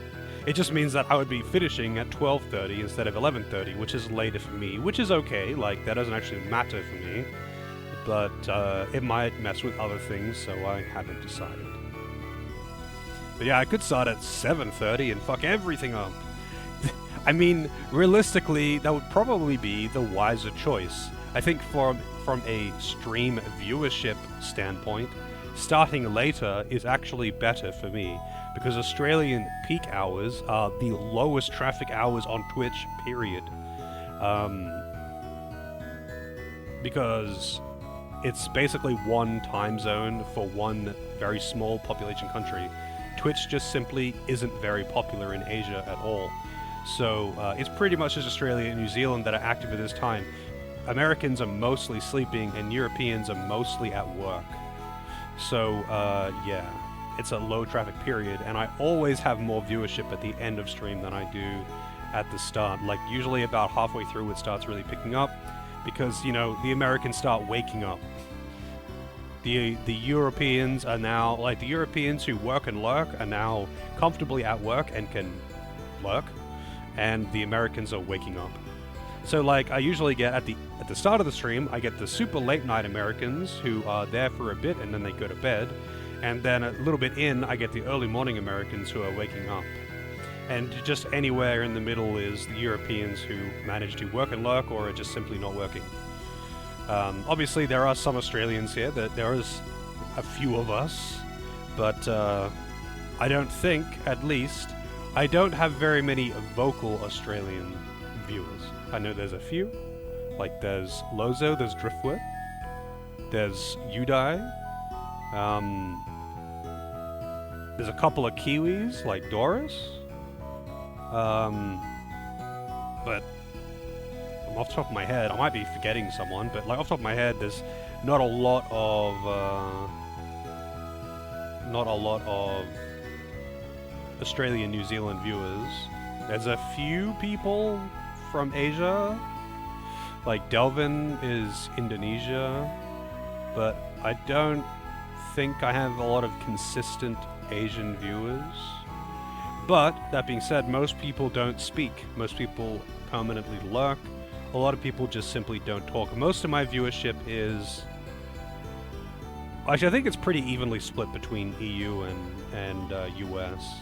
[SPEAKER 1] It just means that I would be finishing at 12:30 instead of 11:30, which is later for me, which is okay, like, that doesn't actually matter for me. But it might mess with other things, so I haven't decided. But yeah, I could start at 7:30 and fuck everything up. I mean, realistically, that would probably be the wiser choice. I think from a stream viewership standpoint, starting later is actually better for me, because Australian peak hours are the lowest traffic hours on Twitch, period. Because it's basically one time zone for one very small population country. Twitch just simply isn't very popular in Asia at all. So it's pretty much just Australia and New Zealand that are active at this time. Americans are mostly sleeping and Europeans are mostly at work. So yeah, it's a low traffic period, and I always have more viewership at the end of stream than I do at the start. Like, usually about halfway through it starts really picking up, because, you know, the Americans start waking up. The Europeans are now, like, the Europeans who work and lurk are now comfortably at work and can lurk, and the Americans are waking up. So, like, I usually get at the start of the stream, I get the super late night Americans who are there for a bit and then they go to bed, and then a little bit in, I get the early morning Americans who are waking up. And just anywhere in the middle is the Europeans who manage to work and lurk or are just simply not working. Obviously, there are some Australians here, there is a few of us, but I don't think, at least, I don't have very many vocal Australian viewers. I know there's a few, like there's Lozo, there's Driftwood, there's Udai, there's a couple of Kiwis, like Doris, but off the top of my head, I might be forgetting someone, but like off the top of my head, there's not a lot of Australian, New Zealand viewers. There's a few people from Asia, like Delvin is Indonesia, but I don't think I have a lot of consistent Asian viewers. But that being said, most people don't speak. Most people permanently lurk A lot of people just simply don't talk. Most of my viewership is... Actually, I think it's pretty evenly split between EU and US.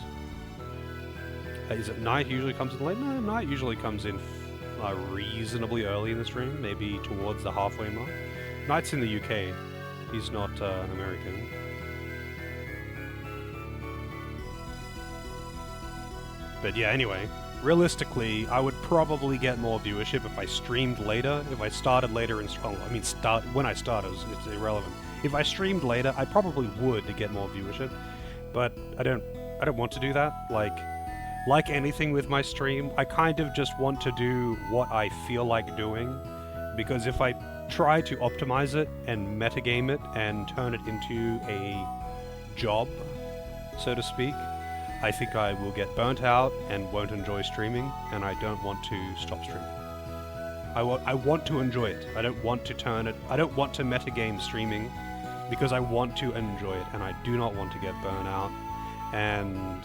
[SPEAKER 1] Is it night usually comes in late? No, night usually comes in reasonably early in the stream, maybe towards the halfway mark. Night's in the UK. He's not American. But yeah, anyway, realistically, I would probably get more viewership if I streamed later. If I started later and when I started, it's irrelevant. If I streamed later, I probably would to get more viewership, but I don't want to do that. Like anything with my stream, I kind of just want to do what I feel like doing, because if I try to optimize it and metagame it and turn it into a job, so to speak, I think I will get burnt out and won't enjoy streaming, and I don't want to stop streaming. I want to enjoy it. I don't want to turn it... I don't want to metagame streaming, because I want to enjoy it, and I do not want to get burnt out. And...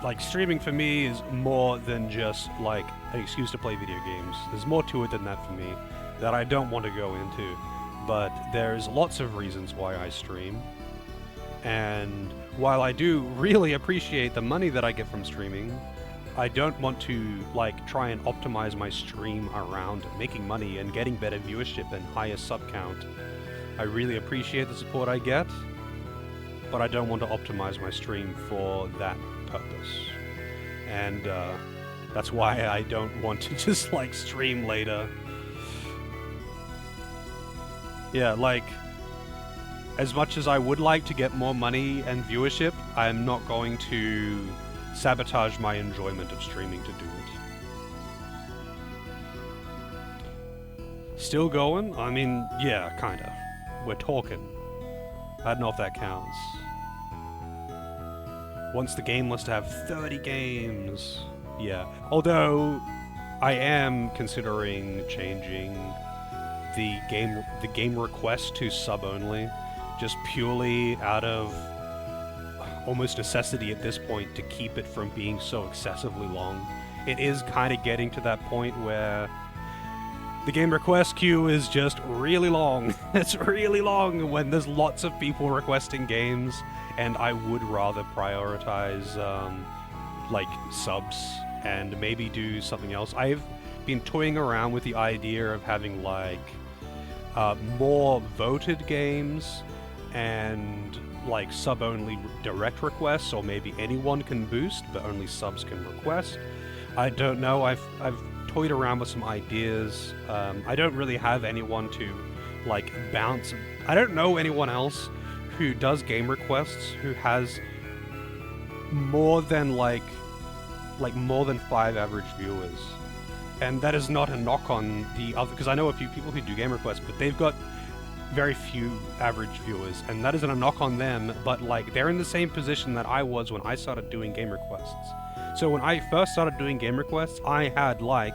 [SPEAKER 1] like, streaming for me is more than just, like, an excuse to play video games. There's more to it than that for me that I don't want to go into. But there's lots of reasons why I stream. And while I do really appreciate the money that I get from streaming, I don't want to, like, try and optimize my stream around making money and getting better viewership and higher sub count. I really appreciate the support I get, but I don't want to optimize my stream for that purpose. And that's why I don't want to just, like, stream later. Yeah, like, as much as I would like to get more money and viewership, I'm not going to sabotage my enjoyment of streaming to do it. Still going? I mean, yeah, kinda. We're talking. I don't know if that counts. Wants the game list to have 30 games. Yeah. Although, I am considering changing the game request to sub-only, just purely out of almost necessity at this point to keep it from being so excessively long. It is kind of getting to that point where the game request queue is just really long. It's really long when there's lots of people requesting games, and I would rather prioritize like subs and maybe do something else. I've been toying around with the idea of having like more voted games and like sub-only direct requests, or maybe anyone can boost but only subs can request. I don't know. I've toyed around with some ideas. I don't really have anyone to like bounce. I don't know anyone else who does game requests who has more than more than 5 average viewers. And that is not a knock on the other, because I know a few people who do game requests, but they've got very few average viewers, and that isn't a knock on them, but like they're in the same position that I was when I started doing game requests. So when I first started doing game requests, I had like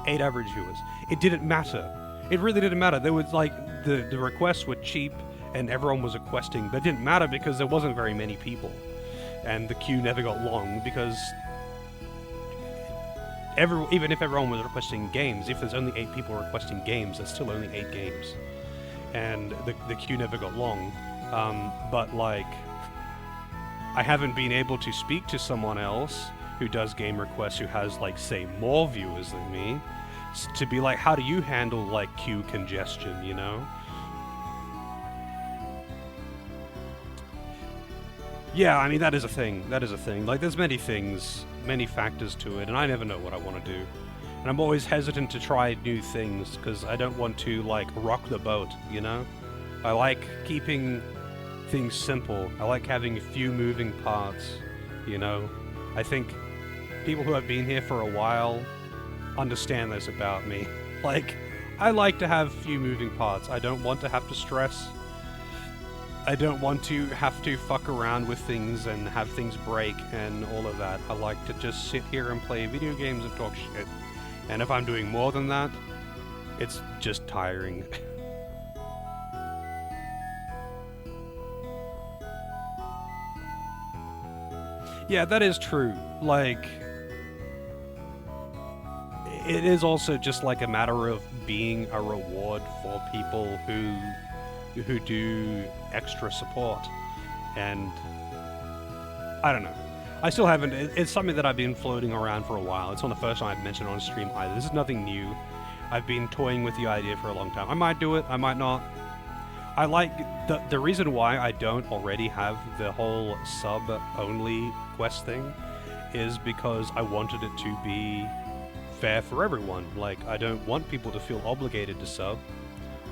[SPEAKER 1] 8 average viewers. It didn't matter. It really didn't matter. There was like the requests were cheap and everyone was requesting, but it didn't matter because there wasn't very many people. And the queue never got long because even if everyone was requesting games, if there's only 8 people requesting games, there's still only 8 games. And the queue never got long. But like, I haven't been able to speak to someone else who does game requests who has like, say, more viewers than me, to be like, how do you handle like queue congestion, you know? Yeah, I mean, that is a thing. That is a thing. Like, there's many things, many factors to it, and I never know what I want to do. And I'm always hesitant to try new things, because I don't want to, like, rock the boat, you know? I like keeping things simple. I like having a few moving parts, you know? I think people who have been here for a while understand this about me. Like, I like to have few moving parts. I don't want to have to stress. I don't want to have to fuck around with things and have things break and all of that. I like to just sit here and play video games and talk shit. And if I'm doing more than that, it's just tiring. Yeah, that is true. Like, it is also just like a matter of being a reward for people who do extra support. And I don't know. I still haven't. It's something that I've been floating around for a while. It's not the first time I've mentioned on stream either. This is nothing new. I've been toying with the idea for a long time. I might do it. I might not. I like the reason why I don't already have the whole sub-only quest thing is because I wanted it to be fair for everyone. Like, I don't want people to feel obligated to sub.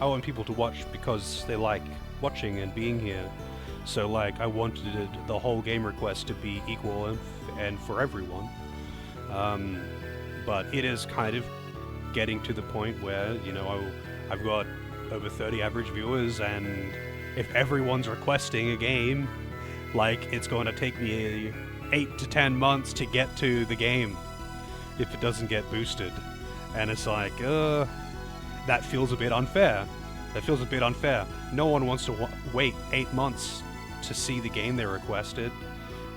[SPEAKER 1] I want people to watch because they like watching and being here. So, like, I wanted the whole game request to be equal and for everyone. But it is kind of getting to the point where, you know, I've got over 30 average viewers, and if everyone's requesting a game, like, it's going to take me 8 to 10 months to get to the game if it doesn't get boosted. And it's like, that feels a bit unfair. That feels a bit unfair. No one wants to wait 8 months to see the game they requested,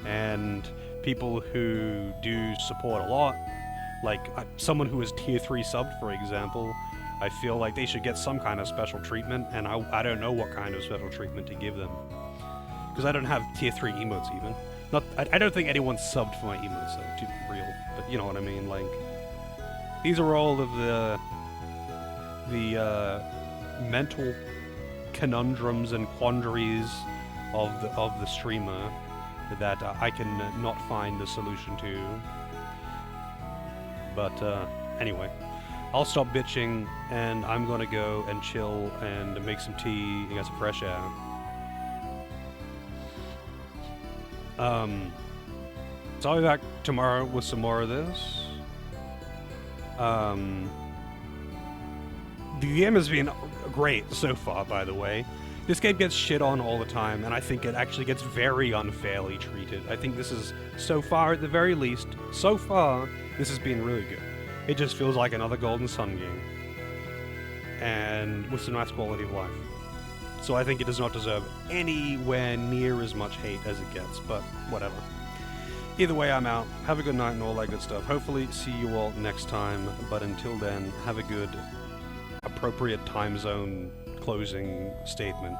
[SPEAKER 1] and people who do support a lot, like someone who is tier 3 subbed, for example, I feel like they should get some kind of special treatment, and I don't know what kind of special treatment to give them. Because I don't have tier 3 emotes even. I don't think anyone's subbed for my emotes, though, to be real. But you know what I mean, like, these are all of the mental conundrums and quandaries of the streamer that I can not find the solution to. But anyway, I'll stop bitching, and I'm gonna go and chill and make some tea and get some fresh air. So I'll be back tomorrow with some more of this. The game has been great so far, by the way. This game gets shit on all the time, and I think it actually gets very unfairly treated. I think this is, so far at the very least, so far, this has been really good. It just feels like another Golden Sun game. And with some nice quality of life. So I think it does not deserve anywhere near as much hate as it gets, but whatever. Either way, I'm out. Have a good night and all that good stuff. Hopefully see you all next time, but until then, have a good, appropriate time zone closing statement.